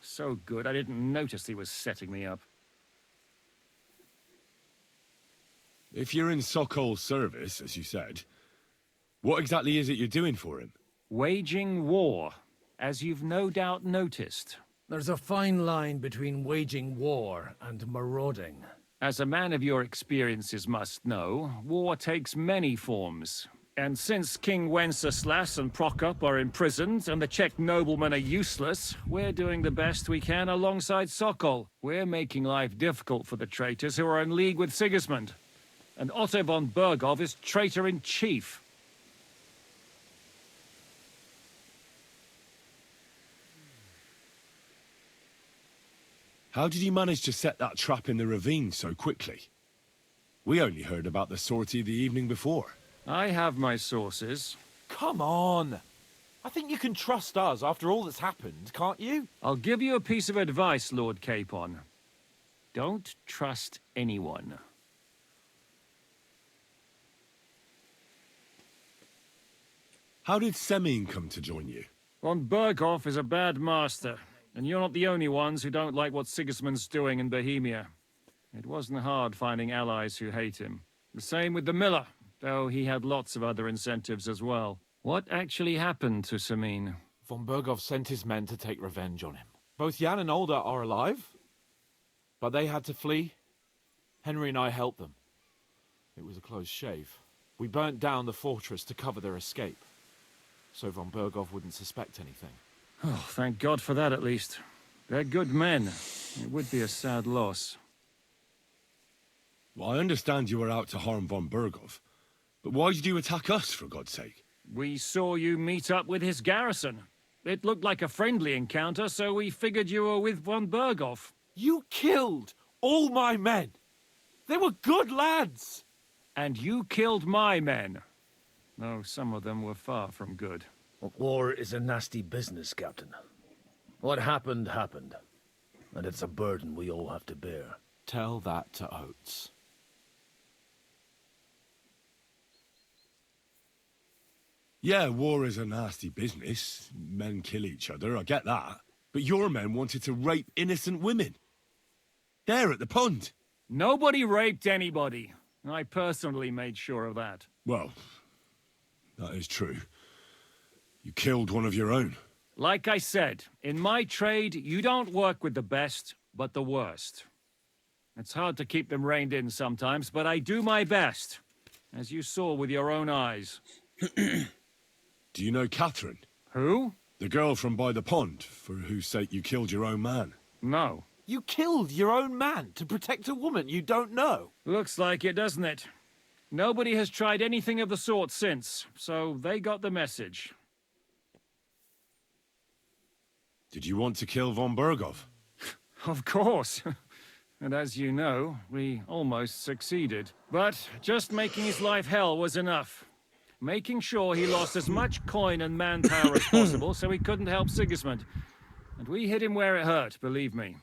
So good, I didn't notice he was setting me up. If you're in Sokol's service, as you said, what exactly is it you're doing for him? Waging war, as you've no doubt noticed. There's a fine line between waging war and marauding. As a man of your experiences must know, war takes many forms. And since King Wenceslas and Prokop are imprisoned and the Czech noblemen are useless, we're doing the best we can alongside Sokol. We're making life difficult for the traitors who are in league with Sigismund. And Otto von Burgov is traitor-in-chief. How did you manage to set that trap in the ravine so quickly? We only heard about the sortie the evening before. I have my sources. Come on. I think you can trust us after all that's happened, can't you? I'll give you a piece of advice, Lord Capon. Don't trust anyone. How did Semyon come to join you? Von Burgov is a bad master, and you're not the only ones who don't like what Sigismund's doing in Bohemia. It wasn't hard finding allies who hate him. The same with the miller, though he had lots of other incentives as well. What actually happened to Semyon? Von Burgov sent his men to take revenge on him. Both Jan and Olda are alive, but they had to flee. Henry and I helped them. It was a close shave. We burnt down the fortress to cover their escape, so von Burgov wouldn't suspect anything. Oh, thank God for that at least. They're good men. It would be a sad loss. Well, I understand you were out to harm von Burgov, but why did you attack us, for God's sake? We saw you meet up with his garrison. It looked like a friendly encounter, so we figured you were with von Burgov. You killed all my men! They were good lads! And you killed my men. Though some of them were far from good. War is a nasty business, Captain. What happened, happened. And it's a burden we all have to bear. Tell that to Oates. Yeah, war is a nasty business. Men kill each other, I get that. But your men wanted to rape innocent women. There at the pond. Nobody raped anybody. I personally made sure of that. Well, that is true. You killed one of your own. Like I said, in my trade, you don't work with the best, but the worst. It's hard to keep them reined in sometimes, but I do my best, as you saw with your own eyes. Do you know Catherine? Who? The girl from by the pond, for whose sake you killed your own man. No. You killed your own man to protect a woman you don't know. Looks like it, doesn't it? Nobody has tried anything of the sort since, so they got the message. Did you want to kill von Burgov? Of course. And as you know, we almost succeeded. But just making his life hell was enough. Making sure he lost as much coin and manpower as possible so he couldn't help Sigismund. And we hit him where it hurt, believe me.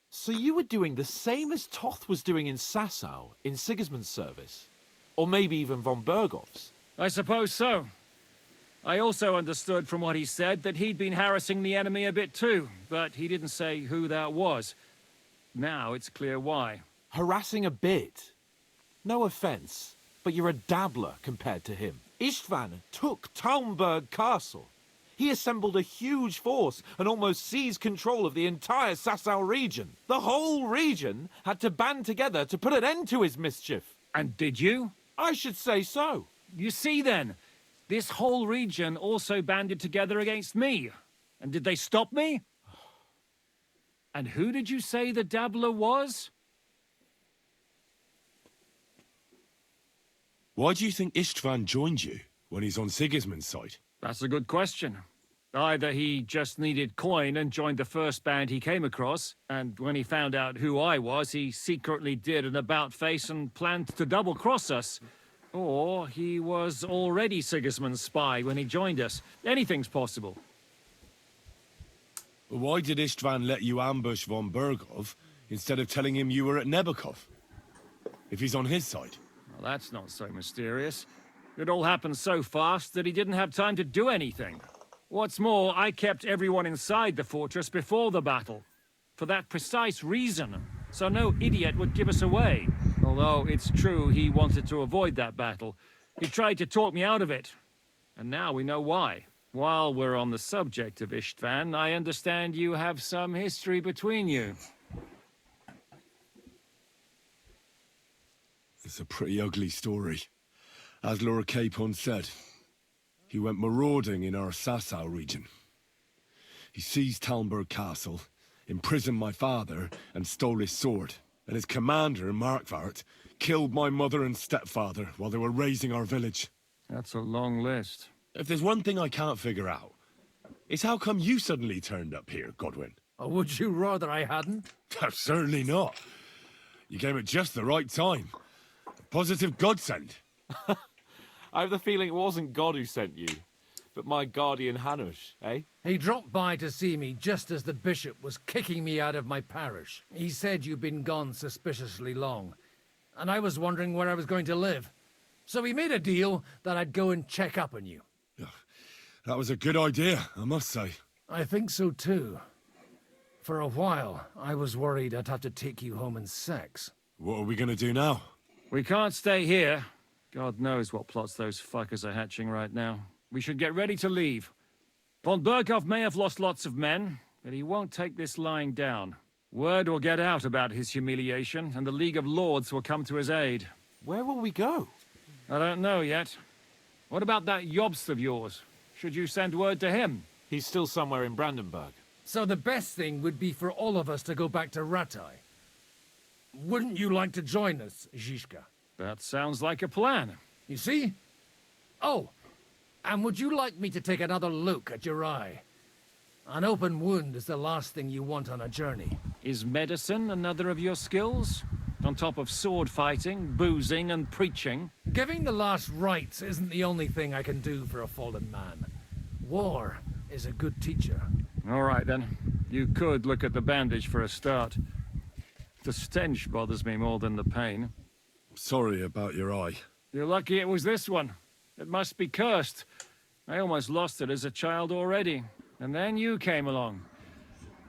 So you were doing the same as Toth was doing in Sasau, in Sigismund's service? Or maybe even von Bergov's. I suppose so. I also understood from what he said that he'd been harassing the enemy a bit too, but he didn't say who that was. Now it's clear why. Harassing a bit? No offense, but you're a dabbler compared to him. Istvan took Talmberg Castle. He assembled a huge force and almost seized control of the entire Sasau region. The whole region had to band together to put an end to his mischief. And did you? I should say so. You see then, this whole region also banded together against me. And did they stop me? And who did you say the dabbler was? Why do you think Istvan joined you when he's on Sigismund's side? That's a good question. Either he just needed coin and joined the first band he came across, and when he found out who I was, he secretly did an about-face and planned to double-cross us. Or he was already Sigismund's spy when he joined us. Anything's possible. Why did Istvan let you ambush von Bergov instead of telling him you were at Nebukov? If he's on his side. Well, that's not so mysterious. It all happened so fast that he didn't have time to do anything. What's more, I kept everyone inside the fortress before the battle. For that precise reason, so no idiot would give us away. Although it's true he wanted to avoid that battle. He tried to talk me out of it. And now we know why. While we're on the subject of Istvan, I understand you have some history between you. It's a pretty ugly story. As Lord Capon said, he went marauding in our Sasau region. He seized Talmberg Castle, imprisoned my father, and stole his sword. And his commander, Markvart, killed my mother and stepfather while they were raising our village. That's a long list. If there's one thing I can't figure out, it's how come you suddenly turned up here, Godwin? Or would you rather I hadn't? Certainly not. You came at just the right time. A positive godsend. I have the feeling it wasn't God who sent you, but my guardian Hanush, eh? He dropped by to see me just as the bishop was kicking me out of my parish. He said you'd been gone suspiciously long, and I was wondering where I was going to live. So we made a deal that I'd go and check up on you. That was a good idea, I must say. I think so too. For a while, I was worried I'd have to take you home in sex. What are we gonna do now? We can't stay here. God knows what plots those fuckers are hatching right now. We should get ready to leave. Von Berghoff may have lost lots of men, but he won't take this lying down. Word will get out about his humiliation, and the League of Lords will come to his aid. Where will we go? I don't know yet. What about that Jobst of yours? Should you send word to him? He's still somewhere in Brandenburg. So the best thing would be for all of us to go back to Ratai. Wouldn't you like to join us, Zizka? That sounds like a plan. You see? Oh, and would you like me to take another look at your eye? An open wound is the last thing you want on a journey. Is medicine another of your skills? On top of sword fighting, boozing, and preaching? Giving the last rites isn't the only thing I can do for a fallen man. War is a good teacher. All right, then. You could look at the bandage for a start. The stench bothers me more than the pain. Sorry about your eye. You're lucky it was this one. It must be cursed. I almost lost it as a child already. And then you came along.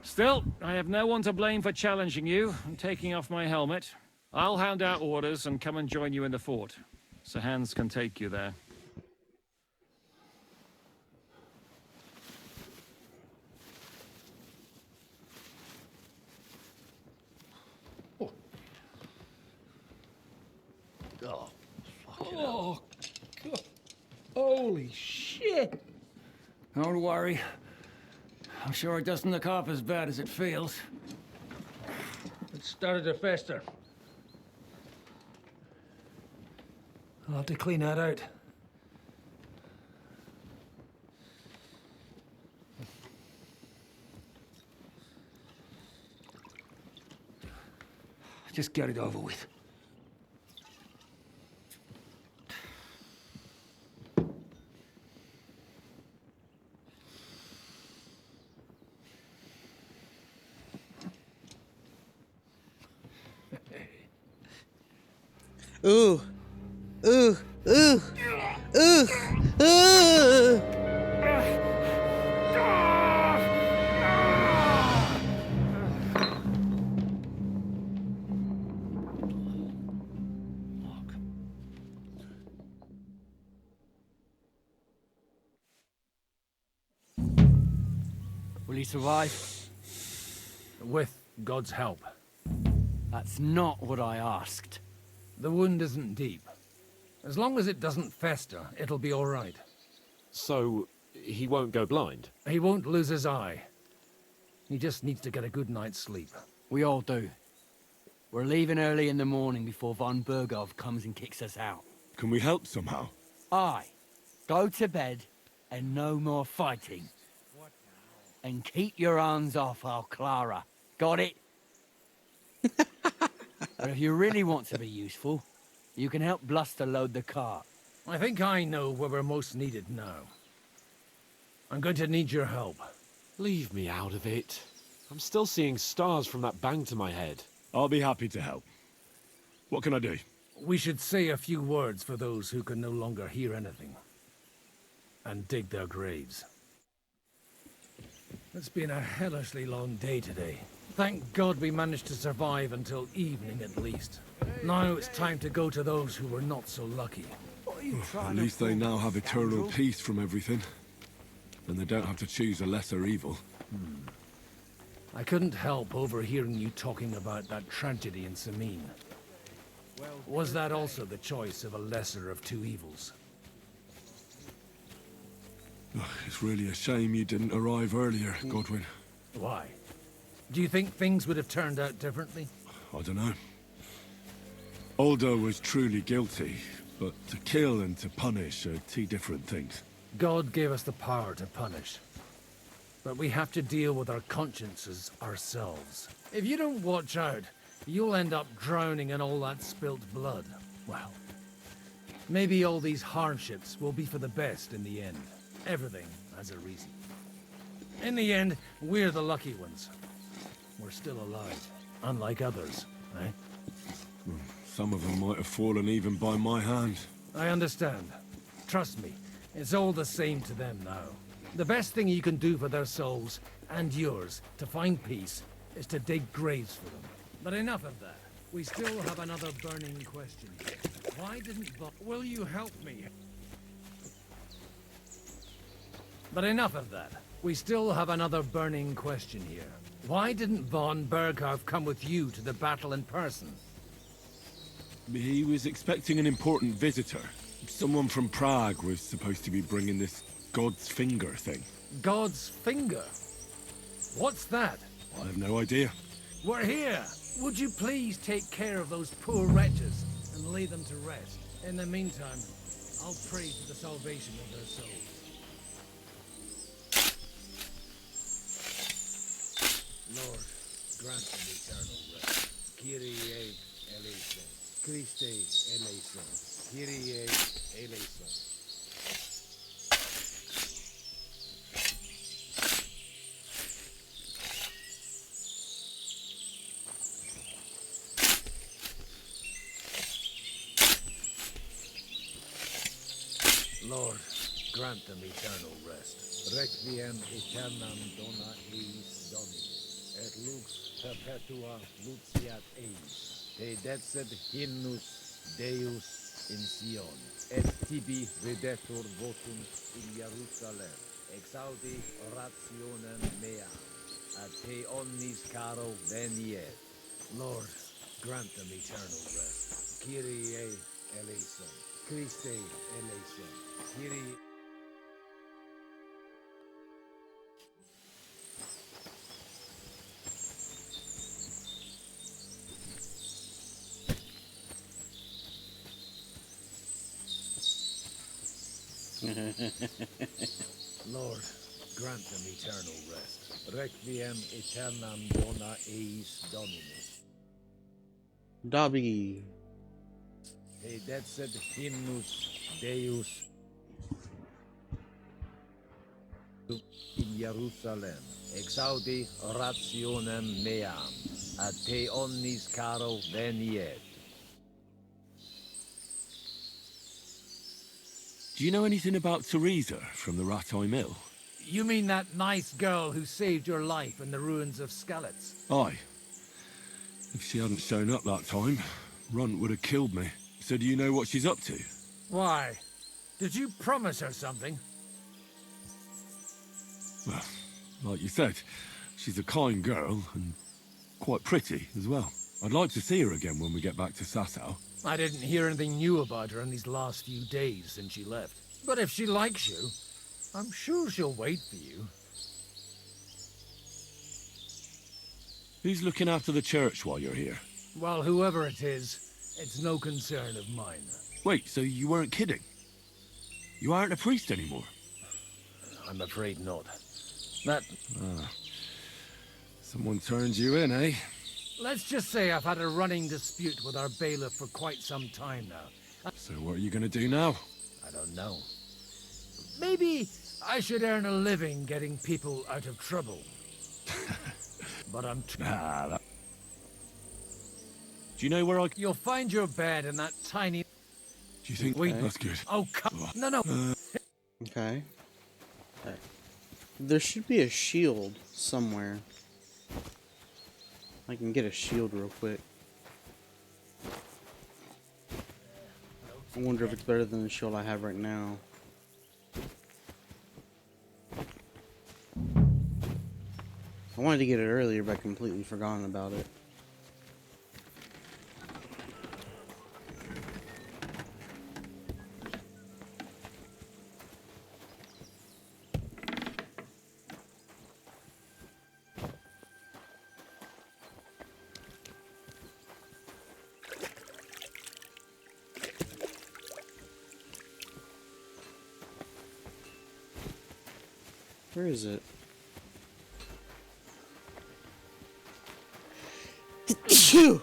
Still, I have no one to blame for challenging you and taking off my helmet. I'll hand out orders and come and join you in the fort. Sir Hans can take you there. Oh, oh, God. Holy shit! Don't worry. I'm sure it doesn't look half as bad as it feels. It started to fester. I'll have to clean that out. Just get it over with. Ooh. Ooh, ooh, ooh, ooh. Will he survive? With God's help. That's not what I asked. The wound isn't deep. As long as it doesn't fester, it'll be all right. So, he won't go blind? He won't lose his eye. He just needs to get a good night's sleep. We all do. We're leaving early in the morning before von Bergov comes and kicks us out. Can we help somehow? Aye. Go to bed and no more fighting. And keep your hands off our Clara. Got it? But if you really want to be useful, you can help Bluster load the cart. I think I know where we're most needed now. I'm going to need your help. Leave me out of it. I'm still seeing stars from that bang to my head. I'll be happy to help. What can I do? We should say a few words for those who can no longer hear anything. And dig their graves. It's been a hellishly long day today. Thank God we managed to survive until evening at least. Now it's time to go to those who were not so lucky. At least they now have eternal peace from everything. And they don't have to choose a lesser evil. I couldn't help overhearing you talking about that tragedy in Samin. Was that also the choice of a lesser of two evils? It's really a shame you didn't arrive earlier, Godwin. Why? Do you think things would have turned out differently? I don't know. Aldo was truly guilty, but to kill and to punish are two different things. God gave us the power to punish. But we have to deal with our consciences ourselves. If you don't watch out, you'll end up drowning in all that spilt blood. Well, maybe all these hardships will be for the best in the end. Everything has a reason. In the end, we're the lucky ones. We're still alive, unlike others, eh? Some of them might have fallen even by my hand. I understand. Trust me, it's all the same to them now. The best thing you can do for their souls, and yours, to find peace, is to dig graves for them. But enough of that. We still have another burning question. Why didn't Will you help me? But enough of that. We still have another burning question here. Why didn't von Berghoff come with you to the battle in person? He was expecting an important visitor. Someone from Prague was supposed to be bringing this God's Finger thing. God's Finger? What's that? I have no idea. We're here! Would you please take care of those poor wretches and lay them to rest? In the meantime, I'll pray for the salvation of their souls. Lord, grant them eternal rest. Kyrie eleison. Christe eleison. Kyrie eleison. Lord, grant them eternal rest. Requiem aeternam dona eis Domini, et lux perpetua luciat eis. Te decet hymnus Deus in Sion, et tibi videtur votum in Jerusalem. Exaudi orationem mea, ad te omnis caro veniet. Lord, grant them eternal rest. Kyrie eleison. Christe eleison. Kyrie... Lord, grant them eternal rest. Requiem aeternam dona eis Domini. Dobby. Te decet hymnus Deus in Jerusalem. Exaudi orationem meam, ad te omnis caro veniet. Do you know anything about Teresa from the Rattay Mill? You mean that nice girl who saved your life in the ruins of Skalitz? Aye. If she hadn't shown up that time, Runt would have killed me. So do you know what she's up to? Why? Did you promise her something? Well, like you said, she's a kind girl and quite pretty as well. I'd like to see her again when we get back to Sasau. I didn't hear anything new about her in these last few days since she left. But if she likes you, I'm sure she'll wait for you. Who's looking after the church while you're here? Well, whoever it is, it's no concern of mine. Wait, so you weren't kidding? You aren't a priest anymore? I'm afraid not. That... Someone turned you in, eh? Let's just say I've had a running dispute with our bailiff for quite some time now. So what are you gonna do now? I don't know. Maybe I should earn a living getting people out of trouble. But I'm... Do you know where I... You'll find your bed in that tiny... Do you think... That's good. Oh, come... No. Okay. There should be a shield somewhere. I can get a shield real quick. I wonder if it's better than the shield I have right now. I wanted to get it earlier, but I completely forgotten about it. Where is it? Phew!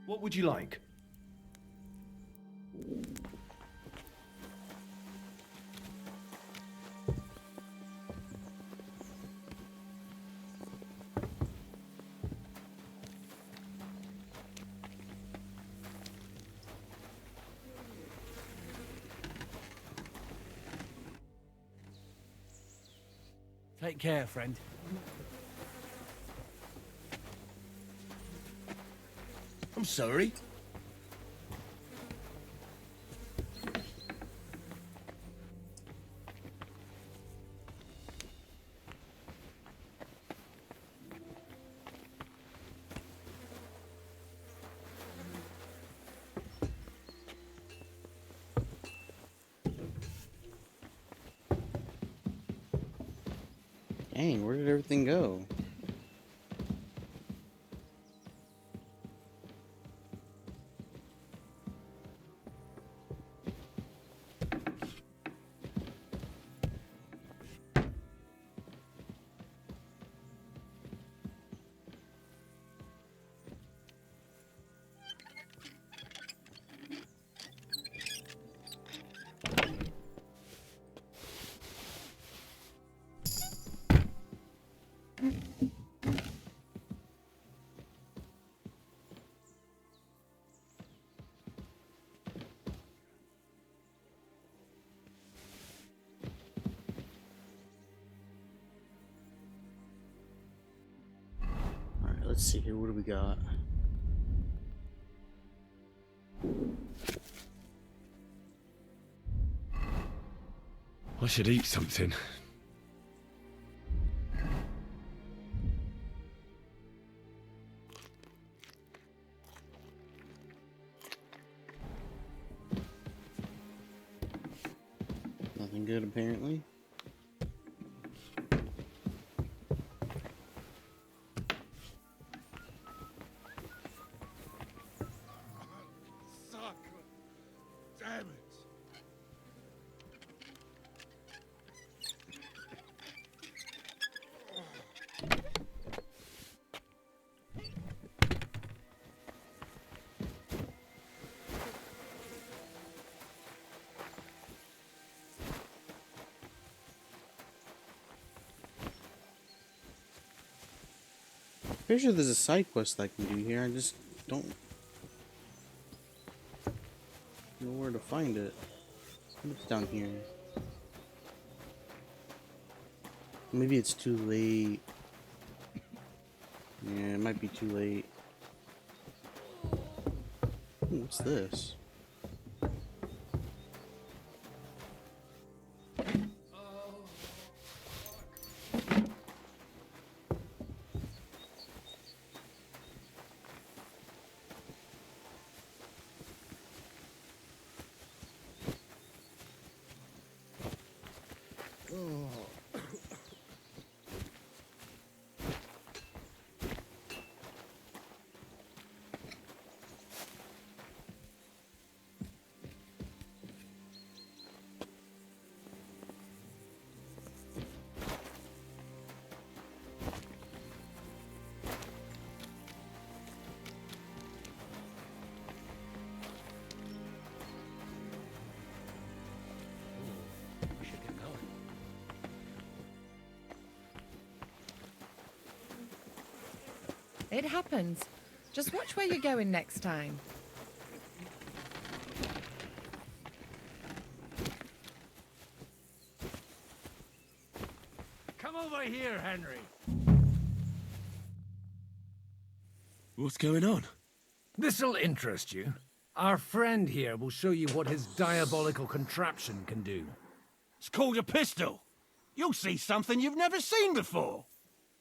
What would you like? Take care, friend. I'm sorry. Dang, where did everything go? Alright, let's see here. What do we got? I should eat something. Nothing good, apparently. Suck! Damn it! Pretty sure there's a side quest I can do here. I just don't know where to find it. What's down here? Maybe it's too late. Yeah, it might be too late. Ooh, what's this? It happens. Just watch where you're going next time. Come over here, Henry. What's going on? This'll interest you. Our friend here will show you what his diabolical contraption can do. It's called a pistol. You'll see something you've never seen before.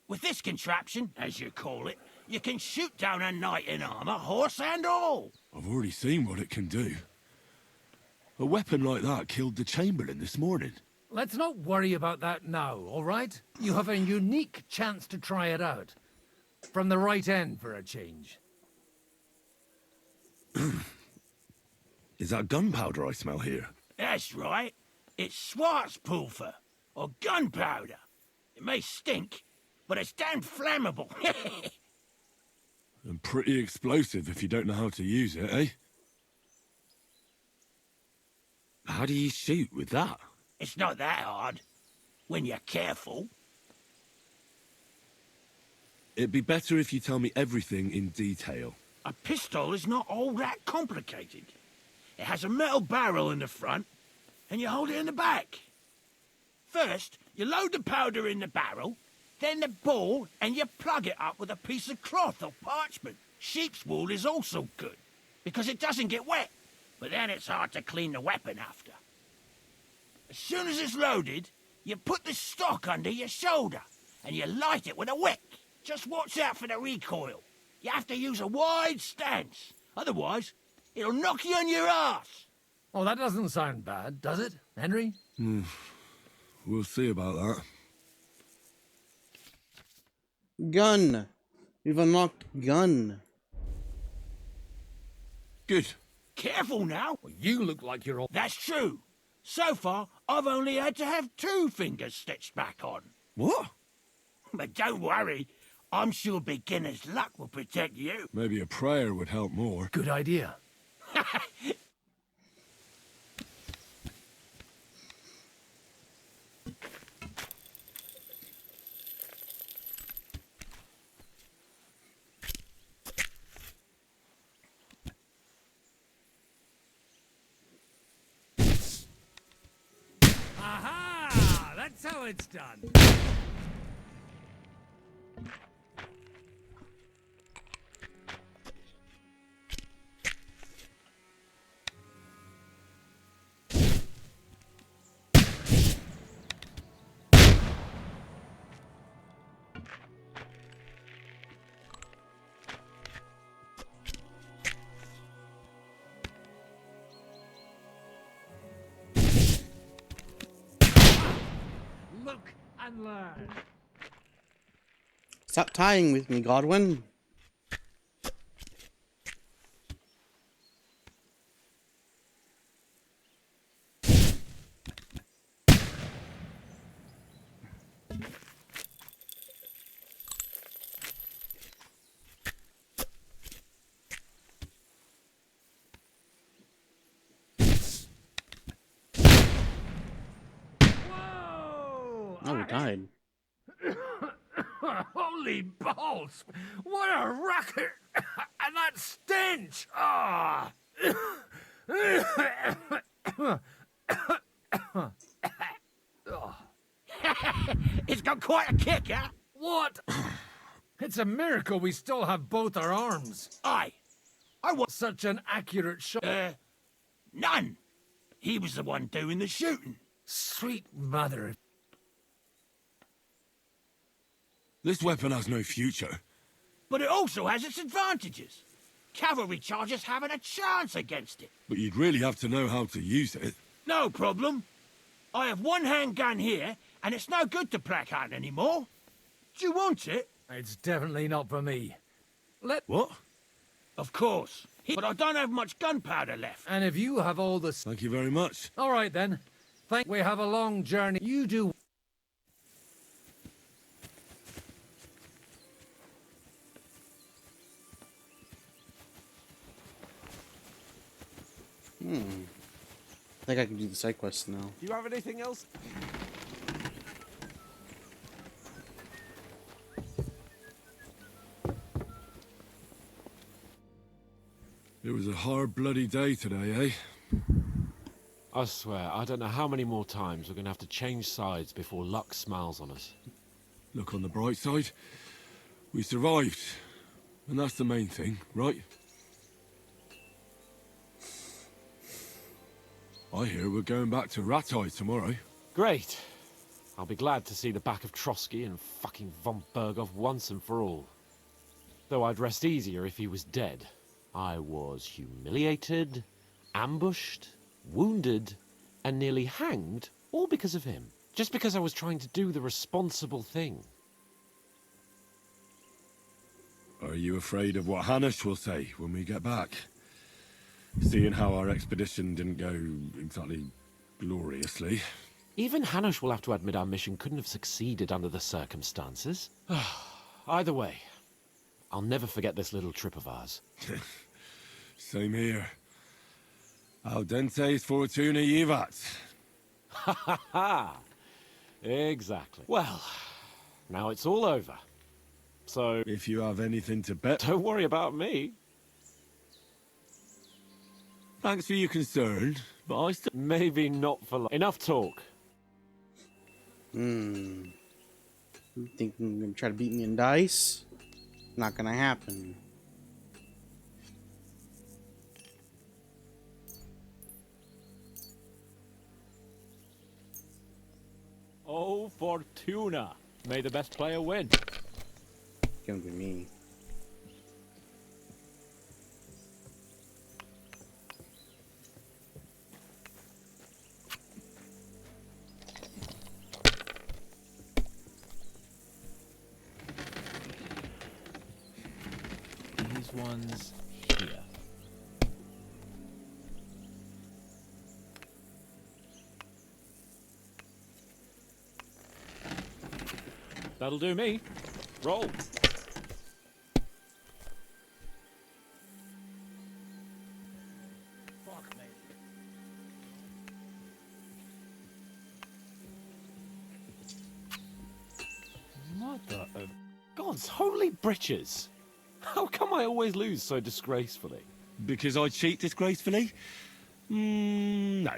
With this contraption, as you call it, you can shoot down a knight in armor, horse and all. I've already seen what it can do. A weapon like that killed the Chamberlain this morning. Let's not worry about that now, all right? You have a unique chance to try it out. From the right end for a change. Is that gunpowder I smell here? That's right. It's Schwarzpulver, or gunpowder. It may stink, but it's damn flammable. And pretty explosive if you don't know how to use it, eh? How do you shoot with that? It's not that hard, when you're careful. It'd be better if you tell me everything in detail. A pistol is not all that complicated. It has a metal barrel in the front, and you hold it in the back. First, you load the powder in the barrel, then the ball, and you plug it up with a piece of cloth or parchment. Sheep's wool is also good, because it doesn't get wet, but then it's hard to clean the weapon after. As soon as it's loaded, you put the stock under your shoulder, and you light it with a wick. Just watch out for the recoil. You have to use a wide stance, otherwise it'll knock you on your ass. Oh, that doesn't sound bad, does it, Henry? We'll see about that. Gun. We've unlocked gun. Good. Careful now. Well, you look like you're all... That's true. So far, I've only had to have 2 fingers stitched back on. What? But don't worry. I'm sure beginner's luck will protect you. Maybe a prayer would help more. Good idea. Aha! That's how it's done. Stop tying with me, Godwin. Oh, he died. Holy balls! What a racket! And that stench! Ah! It's got quite a kick, huh? What? It's a miracle we still have both our arms. Aye. I want such an accurate shot. None. He was the one doing the shooting. Sweet mother. This weapon has no future. But it also has its advantages. Cavalry chargers haven't a chance against it. But you'd really have to know how to use it. No problem. I have one handgun here, and it's no good to placard anymore. Do you want it? It's definitely not for me. What? Of course. But I don't have much gunpowder left. And if you have all the... Thank you very much. All right, then. We have a long journey. You do... I think I can do the side quest now. Do you have anything else? It was a hard bloody day today, eh? I swear, I don't know how many more times we're going to have to change sides before luck smiles on us. Look on the bright side. We survived. And that's the main thing, right? I hear we're going back to Rattay tomorrow. Great. I'll be glad to see the back of Trotsky and fucking von Berghoff once and for all. Though I'd rest easier if he was dead. I was humiliated, ambushed, wounded, and nearly hanged, all because of him. Just because I was trying to do the responsible thing. Are you afraid of what Hanush will say when we get back? Seeing how our expedition didn't go exactly gloriously. Even Hanush will have to admit our mission couldn't have succeeded under the circumstances. Either way, I'll never forget this little trip of ours. Same here. Al dentes fortuna jivat. Ha ha ha! Exactly. Well, now it's all over. So... If you have anything to bet... Don't worry about me. Thanks for your concern, but I still... Maybe not for long. Enough talk. You think you're gonna try to beat me in dice? Not gonna happen. Oh, Fortuna. May the best player win. It's gonna be me. These ones here. That'll do me. Roll. Fuck me. Mother of God's holy britches. How come I always lose so disgracefully? Because I cheat disgracefully? No.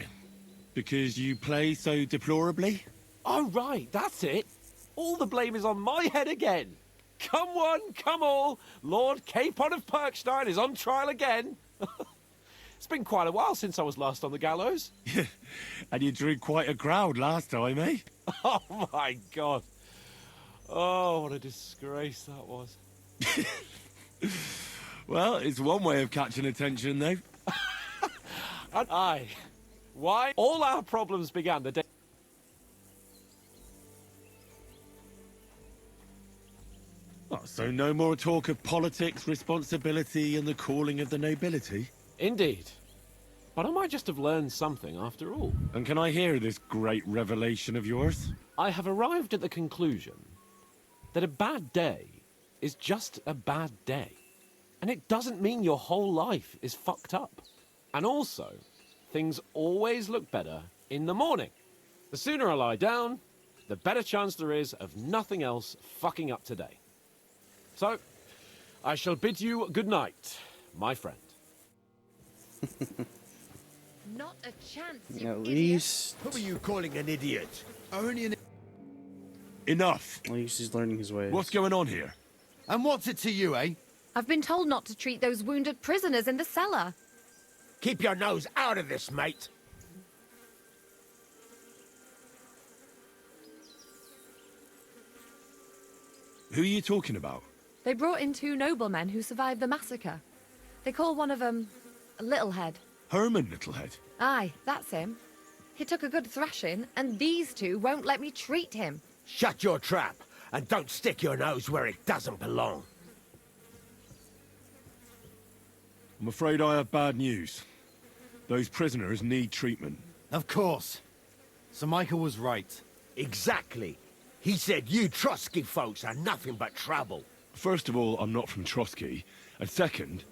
Because you play so deplorably? Oh, right, that's it. All the blame is on my head again. Come one, come all. Lord Capon of Perkstein is on trial again. It's been quite a while since I was last on the gallows. And you drew quite a crowd last time, eh? Oh, my God. Oh, what a disgrace that was. Well, it's one way of catching attention, though. And I. Why? All our problems began the day... So no more talk of politics, responsibility, and the calling of the nobility? Indeed. But I might just have learned something after all. And can I hear this great revelation of yours? I have arrived at the conclusion that a bad day is just a bad day. And it doesn't mean your whole life is fucked up. And also, things always look better in the morning. The sooner I lie down, the better chance there is of nothing else fucking up today. So, I shall bid you good night, my friend. Not a chance, At least... Who are you calling an idiot? Only an... Enough! At least he's learning his ways. What's going on here? And what's it to you, eh? I've been told not to treat those wounded prisoners in the cellar. Keep your nose out of this, mate. Who are you talking about? They brought in 2 noblemen who survived the massacre. They call one of them Littlehead. Herman Littlehead. Aye, that's him. He took a good thrashing, and these 2 won't let me treat him. Shut your trap, and don't stick your nose where it doesn't belong. I'm afraid I have bad news. Those prisoners need treatment. Of course. Sir Michael was right. Exactly. He said you Trotsky folks are nothing but trouble. First of all, I'm not from Trotsky. And second...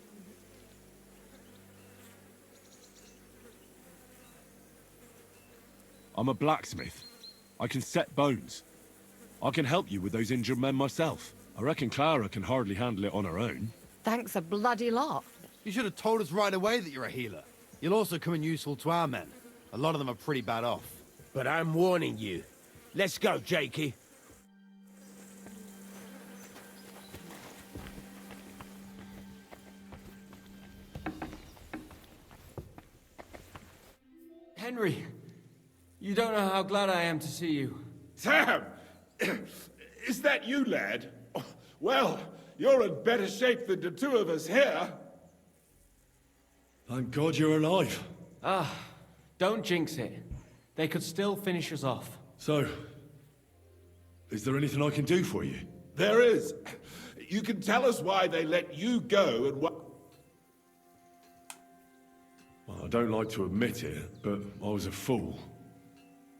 I'm a blacksmith. I can set bones. I can help you with those injured men myself. I reckon Clara can hardly handle it on her own. Thanks a bloody lot. You should have told us right away that you're a healer. You'll also come in useful to our men. A lot of them are pretty bad off. But I'm warning you. Let's go, Jakey. Henry, you don't know how glad I am to see you. Sam! Is that you, lad? Well, you're in better shape than the 2 of us here. Thank God you're alive. Ah, don't jinx it. They could still finish us off. So, is there anything I can do for you? There is. You can tell us why they let you go and what... Well, I don't like to admit it, but I was a fool.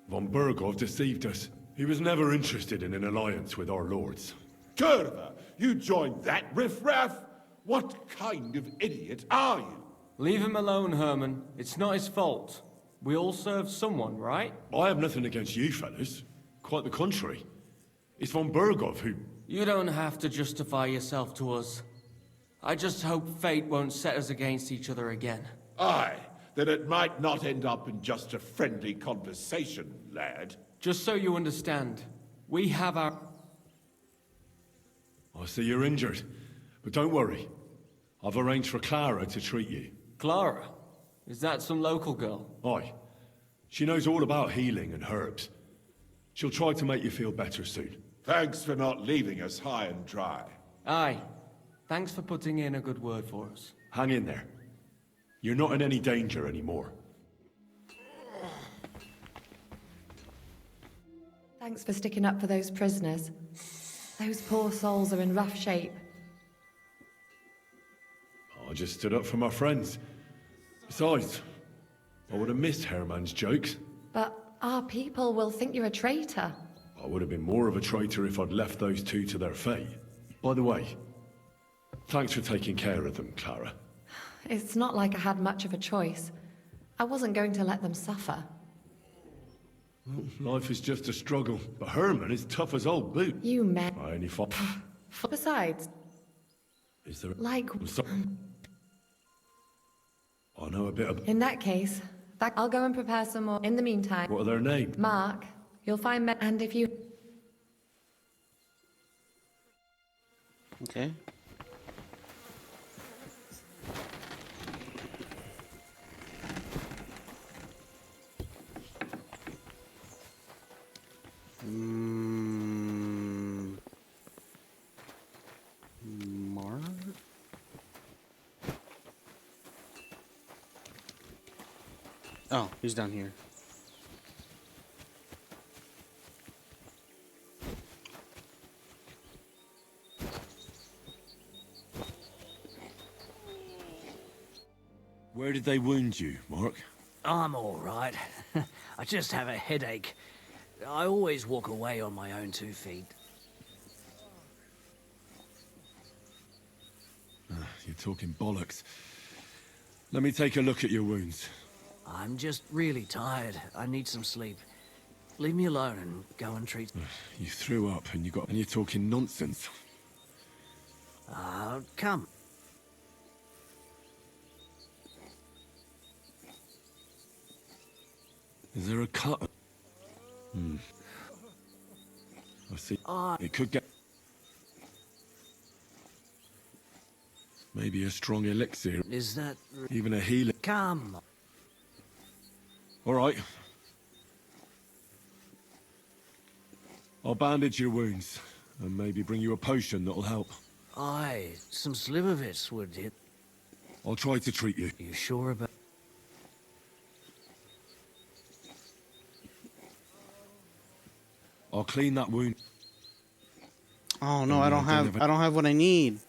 Von Bergov deceived us. He was never interested in an alliance with our lords. Curva, you joined that riffraff? What kind of idiot are you? Leave him alone, Herman. It's not his fault. We all serve someone, right? I have nothing against you fellas. Quite the contrary. It's von Bergov who... You don't have to justify yourself to us. I just hope fate won't set us against each other again. Aye, that it might not end up in just a friendly conversation, lad. Just so you understand, we have our... I see you're injured, but don't worry. I've arranged for Clara to treat you. Clara? Is that some local girl? Aye. She knows all about healing and herbs. She'll try to make you feel better soon. Thanks for not leaving us high and dry. Aye. Thanks for putting in a good word for us. Hang in there. You're not in any danger anymore. Thanks for sticking up for those prisoners. Those poor souls are in rough shape. I just stood up for my friends. Besides, I would have missed Herman's jokes. But our people will think you're a traitor. I would have been more of a traitor if I'd left those 2 to their fate. By the way, thanks for taking care of them, Clara. It's not like I had much of a choice. I wasn't going to let them suffer. Well, life is just a struggle, but Herman is tough as old boot. You men. I only fought... Besides, Is there... like... I know a bit of... In that case, I'll go and prepare some more. In the meantime... What are their names? Mark, you'll find men... And if you... Okay. Mark? Oh, he's down here. Where did they wound you, Mark? I'm all right. I just have a headache. I always walk away on my own 2 feet. You're talking bollocks. Let me take a look at your wounds. I'm just really tired. I need some sleep. Leave me alone and go and treat... You threw up and you're talking nonsense. Come. Is there a cut? I see. It could get... Maybe a strong elixir. Is that... Even a healing. Come. All right. I'll bandage your wounds and maybe bring you a potion that'll help. Aye, some slivovitz would hit. I'll try to treat you. You sure about... I'll clean that wound. Oh no, I don't have what I need.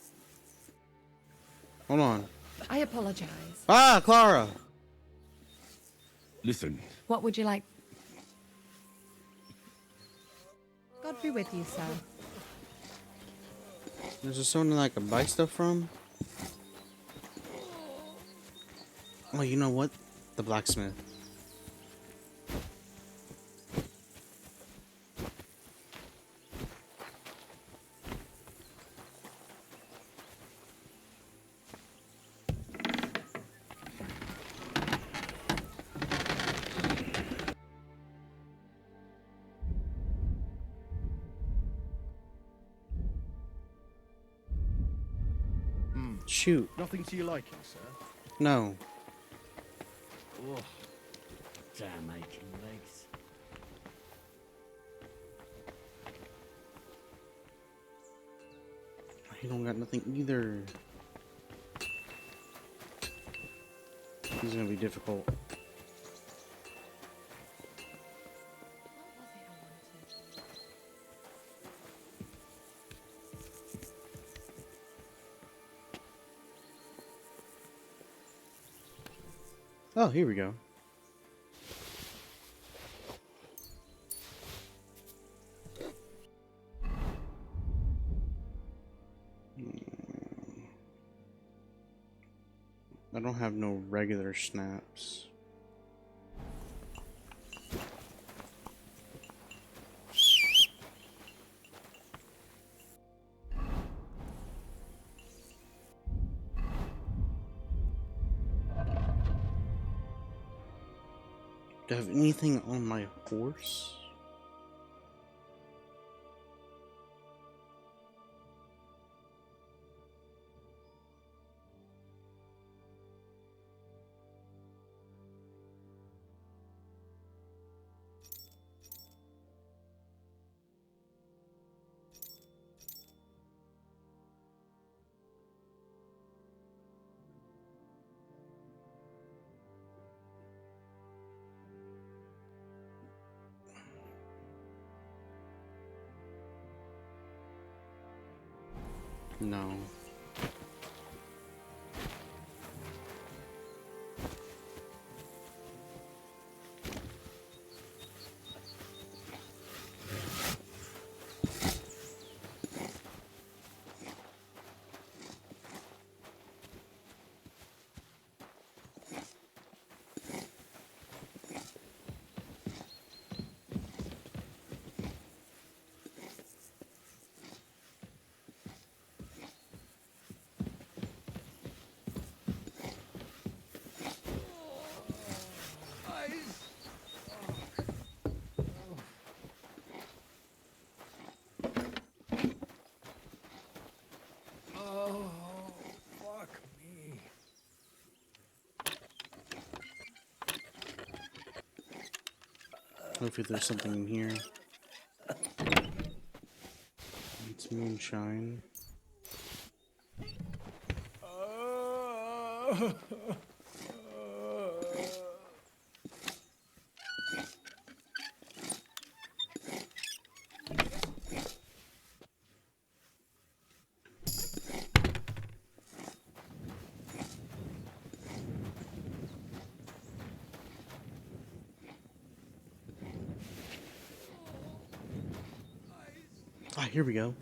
Hold on. I apologize. Ah, Clara. Listen. What would you like? God be with you, sir. Is there something I can buy stuff from? Oh, you know what? The blacksmith. Shoot. Nothing to your liking, sir? No. Oh, damn aching legs. He don't got nothing either. This is gonna be difficult. Oh, here we go. I don't have no regular snaps. Do I have anything on my horse? No. Hopefully there's something in here. It's moonshine. Ah, here we go.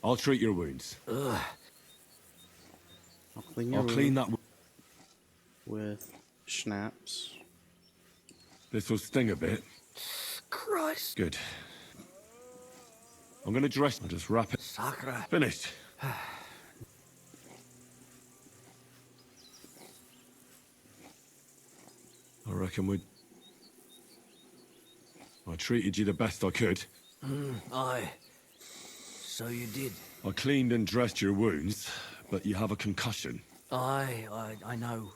I'll treat your wounds. I'll clean I'll clean that. with schnapps. This will sting a bit. Christ. Good. I'm gonna dress. I'll just wrap it. Sacre. Finished. I reckon I treated you the best I could. Aye. So you did. I cleaned and dressed your wounds, but you have a concussion. I know.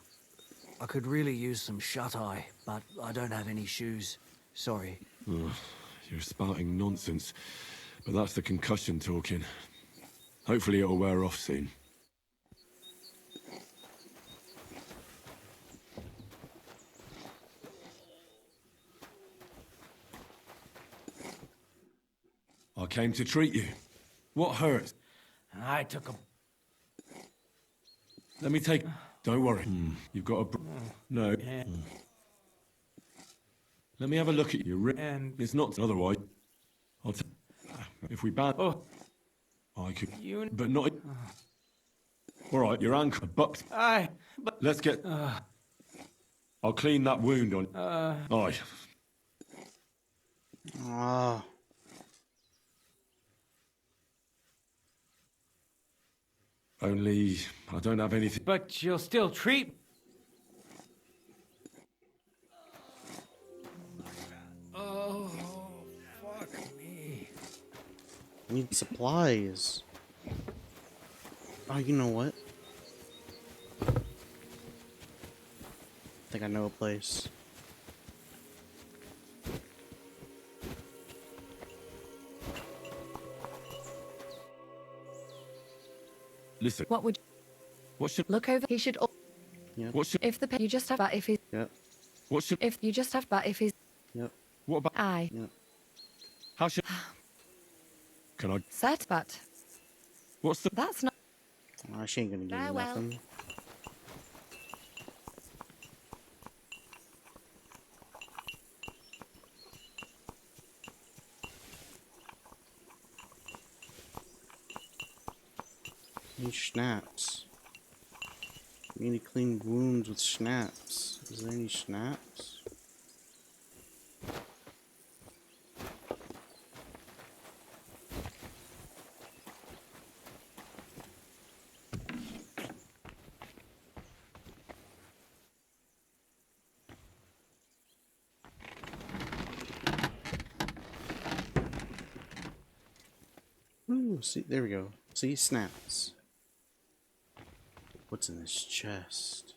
I could really use some shut-eye, but I don't have any shoes. Sorry. Ugh, you're spouting nonsense, but that's the concussion talking. Hopefully it'll wear off soon. I came to treat you. What hurts? I took a... Let me take... Don't worry. You've got a... No. Let me have a look at you. And... It's not otherwise. I'll if we ban... Oh. I could... You... But not... All right, your ankle. But... Aye. But... Let's get... I'll clean that wound on... Aye. Ah. Only... I don't have anything... But you'll still treat... Oh, fuck me. I need supplies. Oh, you know what? I think I know a place. Listen. What would... What should... Look over. He should... Yep. What should... If the... You just have... But if he... Yep. What should... If you just have... But if he's... Yep. What about... Aye. Yep. How should... Can I... Set, but... What's the... That's not... Oh, she ain't gonna give me Farewell. nothing. Need schnapps. We need to clean wounds with schnapps. Is there any schnapps? Ooh, see, there we go. See, snaps. What's in this chest?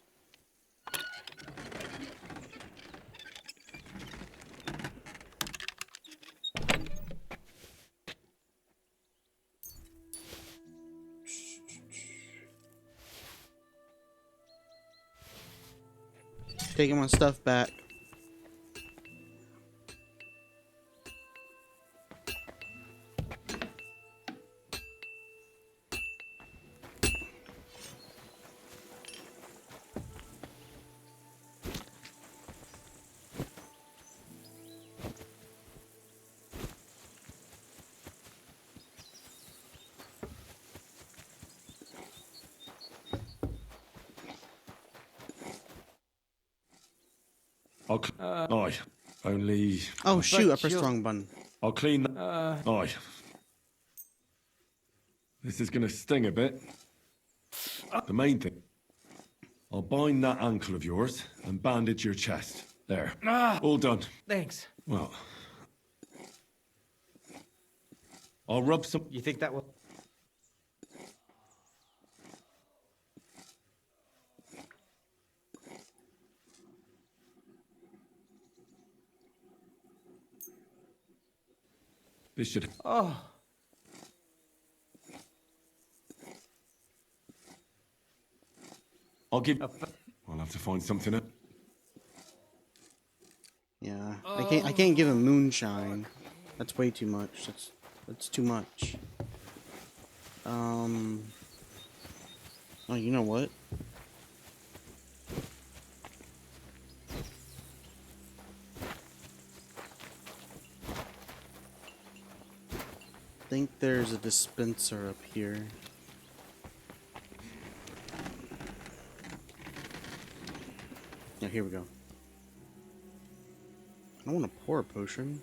Taking my stuff back. I'll... Aye. Only... Oh shoot, I pressed the wrong button. I'll clean that... Aye. This is gonna sting a bit. The main thing... I'll bind that ankle of yours and bandage your chest. There. All done. Thanks. Well... I'll rub some... You think that will... This should... Oh. I'll give... I'll have to find something up. Yeah, I can't give him moonshine. That's way too much. That's too much. Oh, you know what? think there's a dispenser up here. Yeah, here we go. I want to pour a potion.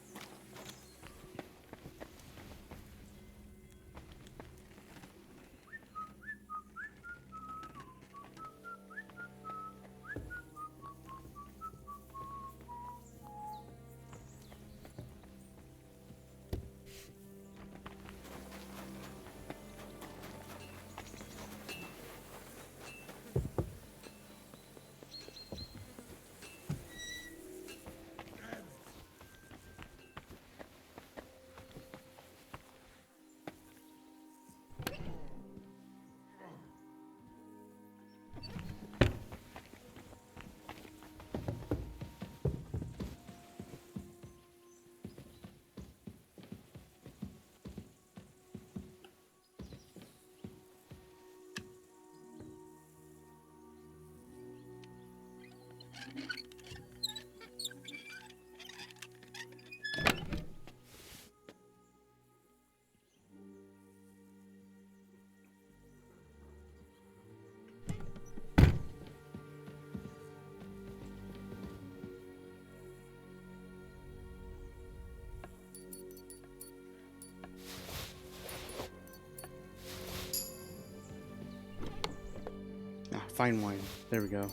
Fine wine. There we go.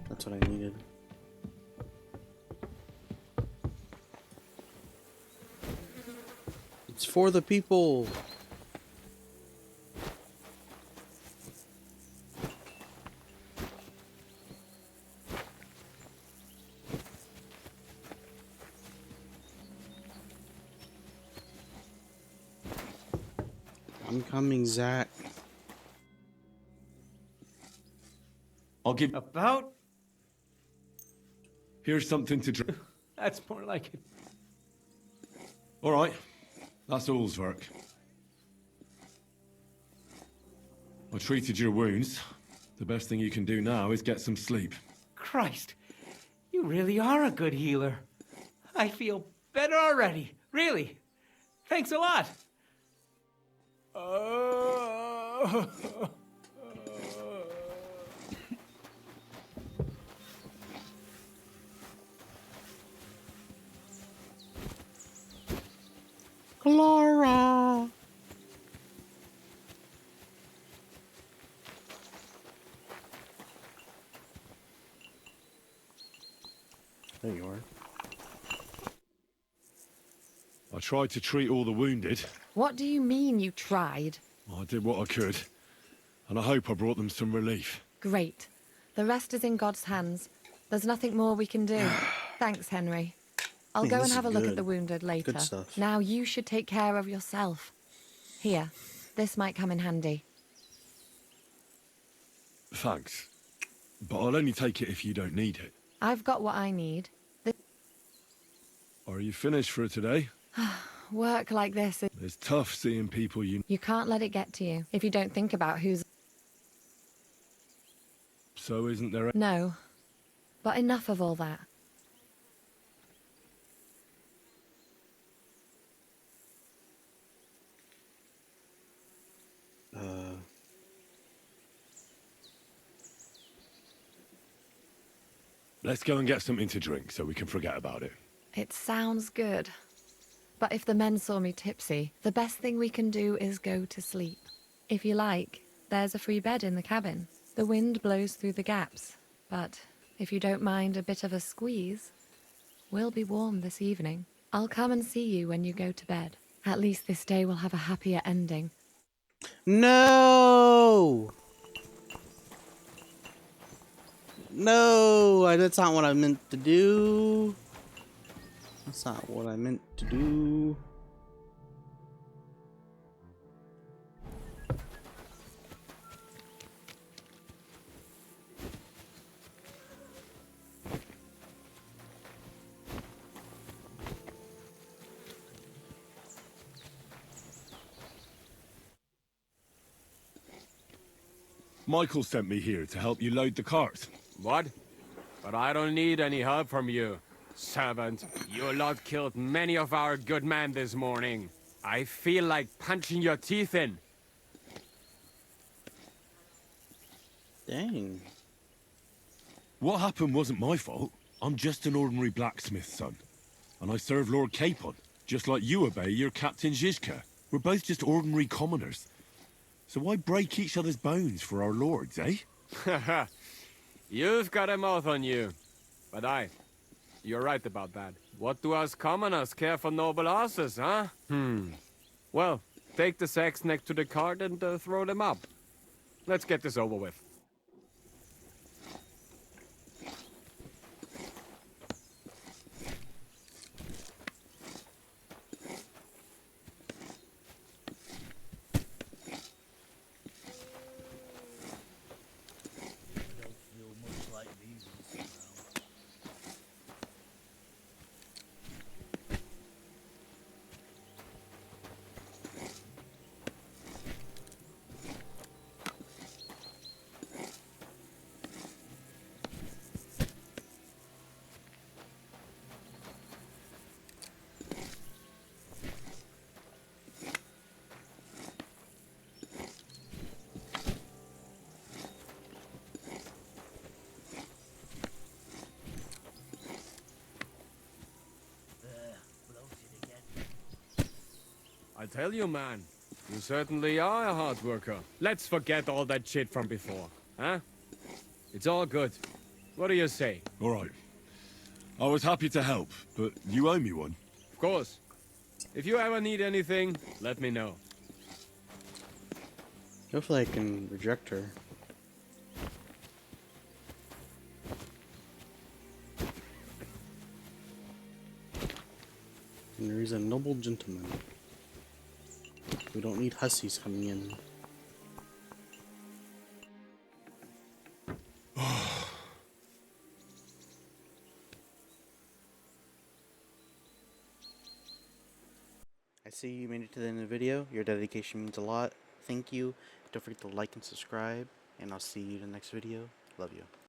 That's what I needed. It's for the people. I'm coming, Zach. I'll give... About? Here's something to drink. That's more like it. All right. That's all, Zwerk. I treated your wounds. The best thing you can do now is get some sleep. Christ, you really are a good healer. I feel better already. Really. Thanks a lot. Clara. There you are. I tried to treat all the wounded. What do you mean you tried? I did what I could, and I hope I brought them some relief. Great. The rest is in God's hands. There's nothing more we can do. Thanks, Henry. I'll go and have a look at the wounded later. Good stuff. Now you should take care of yourself. Here, this might come in handy. Thanks. But I'll only take it if you don't need it. I've got what I need. Are you finished for today? Work like this, It's tough seeing people you... you can't let it get to you if you don't think about who's... So isn't there... No. But enough of all that. Let's go and get something to drink so we can forget about it. It sounds good. But if the men saw me tipsy, the best thing we can do is go to sleep. If you like, there's a free bed in the cabin. The wind blows through the gaps, but if you don't mind a bit of a squeeze, we'll be warm this evening. I'll come and see you when you go to bed. At least this day will have a happier ending. No! No! That's not what I meant to do. That's not what I meant to do. Michael sent me here to help you load the cart. What? But I don't need any help from you, servant. Your lot killed many of our good men this morning. I feel like punching your teeth in. Dang. What happened wasn't my fault. I'm just an ordinary blacksmith's son. And I serve Lord Capon, just like you obey your Captain Zizka. We're both just ordinary commoners. So why break each other's bones for our lords, eh? You've got a mouth on you. But you're right about that. What do us commoners care for noble horses, huh? Well, take the sacks next to the cart and throw them up. Let's get this over with. I tell you, man, you certainly are a hard worker. Let's forget all that shit from before, huh? It's all good. What do you say? All right. I was happy to help, but you owe me one. Of course. If you ever need anything, let me know. Hopefully I can reject her. And there is a noble gentleman. We don't need hussies coming in. I see you made it to the end of the video. Your dedication means a lot. Thank you. Don't forget to like and subscribe. And I'll see you in the next video. Love you.